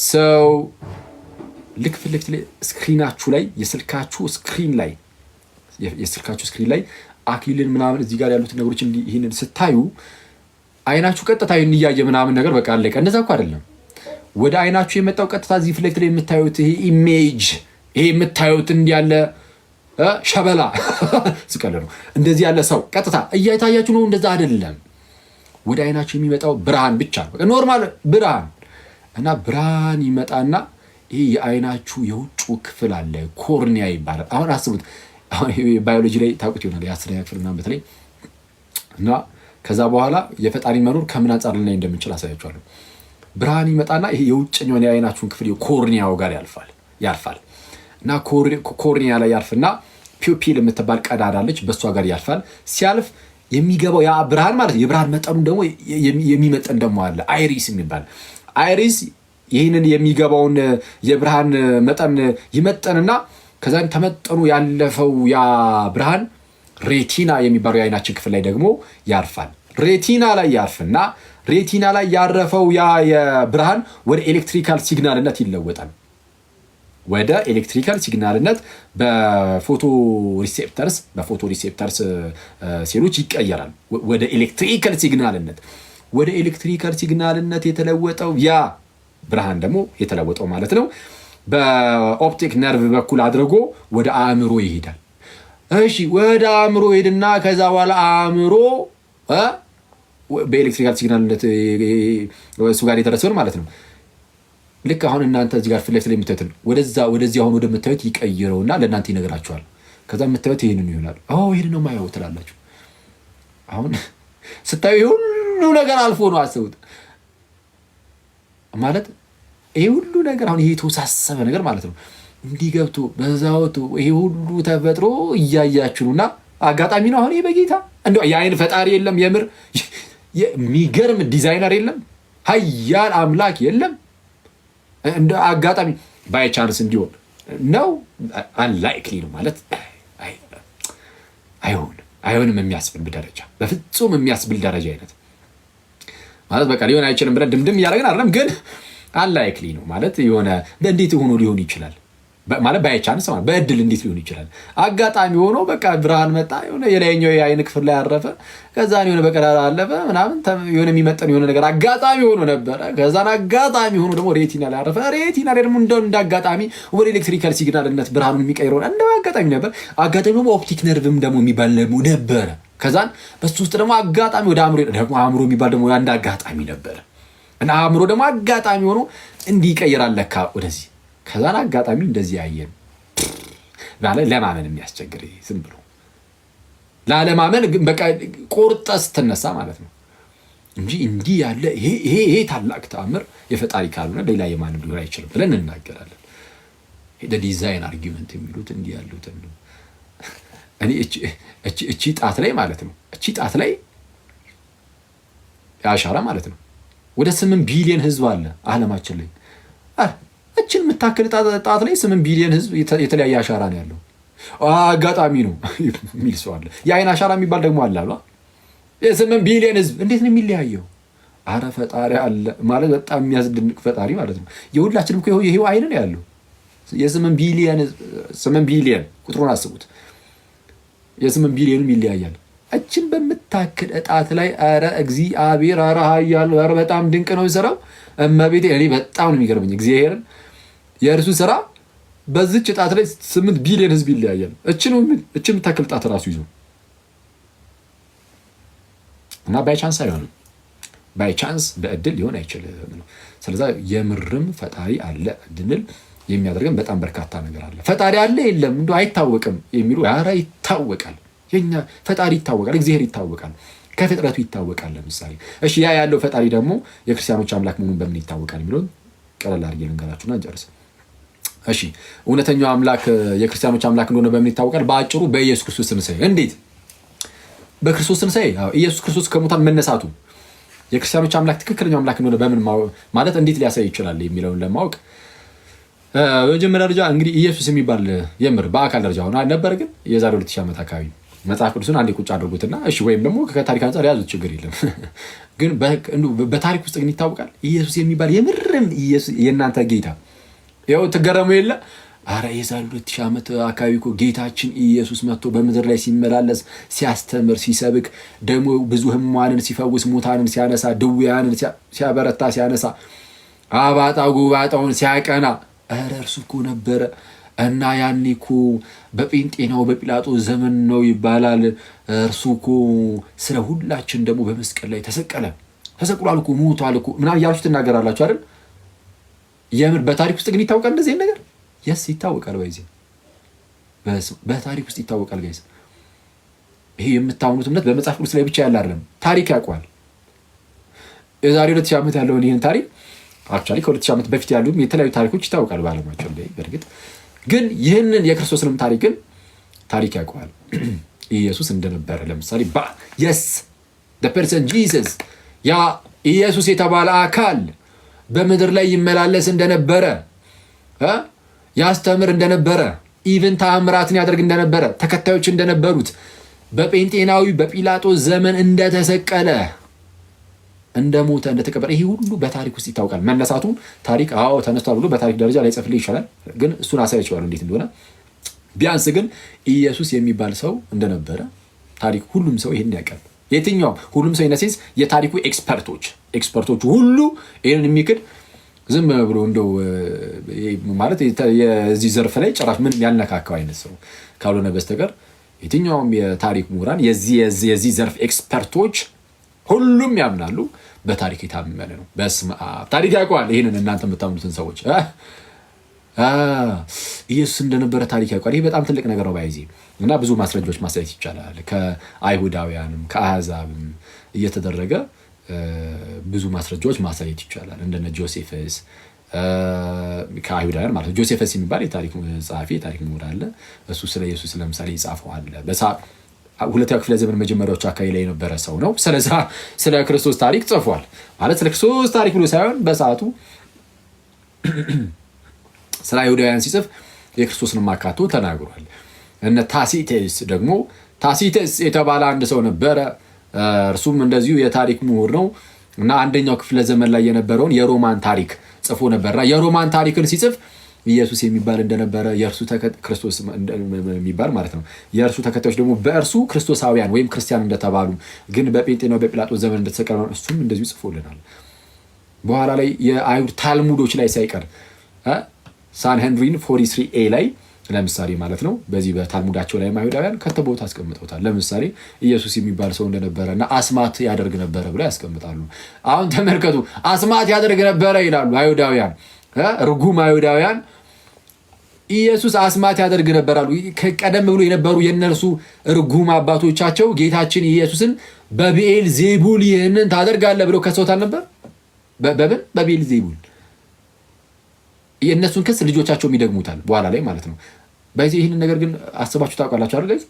ሰው ልክ ፊት ለፊት ላይ ስክሪናችሁ ላይ የስልካችሁ ስክሪን ላይ አክሊልን ምናምን እዚህ ጋር ያሉትን ነገሮች ይህንን ስታዩ አይናችሁ ቀጥታ እያየ ምናምን ነገር በቃ አለቀ። እንደዛ እኮ አይደለም። ወደ አይናችሁ የመጣው ቀጥታ እዚህ ፊት ለፊት ላይ የምታዩት ይሄ ኢሜጅ፣ ይሄ የምታዩት እንዲህ ያለ ሸበላ ስቀለ ነው እንደዚህ ያለ ሰው ቀጥታ እያታያችሁ ነው። እንደዛ አይደለም። ወደ አይናችሁ የሚመጣው ብርሃን ብቻ ነው። በቃ ኖርማል ብርሃን እና ብርሃን ይመጣና ይሄ የአይናችሁ የውጭ ክፍል አለ፣ ኮርኒያ ይባላል። አሁን አስቡት። አሁን ባዮሎጂ ላይ ታውቁት ይሆናል የ10ኛ ክፍል ምናምን በተለይ እና ከዛ በኋላ የፈጣሪ መኖር ከምን አንጻር ልናይ እንደምንችል አሳያችኋለሁ። ብርሃን ይመጣና ይሄ የውጭኛውን የአይናችሁን ክፍል የኮርኒያው ጋር ያልፋል እና ኮርኒያ ላይ ያልፍና ፒፒል የምትባል ቀዳዳለች፣ በሷ ጋር ያልፋል። ሲያልፍ የሚገባው ያ ብርሃን ማለት የብርሃን መጠኑ ደግሞ የሚመጠን ደግሞ አለ አይሪስ የሚባል አይሪስ ይህንን የሚገባውን የብርሃን መጠን ይመጠንና ከዛን ተመጠኑ ያለፈው ያ ብርሃን ሬቲና የሚባለው የአይናችን ክፍል ላይ ደግሞ ያርፋል። ሬቲና ላይ ያርፍና ሬቲና ላይ ያረፈው ያ የብርሃን ወደ ኤሌክትሪካል ሲግናልነት ይለወጣል። ወደ ኤሌክትሪካል ሲግናልነት በፎቶ ሪሴፕተርስ ሴሎች ይቀየራል። ወደ ኤሌክትሪካል ሲግናልነት የተለወጠው ያ ብርሃን ደግሞ የተለወጠው ማለት ነው በኦፕቲክ ነርቭ በኩል አድርጎ ወደ አእምሮ ይሄዳል። እሺ ወደ አእምሮ ሄድና ከዛ በኋላ አእምሮ በኤሌክትሪካል ሲግናልነት እሱ ጋር የደረሰውን ማለት ነው። ልክ አሁን እናንተ እዚህ ጋር ፊት ለፊት የምታዩትን ወደዚህ አሁን ወደምታዩት ይቀይረውና ለእናንተ ይነግራችኋል። ከዛ የምታዩት ይህንን ይሆናል። ይህንን ነው የማየው ትላላችሁ። አሁን ስታዩ ሁሉ ነገር አልፎ ነው አስቡት። ማለት ይሄ ሁሉ ነገር አሁን ይሄ የተወሳሰበ ነገር ማለት ነው እንዲህ ገብቶ በዛውቱ ይሄ ሁሉ ተፈጥሮ እያያችሁ ነውና አጋጣሚ ነው። አሁን ይሄ በጌታ እንደው የአይን ፈጣሪ የለም፣ የምር የሚገርም ዲዛይነር የለም፣ ኃያል አምላክ የለም። እንደ አጋጣሚ ባይ ቻንስ እንዲሆን ነው። አንላይክሊ ነው ማለት አይሆንም የሚያስብል ደረጃ፣ በፍጹም የሚያስብል ደረጃ አይነት ማለት በቃ ሊሆን አይችልም ብለን ድምድም እያደረግን አይደለም፣ ግን አንላይክሊ ነው ማለት የሆነ እንዴት ሆኖ ሊሆን ይችላል ማለት ባይ ቻንስ ማለት በእድል እንዴት ሊሆን ይችላል? አጋጣሚ ሆኖ በቃ ብርሃን መጣ፣ የሆነ የላይኛው የአይን ክፍል ላይ አረፈ፣ ከዛን የሆነ በቀዳዳ አለፈ ምናምን የሆነ የሚመጠን የሆነ ነገር አጋጣሚ ሆኖ ነበረ። ከዛን አጋጣሚ ሆኖ ደግሞ ሬቲና ላይ አረፈ። ሬቲና ላይ ደግሞ እንደ አጋጣሚ ወደ ኤሌክትሪካል ሲግናልነት ብርሃኑን የሚቀይረው እንደ አጋጣሚ ነበር። አጋጣሚ ደግሞ ኦፕቲክ ነርቭም ደግሞ የሚባል ነበረ። ከዛን በሱ ውስጥ ደግሞ አጋጣሚ ወደ አእምሮ የሚባል ደግሞ አንድ አጋጣሚ ነበረ እና አእምሮ ደግሞ አጋጣሚ ሆኖ እንዲቀይራል ለካ ወደዚህ። ከዛን አጋጣሚ እንደዚህ ያየን ለማመን የሚያስቸግር ዝም ብሎ ላለማመን በቃ ቆርጠ ስትነሳ ማለት ነው እንጂ እንዲህ ያለ ይሄ ታላቅ ተአምር የፈጣሪ ካልሆነ ሌላ የማንም ሊሆን አይችልም ብለን እናገራለን። ዲዛይን አርጊመንት የሚሉት እንዲህ ያሉትን ነው። እኔ እቺ ጣት ላይ ማለት ነው እቺ ጣት ላይ አሻራ ማለት ነው ወደ 8 ቢሊዮን ህዝብ አለ ዓለማችን ላይ። እችን የምታክል ጣት ላይ 8 ቢሊዮን ህዝብ የተለያየ አሻራ ነው ያለው። አጋጣሚ ነው የሚል ሰው አለ። የአይን አሻራ የሚባል ደግሞ አለ አሉ። የ8 ቢሊዮን ህዝብ እንዴት ነው የሚለያየው? አረ ፈጣሪ አለ ማለት በጣም የሚያስደንቅ ፈጣሪ ማለት ነው። የሁላችንም እኮ ይሄው አይን ነው ያለው። የ8 ቢሊዮን ቁጥሩን አስቡት። የ8 ቢሊዮንም ይለያያል። እችን በምታክል ጣት ላይ አረ እግዚአብሔር አረ ኃያል አረ በጣም ድንቅ ነው የሰራው። እመቤቴ እኔ በጣም ነው የሚገርመኝ እግዚአብሔርን የእርሱ ስራ። በዚች ጣት ላይ 8 ቢሊዮን ህዝብ ይለያያል። እችን የምታክል ጣት ራሱ ይዞ እና ባይ ቻንስ አይሆንም። ባይ ቻንስ በእድል ሊሆን አይችልም ነው። ስለዚህ የምርም ፈጣሪ አለ እንድንል የሚያደርገን በጣም በርካታ ነገር አለ። ፈጣሪ አለ የለም እንደው አይታወቅም የሚሉ ኧረ ይታወቃል። የኛ ፈጣሪ ይታወቃል፣ እግዚአብሔር ይታወቃል፣ ከፍጥረቱ ይታወቃል። ለምሳሌ እሺ ያ ያለው ፈጣሪ ደግሞ የክርስቲያኖች አምላክ መሆኑን በምን ይታወቃል የሚለውን ቀለል አድርጌ ልንገራችሁና እንጨርስ። እሺ እውነተኛው አምላክ የክርስቲያኖች አምላክ እንደሆነ በምን ይታወቃል? በአጭሩ በኢየሱስ ክርስቶስ ትንሣኤ። እንዴት? በክርስቶስ ትንሣኤ። ኢየሱስ ክርስቶስ ከሙታን መነሳቱ የክርስቲያኖች አምላክ ትክክለኛው አምላክ እንደሆነ በምን ማለት እንዴት ሊያሳይ ይችላል የሚለውን ለማወቅ በመጀመሪያ ደረጃ እንግዲህ ኢየሱስ የሚባል የምር በአካል ደረጃ ሆኖ ነበር፣ ግን የዛሬ 2000 ዓመት አካባቢ መጽሐፍ ቅዱስን አንዴ ቁጭ አድርጉትና እሺ ወይም ደግሞ ከታሪክ አንጻር ያዙት ችግር የለም ግን በታሪክ ውስጥ ግን ይታወቃል ኢየሱስ የሚባል የምርም ኢየሱስ የእናንተ ጌታ ያው ተገረሙ የለ አረ የዛሬ 2000 ዓመት አካባቢ እኮ ጌታችን ኢየሱስ መጥቶ በምድር ላይ ሲመላለስ ሲያስተምር ሲሰብክ ደግሞ ብዙ ሕሙማንን ሲፈውስ ሙታንን ሲያነሳ ድውያንን ሲያበረታ ሲያነሳ አባጣ ጉባጣውን ሲያቀና አረ እርሱ እኮ ነበረ እና ያኔ እኮ በጴንጤናው በጲላጦስ ዘመን ነው ይባላል። እርሱ እኮ ስለ ሁላችን ደግሞ በመስቀል ላይ ተሰቅሏል እኮ ሞቷል እኮ ምናምን እያላችሁ ትናገራላችሁ አይደል? የምር በታሪክ ውስጥ ግን ይታወቃል እንደዚህ ነገር? የስ ይታወቃል። በታሪክ ውስጥ ይታወቃል ጋይስ። ይሄ የምታምኑት እምነት በመጽሐፍ ቅዱስ ላይ ብቻ ያለ አይደለም፣ ታሪክ ያውቀዋል። የዛሬ 2000 ዓመት ያለውን ይህን ታሪክ አክቹዋሊ ከ2000 ዓመት በፊት ያሉ የተለያዩ ታሪኮች ይታወቃሉ በዓለማችን ላይ። በእርግጥ ግን ይህንን የክርስቶስንም ታሪክ ያውቀዋል። ኢየሱስ እንደነበረ ለምሳሌ የስ ፐርሰን ጂሰስ ያ ኢየሱስ የተባለ አካል በምድር ላይ ይመላለስ እንደነበረ ያስተምር እንደነበረ ኢቭን ተአምራትን ያደርግ እንደነበረ ተከታዮች እንደነበሩት በጴንጤናዊ በጲላጦስ ዘመን እንደተሰቀለ እንደሞተ እንደተቀበረ ይሄ ሁሉ በታሪክ ውስጥ ይታወቃል። መነሳቱን ታሪክ ተነስቷል ብሎ በታሪክ ደረጃ ላይ ጽፍልህ ይችላል፣ ግን እሱን አሳያችኋለሁ እንዴት እንደሆነ። ቢያንስ ግን ኢየሱስ የሚባል ሰው እንደነበረ ታሪክ ሁሉም ሰው ይሄን ያውቃል። የትኛውም ሁሉም ሰው ኢነሴንስ የታሪኩ ኤክስፐርቶቹ ሁሉ ይሄንን የሚክድ ዝም ብሎ እንደው ማለት የዚህ ዘርፍ ላይ ጭራሽ ምን ያልነካካው አይነት ሰው ካልሆነ በስተቀር የትኛውም የታሪክ ምሁራን የዚህ ዘርፍ ኤክስፐርቶች ሁሉም ያምናሉ። በታሪክ የታመነ ነው። በስመ አብ ታሪክ ያውቀዋል። ይህንን እናንተ የምታምኑትን ሰዎች ኢየሱስ እንደነበረ ታሪክ ያውቀዋል። ይህ በጣም ትልቅ ነገር ነው ባይዜ እና ብዙ ማስረጃዎች ማሳየት ይቻላል። ከአይሁዳውያንም ከአሕዛብም እየተደረገ ብዙ ማስረጃዎች ማሳየት ይቻላል። እንደነ ጆሴፈስ ከአይሁዳውያን ማለት ነው። ጆሴፈስ የሚባል የታሪክ ጸሐፊ የታሪክ ምሁር አለ። እሱ ስለ ኢየሱስ ለምሳሌ ይጻፈው አለ። ሁለተኛው ክፍለ ዘመን መጀመሪያዎች አካባቢ ላይ የነበረ ሰው ነው። ስለ ክርስቶስ ታሪክ ጽፏል። ማለት ስለ ክርስቶስ ታሪክ ብሎ ሳይሆን በሰዓቱ ስለ አይሁዳውያን ሲጽፍ የክርስቶስንም አካቶ ተናግሯል። እነ ታሲተስ የተባለ አንድ ሰው ነበረ። እርሱም እንደዚሁ የታሪክ ምሁር ነው እና አንደኛው ክፍለ ዘመን ላይ የነበረውን የሮማን ታሪክ ጽፎ ነበርና የሮማን ታሪክን ሲጽፍ ኢየሱስ የሚባል እንደነበረ ክርስቶስ የሚባል ማለት ነው። የእርሱ ተከታዮች ደግሞ በእርሱ ክርስቶሳውያን ወይም ክርስቲያን እንደተባሉ ግን በጴንጤናው በጲላጦስ ዘመን እንደተሰቀለ እሱም እንደዚሁ ጽፎልናል። በኋላ ላይ የአይሁድ ታልሙዶች ላይ ሳይቀር ሳንሄድሪን 43a ላይ ለምሳሌ ማለት ነው በዚህ በታልሙዳቸው ላይ አይሁዳውያን ከተቦታ አስቀምጠውታል። ለምሳሌ ኢየሱስ የሚባል ሰው እንደነበረ እና አስማት ያደርግ ነበረ ብለው ያስቀምጣሉ። አሁን ተመልከቱ፣ አስማት ያደርግ ነበረ ይላሉ አይሁዳውያን፣ ርጉም አይሁዳውያን። ኢየሱስ አስማት ያደርግ ነበራሉ። ቀደም ብሎ የነበሩ የነርሱ ርጉም አባቶቻቸው ጌታችን ኢየሱስን በብኤል ዜቡል ይህንን ታደርጋለህ ብለው ከሰውታል ነበር። በብኤል ዜቡል የእነሱን ክስ ልጆቻቸውም ይደግሙታል በኋላ ላይ ማለት ነው። በዚህ ይህንን ነገር ግን አስባችሁ ታውቃላችሁ አይደል?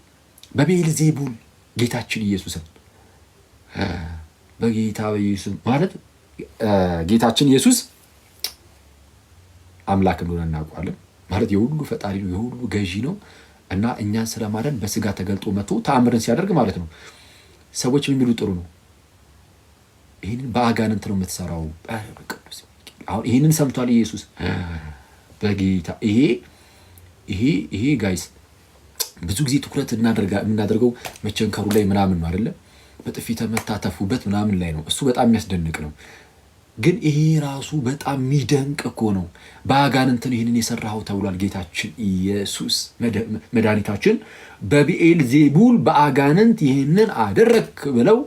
በብኤል ዜቡል ጌታችን ኢየሱስን በጌታ በኢየሱስ ማለት ጌታችን ኢየሱስ አምላክ እንደሆነ እናውቃለን። ማለት የሁሉ ፈጣሪ ነው፣ የሁሉ ገዢ ነው እና እኛን ስለማዳን በስጋ ተገልጦ መጥቶ ተአምርን ሲያደርግ ማለት ነው። ሰዎች የሚሉ ጥሩ ነው፣ ይህንን በአጋንንት ነው የምትሰራው። አሁን ይህንን ሰምቷል ኢየሱስ በጌታ ይሄ ጋይስ ብዙ ጊዜ ትኩረት የምናደርገው መቸንከሩ ላይ ምናምን ነው አይደለ? በጥፊ ተመታተፉበት ምናምን ላይ ነው። እሱ በጣም የሚያስደንቅ ነው። ግን ይሄ ራሱ በጣም የሚደንቅ እኮ ነው። በአጋንንትን ይህንን የሰራው ተብሏል። ጌታችን ኢየሱስ መድኃኒታችን በብኤል ዜቡል በአጋንንት ይህንን አደረክ ብለው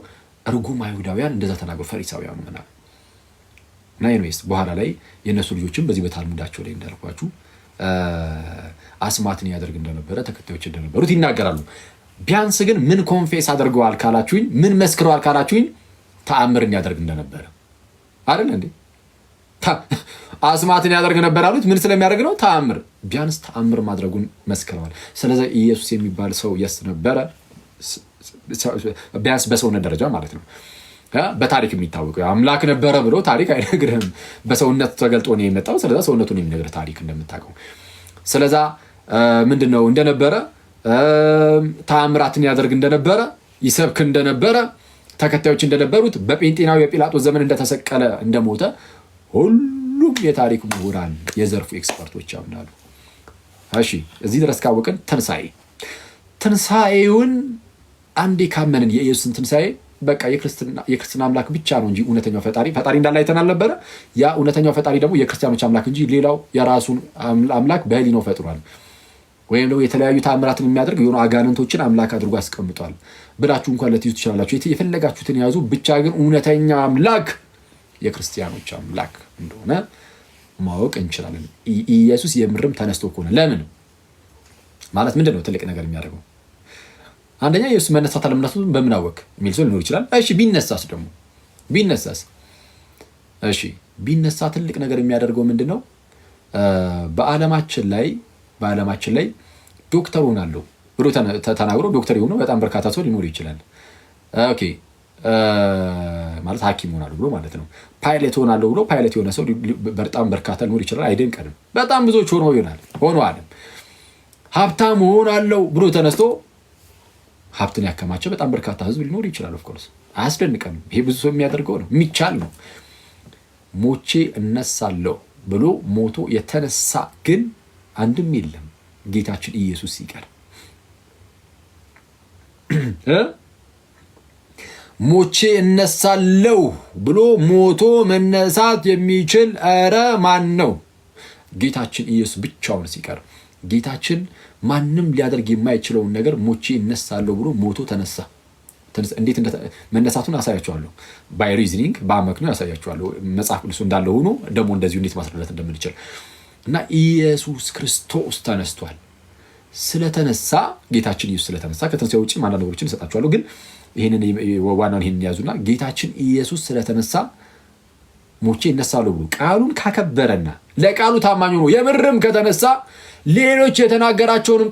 ርጉም አይሁዳውያን እንደዛ ተናገሩ። ፈሪሳውያኑ ምናምን እና ኢንዌስት በኋላ ላይ የእነሱ ልጆችም በዚህ በታልሙዳቸው ላይ እንዳልኳችሁ አስማትን ያደርግ እንደነበረ ተከታዮች እንደነበሩት ይናገራሉ። ቢያንስ ግን ምን ኮንፌስ አድርገዋል ካላችሁኝ፣ ምን መስክረዋል ካላችሁኝ፣ ተአምርን ያደርግ እንደነበረ አይደል እንዴ? አስማትን ያደርግ ነበር አሉት። ምን ስለሚያደርግ ነው? ተአምር። ቢያንስ ተአምር ማድረጉን መስክረዋል። ስለዚህ ኢየሱስ የሚባል ሰው ነበረ፣ ቢያንስ በሰውነት ደረጃ ማለት ነው። በታሪክ የሚታወቀው አምላክ ነበረ ብሎ ታሪክ አይነግርህም። በሰውነት ተገልጦ ነው የመጣው። ስለዛ ሰውነቱን የሚነግር ታሪክ እንደምታውቀው። ስለዛ ምንድነው እንደነበረ ተአምራትን ያደርግ እንደነበረ፣ ይሰብክ እንደነበረ፣ ተከታዮች እንደነበሩት፣ በጴንጤናዊ የጲላጦስ ዘመን እንደተሰቀለ እንደሞተ ሁሉም የታሪክ ምሁራን የዘርፉ ኤክስፐርቶች ያምናሉ። እሺ እዚህ ድረስ ካወቅን ትንሣኤውን አንዴ ካመንን የኢየሱስን ትንሣኤ በቃ የክርስትና አምላክ ብቻ ነው እንጂ እውነተኛው ፈጣሪ እንዳለ አይተናል ነበረ። ያ እውነተኛው ፈጣሪ ደግሞ የክርስቲያኖች አምላክ እንጂ ሌላው የራሱን አምላክ በህሊናው ፈጥሯል። ወይም ደግሞ የተለያዩ ተአምራትን የሚያደርግ የሆኑ አጋንንቶችን አምላክ አድርጎ አስቀምጧል ብላችሁ እንኳን ልትይዙ ትችላላችሁ። የፈለጋችሁትን ያዙ። ብቻ ግን እውነተኛ አምላክ የክርስቲያኖች አምላክ እንደሆነ ማወቅ እንችላለን። ኢየሱስ የምርም ተነስቶ ከሆነ ለምን ማለት ምንድን ነው ትልቅ ነገር የሚያደርገው? አንደኛ ኢየሱስ መነሳት አለመነሳቱን በምን አወቅ የሚል ሰው ሊኖር ይችላል። እሺ ቢነሳስ ደግሞ ቢነሳ ትልቅ ነገር የሚያደርገው ምንድን ነው? በዓለማችን ላይ ዶክተር ሆናለሁ ብሎ ተናግሮ ዶክተር የሆነ በጣም በርካታ ሰው ሊኖር ይችላል። ኦኬ ማለት ሐኪም ሆናለሁ ብሎ ማለት ነው። ፓይለት ሆናለሁ ብሎ ፓይለት የሆነ ሰው በጣም በርካታ ሊኖር ይችላል። አይደንቀንም። በጣም ብዙዎች ሆነዋል። ሀብታም ሆናለሁ ብሎ ተነስቶ ሀብትን ያከማቸ በጣም በርካታ ህዝብ ሊኖር ይችላል። ኦፍኮርስ አያስደንቀንም። ይሄ ብዙ ሰው የሚያደርገው ነው፣ የሚቻል ነው። ሞቼ እነሳለሁ ብሎ ሞቶ የተነሳ ግን አንድም የለም ጌታችን ኢየሱስ ሲቀር። ሞቼ እነሳለሁ ብሎ ሞቶ መነሳት የሚችል ኧረ ማን ነው? ጌታችን ኢየሱስ ብቻውን ሲቀር። ጌታችን ማንም ሊያደርግ የማይችለውን ነገር ሞቼ እነሳለሁ ብሎ ሞቶ ተነሳ። እንዴት መነሳቱን አሳያችኋለሁ። ባይ ሪዝኒንግ በአመክንዮ ያሳያችኋለሁ። መጽሐፍ ቅዱስ እንዳለ ሆኖ ደግሞ እንደዚሁ እንዴት ማስረዳት እንደምንችል እና ኢየሱስ ክርስቶስ ተነስቷል። ስለተነሳ ጌታችን ኢየሱስ ስለተነሳ ከትንሣኤ ውጭ አንዳንድ ነገሮችን እሰጣችኋለሁ፣ ግን ዋናውን ይሄንን ያዙና ጌታችን ኢየሱስ ስለተነሳ ሞቼ እነሳለሁ ብሎ ቃሉን ካከበረና ለቃሉ ታማኝ ሆኖ የምርም ከተነሳ ሌሎች የተናገራቸውንም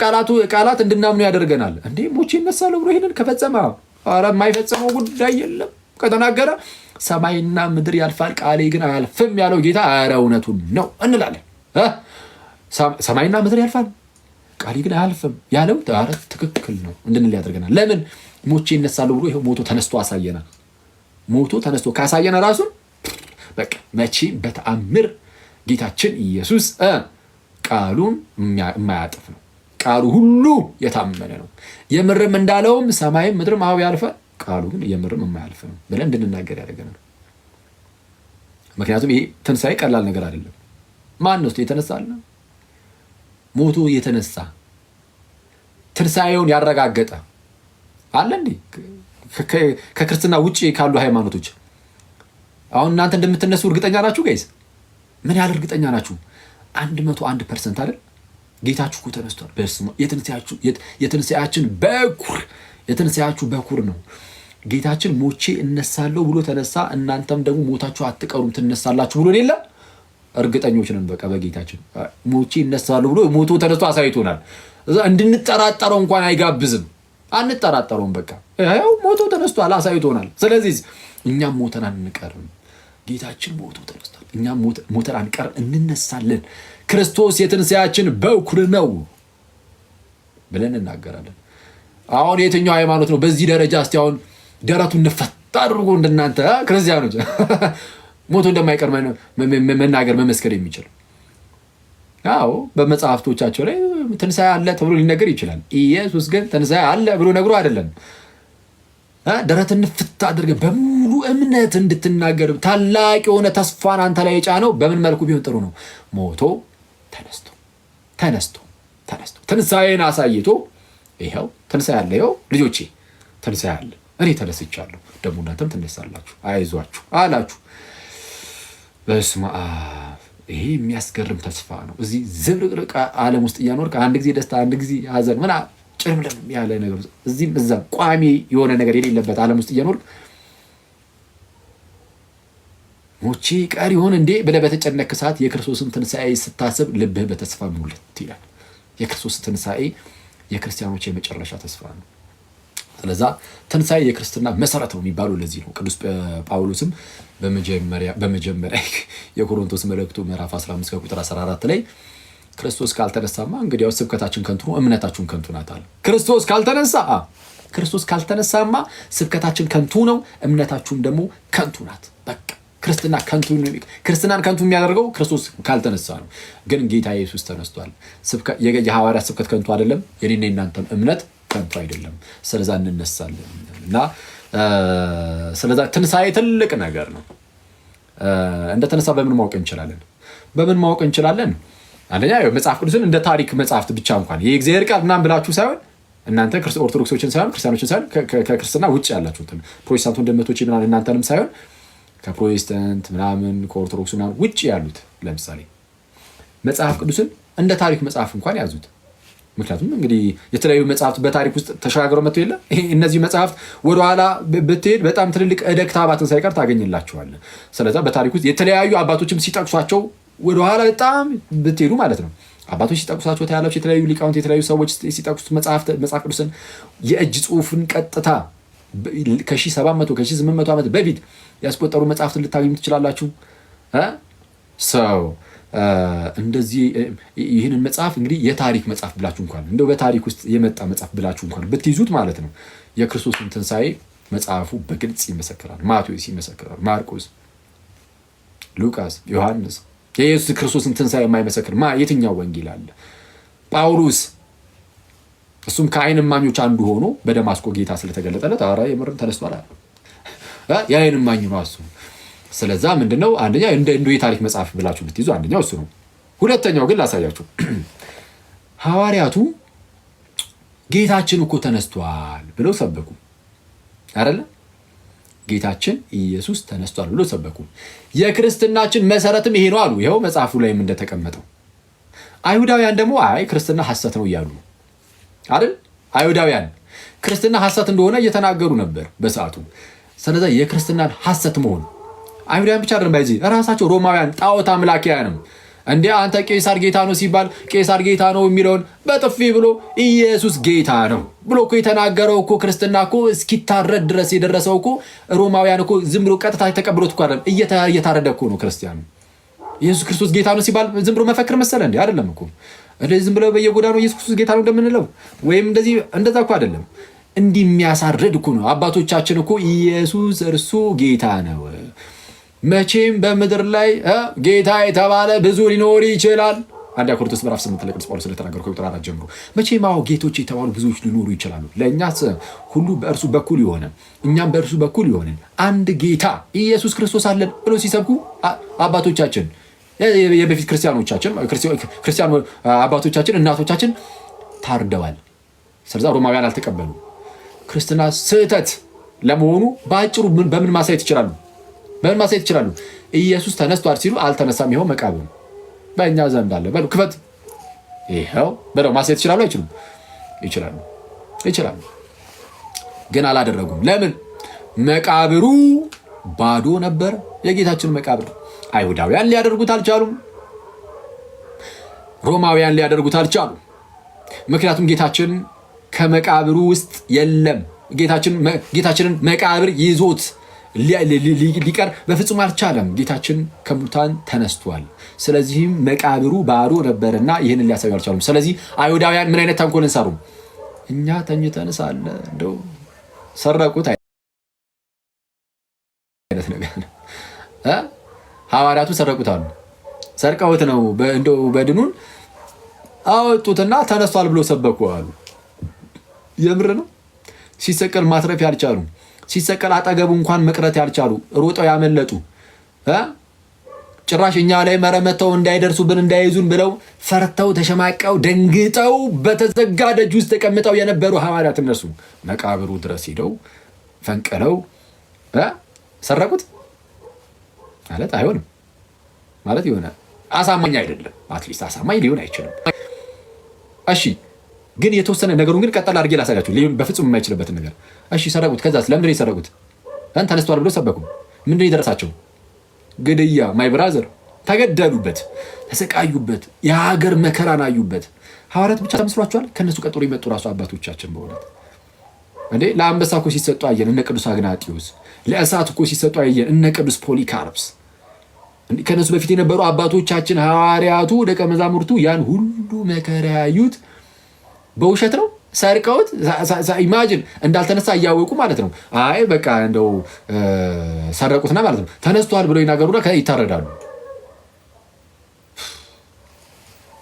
ቃላት እንድናምኑ ያደርገናል። እንዴ ሞቼ እነሳለሁ ብሎ ይሄንን ከፈጸመ ኧረ የማይፈጸመው ጉዳይ የለም። ከተናገረ ሰማይና ምድር ያልፋል ቃሌ ግን አያልፍም ያለው ጌታ ኧረ እውነቱን ነው እንላለን። ሰማይና ምድር ያልፋል ቃሌ ግን አያልፍም ያለው ኧረ ትክክል ነው እንድንል ያደርገናል። ለምን? ሞቼ እነሳለሁ ብሎ ይሄው ሞቶ ተነስቶ አሳየናል። ሞቶ ተነስቶ ካሳየና ራሱን በቃ መቼ በተአምር ጌታችን ኢየሱስ ቃሉን የማያጥፍ ነው። ቃሉ ሁሉ የታመነ ነው። የምርም እንዳለውም ሰማይም ምድርም አዎ ያልፋል ቃሉ ግን የምርም የማያልፍ ነው ብለን እንድንናገር ያደርገናል። ምክንያቱም ይሄ ትንሣኤ ቀላል ነገር አይደለም። ማን ነው የተነሳል? ሞቶ የተነሳ ትንሣኤውን ያረጋገጠ አለ እንዴ? ከክርስትና ውጭ ካሉ ሃይማኖቶች አሁን እናንተ እንደምትነሱ እርግጠኛ ናችሁ ጋይስ? ምን ያህል እርግጠኛ ናችሁ? 101% አይደል? ጌታችሁ እኮ ተነስቷል። በስመ የትንሣኤያችን በኩር ነው ጌታችን። ሞቼ እነሳለሁ ብሎ ተነሳ። እናንተም ደግሞ ሞታችሁ አትቀሩም ትነሳላችሁ ብሎ የለ? እርግጠኞች ነን በቃ በጌታችን። ሞቼ እነሳለሁ ብሎ ሞቶ ተነስቶ አሳይቶናል። እንድንጠራጠረው እንኳን አይጋብዝም። አንጠራጠረውም። በቃ ያው ሞቶ ተነስቷል አሳይቶናል። ስለዚህ እኛም ሞተን አንቀርም። ጌታችን ሞቶ ተነስቷል። እኛም ሞተን አንቀርም፣ እንነሳለን። ክርስቶስ የትንሣኤያችን በኩር ነው ብለን እናገራለን። አሁን የትኛው ሃይማኖት ነው በዚህ ደረጃ እስቲ አሁን ደረቱን ንፈት አድርጎ እንደናንተ ክርስቲያኖች ሞቶ እንደማይቀር መናገር መመስከር የሚችል? አዎ በመጽሐፍቶቻቸው ላይ ትንሣኤ አለ ተብሎ ሊነገር ይችላል። ኢየሱስ ግን ትንሣኤ አለ ብሎ ነግሮ አይደለም። ደረትን ንፍት አድርገህ በሙሉ እምነት እንድትናገር ታላቅ የሆነ ተስፋን አንተ ላይ የጫነው በምን መልኩ ቢሆን ጥሩ ነው? ሞቶ ተነስቶ ትንሣኤን አሳይቶ ይኸው ትንሣኤ አለ፣ ይኸው ልጆቼ ትንሣኤ አለ፣ እኔ ተነስቻለሁ፣ ደግሞ እናንተም ትነሳላችሁ፣ አይዟችሁ አላችሁ። በስመ አብ። ይሄ የሚያስገርም ተስፋ ነው። እዚህ ዝብርቅርቅ ዓለም ውስጥ እያኖርክ አንድ ጊዜ ደስታ አንድ ጊዜ ሐዘን ጭርምለም ያለ ነገር እዚህም እዛም ቋሚ የሆነ ነገር የሌለበት ዓለም ውስጥ እየኖርክ ሞቼ ቀር ይሆን እንዴ ብለህ በተጨነቅ ሰዓት የክርስቶስን ትንሣኤ ስታስብ ልብህ በተስፋ ሙልት ይላል። የክርስቶስ ትንሣኤ የክርስቲያኖች የመጨረሻ ተስፋ ነው። ስለዛ ትንሣኤ የክርስትና መሰረት ነው የሚባለው ለዚህ ነው። ቅዱስ ጳውሎስም በመጀመሪያ የቆሮንቶስ መልእክቱ ምዕራፍ 15 ከቁጥር 14 ላይ ክርስቶስ ካልተነሳማ እንግዲያው ስብከታችን ከንቱ ነው፣ እምነታችን ከንቱ ናት አለ። ክርስቶስ ካልተነሳማ ስብከታችን ከንቱ ነው፣ እምነታችሁም ደግሞ ከንቱ ናት። በቃ ክርስትናን ከንቱ የሚያደርገው ክርስቶስ ካልተነሳ ነው። ግን ጌታ ኢየሱስ ተነስቷል። የሐዋርያት ስብከት ከንቱ አይደለም፣ የኔና የናንተም እምነት ከንቱ አይደለም። ስለዛ እንነሳለን እና ስለዛ ትንሣኤ ትልቅ ነገር ነው። እንደተነሳ በምን ማወቅ እንችላለን? አንደኛ መጽሐፍ ቅዱስን እንደ ታሪክ መጽሐፍት ብቻ እንኳን የእግዚአብሔር ቃል ምናምን ብላችሁ ሳይሆን እናንተ ኦርቶዶክሶችን ሳይሆን ክርስቲያኖችን ሳይሆን ከክርስትና ውጭ ያላችሁትን ፕሮቴስታንት ወንድሞቼ ምናምን እናንተንም ሳይሆን ከፕሮቴስታንት ምናምን ከኦርቶዶክስ ምናምን ውጭ ያሉት ለምሳሌ መጽሐፍ ቅዱስን እንደ ታሪክ መጽሐፍ እንኳን ያዙት። ምክንያቱም እንግዲህ የተለያዩ መጽሐፍት በታሪክ ውስጥ ተሻግረው መጥተው የለ እነዚህ መጽሐፍት ወደኋላ ብትሄድ በጣም ትልልቅ እደክታ አባትን ሳይቀር ታገኝላቸዋለህ። ስለዛ በታሪክ ውስጥ የተለያዩ አባቶችም ሲጠቅሷቸው ወደኋላ በጣም ብትሄዱ ማለት ነው አባቶች ሲጠቅሷቸው ታያላችሁ። የተለያዩ ሊቃውንት የተለያዩ ሰዎች ሲጠቅሱት መጽሐፍ ቅዱስን የእጅ ጽሑፍን ቀጥታ ከ1700 ከ1800 ዓመት በፊት ያስቆጠሩ መጽሐፍትን ልታገኙ ትችላላችሁ። ሰው እንደዚህ ይህንን መጽሐፍ እንግዲህ የታሪክ መጽሐፍ ብላችሁ እንኳን እንደው በታሪክ ውስጥ የመጣ መጽሐፍ ብላችሁ እንኳን ብትይዙት ማለት ነው የክርስቶስን ትንሣኤ መጽሐፉ በግልጽ ይመሰክራል። ማቴዎስ ይመሰክራል፣ ማርቆስ፣ ሉቃስ፣ ዮሐንስ የኢየሱስ ክርስቶስን ትንሣኤ የማይመሰክር የትኛው ወንጌል አለ? ጳውሎስ እሱም ከዓይን እማኞች አንዱ ሆኖ በደማስቆ ጌታ ስለተገለጠለት ኧረ የምርም ተነስቷል የዓይን እማኝ ነው እሱ። ስለዛ ምንድነው አንደኛ እንደ የታሪክ መጽሐፍ ብላችሁ ብትይዙ አንደኛው እሱ ነው። ሁለተኛው ግን ላሳያችሁ። ሐዋርያቱ ጌታችን እኮ ተነስቷል ብለው ሰበኩ አይደለ? ጌታችን ኢየሱስ ተነስቷል ብለው ሰበኩ። የክርስትናችን መሰረትም ይሄ ነው አሉ። ይኸው መጽሐፉ ላይም እንደተቀመጠው። አይሁዳውያን ደግሞ አይ ክርስትና ሐሰት ነው እያሉ አይደል? አይሁዳውያን ክርስትና ሐሰት እንደሆነ እየተናገሩ ነበር በሰዓቱ። ስለዚህ የክርስትናን ሐሰት መሆን አይሁዳውያን ብቻ አይደለም፣ ባይዚ ራሳቸው ሮማውያን ጣዖት አምላኪያንም እንዴ አንተ ቄሳር ጌታ ነው ሲባል ቄሳር ጌታ ነው የሚለውን በጥፊ ብሎ ኢየሱስ ጌታ ነው ብሎ እኮ የተናገረው እኮ ክርስትና እኮ እስኪታረድ ድረስ የደረሰው እኮ ሮማውያን እኮ ዝም ብሎ ቀጥታ ተቀብሎት እኮ አይደለም፣ እየታረደ እኮ ነው ክርስቲያኑ። ኢየሱስ ክርስቶስ ጌታ ነው ሲባል ዝም ብሎ መፈክር መሰለ እንዴ? አይደለም እኮ እንደዚህ ዝም ብሎ በየጎዳናው ኢየሱስ ክርስቶስ ጌታ ነው እንደምንለው ወይም እንደዚህ እንደዛ እኮ አይደለም። እንዲህ የሚያሳርድ እኮ ነው። አባቶቻችን እኮ ኢየሱስ እርሱ ጌታ ነው። መቼም በምድር ላይ ጌታ የተባለ ብዙ ሊኖር ይችላል። አንደኛ ቆሮንቶስ ምዕራፍ 8 ላይ ቅዱስ ጳውሎስ ስለተናገረው ከቁጥር 4 ጀምሮ መቼም ጌቶች የተባሉ ብዙዎች ሊኖሩ ይችላሉ። ለእኛስ ሁሉ በእርሱ በኩል የሆነ እኛም በእርሱ በኩል የሆንን አንድ ጌታ ኢየሱስ ክርስቶስ አለን ብሎ ሲሰብኩ አባቶቻችን የበፊት ክርስቲያን አባቶቻችን እናቶቻችን ታርደዋል። ስለዚህ ሮማውያን አልተቀበሉ። ክርስትና ስህተት ለመሆኑ በአጭሩ በምን ማሳየት ይችላሉ? በምን ማሳየት ይችላሉ? ኢየሱስ ተነስቷል ሲሉ አልተነሳም፣ ይኸው መቃብሩ በእኛ ዘንድ አለ በሉ ክፈት ይኸው በለው ማሳየት ይችላሉ? አይችሉም? ይችላሉ። ግን አላደረጉም። ለምን? መቃብሩ ባዶ ነበር። የጌታችን መቃብር አይሁዳውያን ሊያደርጉት አልቻሉም። ሮማውያን ሊያደርጉት አልቻሉም። ምክንያቱም ጌታችን ከመቃብሩ ውስጥ የለም። ጌታችንን መቃብር ይዞት ሊቀር በፍጹም አልቻለም። ጌታችን ከሙታን ተነስቷል። ስለዚህም መቃብሩ ባዶ ነበርና ይህንን ሊያሳዩ አልቻሉም። ስለዚህ አይሁዳውያን ምን አይነት ተንኮልን ሰሩ? እኛ ተኝተን ሳለ እንደው ሰረቁት አይነት ነገር ሐዋርያቱ ሰረቁት አሉ። ሰርቀውት ነው እንደው በድኑን አወጡትና ተነስቷል ብሎ ሰበኩ አሉ። የምር ነው። ሲሰቀል ማትረፍ ያልቻሉ፣ ሲሰቀል አጠገቡ እንኳን መቅረት ያልቻሉ፣ ሮጠው ያመለጡ፣ ጭራሽ እኛ ላይ መረመተው እንዳይደርሱብን እንዳይዙን ብለው ፈርተው ተሸማቀው ደንግጠው በተዘጋ ደጅ ውስጥ ተቀምጠው የነበሩ ሐዋርያት እነሱ መቃብሩ ድረስ ሄደው ፈንቅለው ሰረቁት ማለት አይሆንም። ማለት የሆነ አሳማኝ አይደለም። አትሊስት አሳማኝ ሊሆን አይችልም። እሺ ግን የተወሰነ ነገሩን ግን ቀጠል አድርጌ ላሳያችሁ። ሊሆን በፍጹም የማይችልበትን ነገር እሺ ሰረቁት። ከዛስ ለምንድን ነው የሰረቁት? ተነስቷል ብሎ ሰበኩ። ምንድን ነው የደረሳቸው? ግድያ። ማይ ብራዘር ተገደሉበት፣ ተሰቃዩበት፣ የሀገር መከራን አዩበት። ሐዋርያት ብቻ ተመስሏቸዋል? ከነሱ ቀጥሎ የመጡ ራሱ አባቶቻችን በእውነት እንዴ ለአንበሳ እኮ ሲሰጡ አየን እነ ቅዱስ አግናጢዮስ። ለእሳት እኮ ሲሰጡ አየን እነ ቅዱስ ፖሊካርፕስ። ከነሱ በፊት የነበሩ አባቶቻችን ሐዋርያቱ ደቀ መዛሙርቱ ያን ሁሉ መከራ ያዩት በውሸት ነው። ሰርቀውት ኢማጂን እንዳልተነሳ እያወቁ ማለት ነው። አይ በቃ እንደው ሰረቁትና ማለት ነው ተነስቷል ብለው ይናገሩና ይታረዳሉ።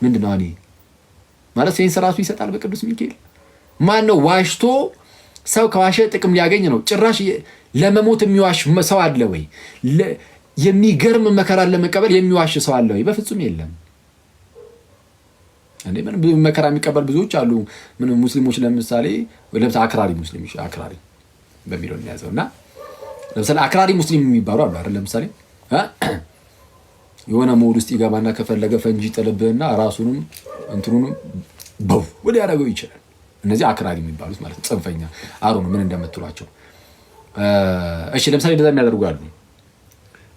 ምንድነው እኔ ማለት ሴንስ ራሱ ይሰጣል በቅዱስ ሚካኤል። ማን ነው ዋሽቶ ሰው ከዋሸ ጥቅም ሊያገኝ ነው? ጭራሽ ለመሞት የሚዋሽ ሰው አለ ወይ? የሚገርም መከራን ለመቀበል የሚዋሽ ሰው አለ ወይ? በፍጹም የለም። እንዴ ምን መከራ የሚቀበል ብዙዎች አሉ። ምን ሙስሊሞች ለምሳሌ አክራሪ ሙስሊሞች አክራሪ በሚለው የሚያዘውና ለምሳሌ አክራሪ ሙስሊም የሚባሉ አሉ አይደል? ለምሳሌ የሆነ ሞድ ውስጥ ይገባና ከፈለገ ፈንጂ ጥልብህና ራሱንም እንትኑንም በው ወደ ያደርገው ይችላል። እነዚህ አክራሪ የሚባሉት ማለት ጽንፈኛ አሩ ምን እንደምትሏቸው። እሺ ለምሳሌ እንደዛ የሚያደርጉ አሉ።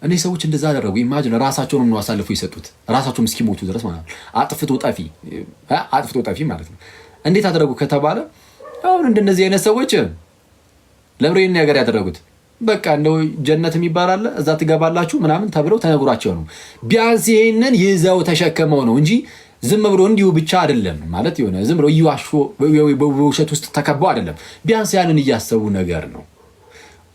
እነዚህ ሰዎች እንደዛ አደረጉ። ኢማጂን ራሳቸውንም ነው አሳልፈው የሰጡት ራሳቸውም እስኪሞቱ ድረስ ማለት ነው። አጥፍቶ ጠፊ ማለት ነው። እንዴት አደረጉ ከተባለ አሁን እንደነዚህ አይነት ሰዎች ለብሬን ነገር ያደረጉት በቃ እንደው ጀነት የሚባል አለ እዛ ትገባላችሁ ምናምን ተብለው ተነግሯቸው ነው። ቢያንስ ይሄንን ይዘው ተሸከመው ነው እንጂ ዝም ብሎ እንዲሁ ብቻ አይደለም ማለት የሆነ ዝም ብሎ እየዋሹ በውሸት ውስጥ ተከበው አይደለም። ቢያንስ ያንን እያሰቡ ነገር ነው።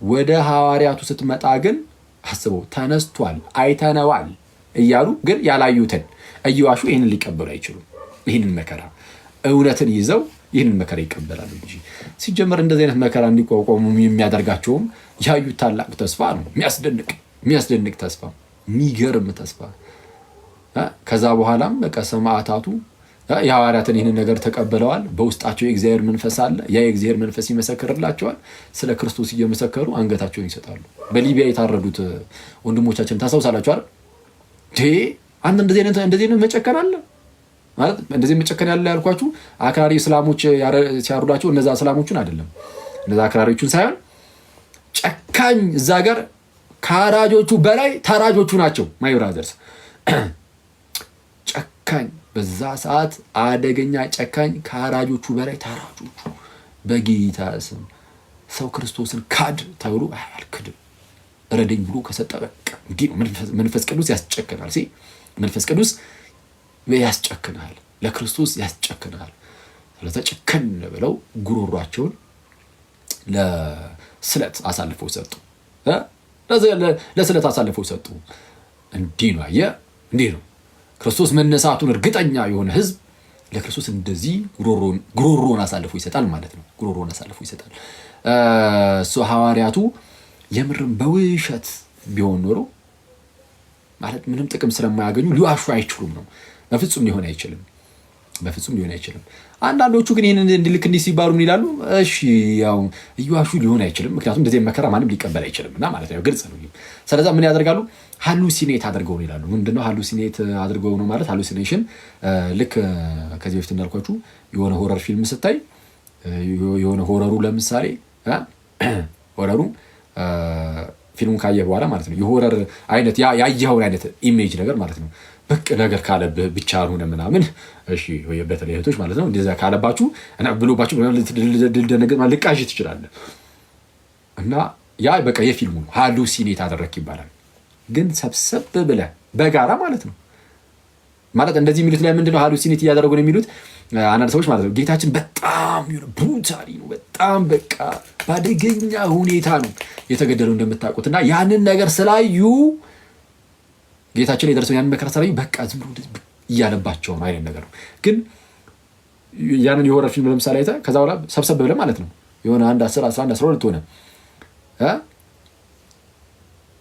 ወደ ሐዋርያቱ ስትመጣ ግን አስበው ተነስቷል አይተነዋል እያሉ ግን ያላዩትን እየዋሹ ይህንን ሊቀበሉ አይችሉም። ይህንን መከራ እውነትን ይዘው ይህንን መከራ ይቀበላሉ እንጂ ሲጀመር እንደዚህ አይነት መከራ እንዲቋቋሙ የሚያደርጋቸውም ያዩት ታላቅ ተስፋ ነው። የሚያስደንቅ ተስፋ፣ የሚገርም ተስፋ። ከዛ በኋላም በቃ ሰማዕታቱ የሐዋርያትን ይህንን ነገር ተቀበለዋል። በውስጣቸው የእግዚአብሔር መንፈስ አለ። ያ የእግዚአብሔር መንፈስ ይመሰክርላቸዋል። ስለ ክርስቶስ እየመሰከሩ አንገታቸውን ይሰጣሉ። በሊቢያ የታረዱት ወንድሞቻችን ታስታውሳላችሁ አይደል? አንተ እንደዚህ አይነት መጨከን አለ ማለት እንደዚህ መጨከን ያለ ያልኳችሁ አክራሪ እስላሞች ሲያሩዳቸው እነዛ እስላሞቹን አይደለም፣ እነዛ አክራሪዎቹን ሳይሆን ጨካኝ እዛ ጋር ከአራጆቹ በላይ ተራጆቹ ናቸው። ማይ ብራዘርስ ጨካኝ በዛ ሰዓት አደገኛ ጨካኝ ከአራጆቹ በላይ ተራጆቹ። በጌታ ስም ሰው ክርስቶስን ካድ ተብሎ አልክድም ረደኝ ብሎ ከሰጠ በቃ እንዲህ መንፈስ ቅዱስ ያስጨክናል። መንፈስ ቅዱስ ያስጨክናል፣ ለክርስቶስ ያስጨክናል። ስለዚህ ጨከን ብለው ጉሮሯቸውን ለስለት አሳልፈው ሰጡ። ለስለት አሳልፈው ሰጡ። እንዲህ ነው አየህ፣ እንዲህ ነው ክርስቶስ መነሳቱን እርግጠኛ የሆነ ህዝብ ለክርስቶስ እንደዚህ ጉሮሮን አሳልፎ ይሰጣል ማለት ነው። ጉሮሮን አሳልፎ ይሰጣል። ሐዋርያቱ የምርም በውሸት ቢሆን ኖሮ ማለት ምንም ጥቅም ስለማያገኙ ሊዋሹ አይችሉም ነው። በፍጹም ሊሆን አይችልም። አንዳንዶቹ ግን ይህንን እንዲልክ እንዲህ ሲባሉ ምን ይላሉ? እሺ ያው እየዋሹ ሊሆን አይችልም፣ ምክንያቱም እንደዚህ መከራ ማንም ሊቀበል አይችልም እና ማለት ነው። ግልጽ ነው። ስለዛ ምን ያደርጋሉ? ሃሉሲኔት አድርገው ነው ይላሉ። ምንድነው ሃሉሲኔት አድርገው ነው ማለት? ሃሉሲኔሽን ልክ ከዚህ በፊት እንዳልኳችሁ የሆነ ሆረር ፊልም ስታይ የሆነ ሆረሩ ለምሳሌ ሆረሩ ፊልሙን ካየህ በኋላ ማለት ነው የሆረር አይነት ያየኸውን አይነት ኢሜጅ ነገር ማለት ነው በቅ ነገር ካለብህ ብቻ ሆነ ምናምን እሺ ወይ በተለይ እህቶች ማለት ነው እንደዛ ካለባችሁ እና ብሎባችሁ ልደነገጥ ማለት ልቃሽ ትችላለህ። እና ያ በቃ የፊልሙ ሃሉሲኔት አደረክ ይባላል። ግን ሰብሰብ ብለህ በጋራ ማለት ነው ማለት እንደዚህ የሚሉት ላይ ምንድነው ሃሉሲኔት እያደረጉ ነው የሚሉት አንዳንድ ሰዎች ማለት ነው። ጌታችን በጣም ብሩታሊ ነው፣ በጣም በቃ ባደገኛ ሁኔታ ነው የተገደለው እንደምታውቁት። እና ያንን ነገር ስላዩ ጌታችን የደረሰው ያንን መከራ ስላዩ በቃ ዝም ብሎ እያለባቸው ነው አይነት ነገር ነው። ግን ያንን የሆረር ፊልም ለምሳሌ አይተህ ከዛ በኋላ ሰብሰብ ብለህ ማለት ነው የሆነ 1 10 11 12 ሆነ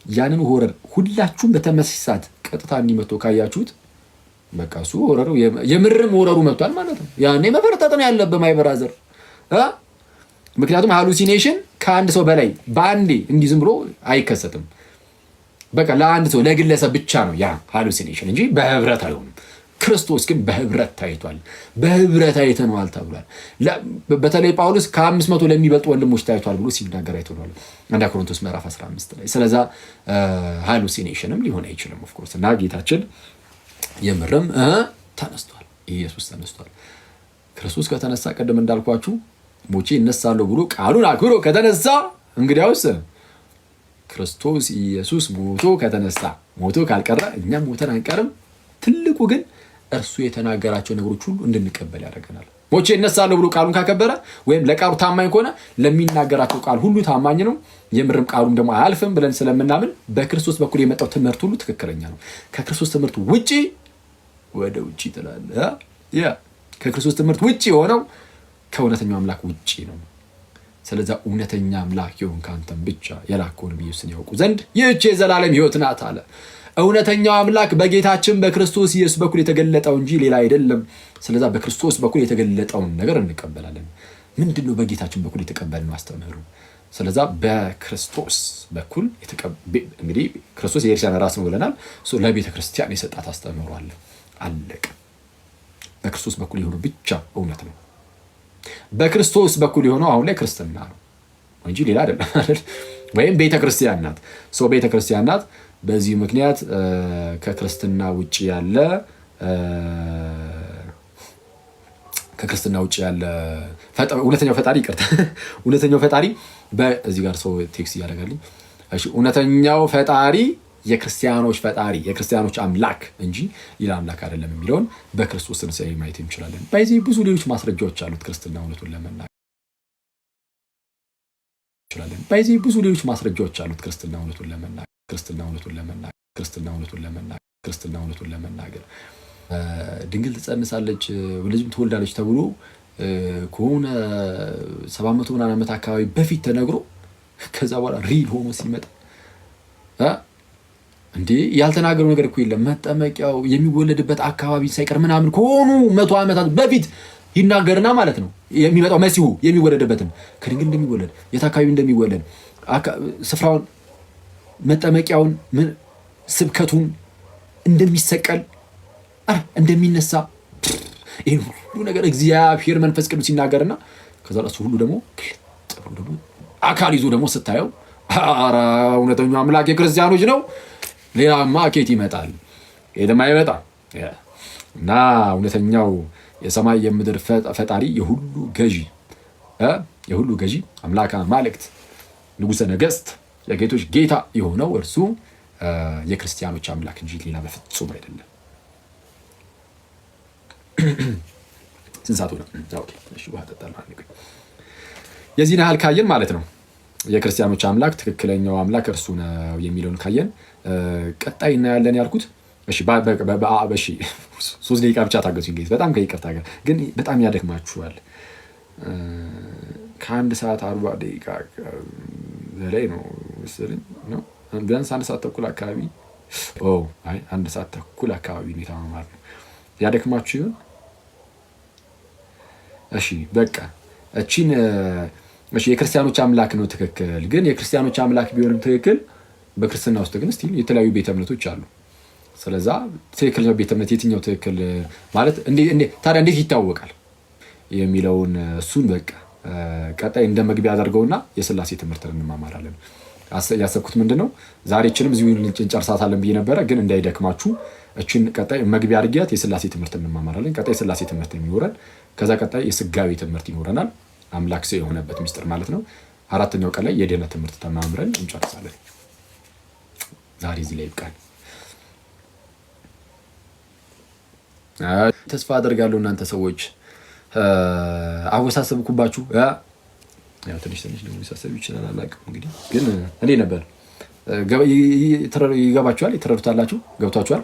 ያንን ሆረር ሁላችሁም በተመሳሳይ ሰዓት ቀጥታ እንዲመጡ ካያችሁት በቃ እሱ ሆረሩ የምርም ሆረሩ መጥቷል ማለት ነው። ያኔ መፈርጠጥ ነው ያለበት ማይ ብራዘር። ምክንያቱም ሃሉሲኔሽን ከአንድ ሰው በላይ በአንዴ እንዲህ ዝም ብሎ አይከሰትም። በቃ ለአንድ ሰው ለግለሰብ ብቻ ነው ያ ሃሉሲኔሽን እንጂ በህብረት አይሆንም። ክርስቶስ ግን በህብረት ታይቷል፣ በህብረት አይተነዋል ተብሏል። በተለይ ጳውሎስ ከ500 ለሚበልጡ ወንድሞች ታይቷል ብሎ ሲናገር አይተነዋል 1 ቆሮንቶስ ምዕራፍ 15 ላይ። ስለዛ ሃሉሲኔሽንም ሊሆን አይችልም ኦፍ ኮርስ። እና ጌታችን የምርም ተነስቷል፣ ኢየሱስ ተነስቷል። ክርስቶስ ከተነሳ ቀደም እንዳልኳችሁ ሞቼ እነሳለሁ ብሎ ቃሉን አክብሮ ከተነሳ እንግዲያውስ ክርስቶስ ኢየሱስ ሞቶ ከተነሳ ሞቶ ካልቀረ እኛም ሞተን አንቀርም። ትልቁ ግን እርሱ የተናገራቸው ነገሮች ሁሉ እንድንቀበል ያደርገናል። ሞቼ እነሳለሁ ብሎ ቃሉን ካከበረ ወይም ለቃሉ ታማኝ ከሆነ ለሚናገራቸው ቃል ሁሉ ታማኝ ነው። የምርም ቃሉም ደግሞ አያልፍም ብለን ስለምናምን በክርስቶስ በኩል የመጣው ትምህርት ሁሉ ትክክለኛ ነው። ከክርስቶስ ትምህርት ውጪ ወደ ውጪ ትላለህ። ከክርስቶስ ትምህርት ውጪ የሆነው ከእውነተኛው አምላክ ውጪ ነው። ስለዚህ እውነተኛ አምላክ የሆንክ አንተን ብቻ የላከውን ኢየሱስን ያውቁ ዘንድ ይህች የዘላለም ሕይወት ናት አለ። እውነተኛው አምላክ በጌታችን በክርስቶስ ኢየሱስ በኩል የተገለጠው እንጂ ሌላ አይደለም። ስለዚህ በክርስቶስ በኩል የተገለጠውን ነገር እንቀበላለን። ምንድነው በጌታችን በኩል የተቀበልነው አስተምህሮ? ስለዚህ በክርስቶስ በኩል እንግዲህ ክርስቶስ የክርስቲያን ራስ ነው ብለናል። ለቤተ ክርስቲያን የሰጣት አስተምህሮ አለ። አለቀ። በክርስቶስ በኩል የሆነው ብቻ እውነት ነው። በክርስቶስ በኩል የሆነው አሁን ላይ ክርስትና ነው እንጂ ሌላ አይደለም። ወይም ቤተ ክርስቲያን ናት። ቤተ ክርስቲያን ናት። በዚህ ምክንያት ከክርስትና ውጪ ያለ እውነተኛው ፈጣሪ ይቅርታ እውነተኛው ፈጣሪ በዚህ ጋር ሰው ቴክስት እያደረገልኝ እሺ እውነተኛው ፈጣሪ የክርስቲያኖች ፈጣሪ የክርስቲያኖች አምላክ እንጂ ሌላ አምላክ አይደለም የሚለውን በክርስቶስ ትንሣኤ ማየት እንችላለን። በዚህ ብዙ ሌሎች ማስረጃዎች አሉት ክርስትና እውነቱን ለመናገር እንችላለን። በዚህ ብዙ ሌሎች ማስረጃዎች አሉት ክርስትና እውነቱን ለመናገር ድንግል ትጸንሳለች ልጅም ትወልዳለች ተብሎ ከሆነ 700 ምናምን ዓመት አካባቢ በፊት ተነግሮ ከዛ በኋላ ሪል ሆኖ ሲመጣ እንዴ ያልተናገረው ነገር እኮ የለም። መጠመቂያው የሚወለድበት አካባቢ ሳይቀር ምናምን ከሆኑ 100 ዓመታት በፊት ይናገርና ማለት ነው የሚመጣው መሲሁ የሚወለድበትን ከድንግል እንደሚወለድ የት አካባቢ እንደሚወለድ ስፍራውን መጠመቂያውን ስብከቱን እንደሚሰቀል እንደሚነሳ ይሄን ሁሉ ነገር እግዚአብሔር መንፈስ ቅዱስ ሲናገርና ከዛ እሱ ሁሉ ደግሞ አካል ይዞ ደግሞ ስታየው ኧረ እውነተኛው አምላክ የክርስቲያኖች ነው። ሌላማ ኬት ይመጣል? የደማ ይመጣል እና እውነተኛው የሰማይ የምድር ፈጣሪ የሁሉ ገዢ አምላክ አማልክት ንጉሠ ነገሥት የጌቶች ጌታ የሆነው እርሱ የክርስቲያኖች አምላክ እንጂ ሌላ በፍጹም አይደለም። ስንሳቱ ነው እሺ ውሃ ጠጣለሁ። የዚህን ያህል ካየን ማለት ነው የክርስቲያኖች አምላክ ትክክለኛው አምላክ እርሱ ነው የሚለውን ካየን ቀጣይ እናያለን ያልኩት። እሺ 3 ደቂቃ ብቻ ታገሱኝ ጌት በጣም ከይቅርታ ጋር ግን በጣም ያደክማችኋል። ከ1 ሰዓት 40 ደቂቃ በላይ ነው መሰለኝ ነው ቢያንስ 1 ሰዓት ተኩል አካባቢ 1 ሰዓት ተኩል አካባቢ ነው የተማማር ነው። ያደክማችሁ ይሁን እሺ በቃ እቺን እሺ የክርስቲያኖች አምላክ ነው ትክክል። ግን የክርስቲያኖች አምላክ ቢሆንም ትክክል በክርስትና ውስጥ ግን እስቲ የተለያዩ ቤተ እምነቶች አሉ። ስለዛ ትክክል ቤተ እምነት የትኛው ትክክል ማለት ታዲያ እንዴት ይታወቃል የሚለውን እሱን በቃ ቀጣይ እንደ መግቢያ አድርገውና የሥላሴ ትምህርትን እንማማራለን። ያሰብኩት ምንድነው ዛሬ እቺንም እዚሁ እንጨርሳታለን ብዬ ነበረ። ግን እንዳይደክማችሁ እቺን ቀጣይ መግቢያ አድርጊያት የሥላሴ ትምህርትን እንማማራለን። ቀጣይ የሥላሴ ትምህርት የሚኖረን ከዛ ቀጣይ የሥጋዌ ትምህርት ይኖረናል። አምላክ ሰው የሆነበት ምስጢር ማለት ነው። 4ኛው ቀን ላይ የድኅነት ትምህርት ተማምረን እንጨርሳለን። ዛሬ እዚህ ላይ ይብቃል። ተስፋ አደርጋለሁ እናንተ ሰዎች አወሳሰብኩባችሁ። ያው ትንሽ ደግሞ ሊሳሰብ ይችላል አላውቅም። እንግዲህ ግን እኔ ነበር ይገባችኋል፣ የተረዱታላችሁ ገብቷችኋል።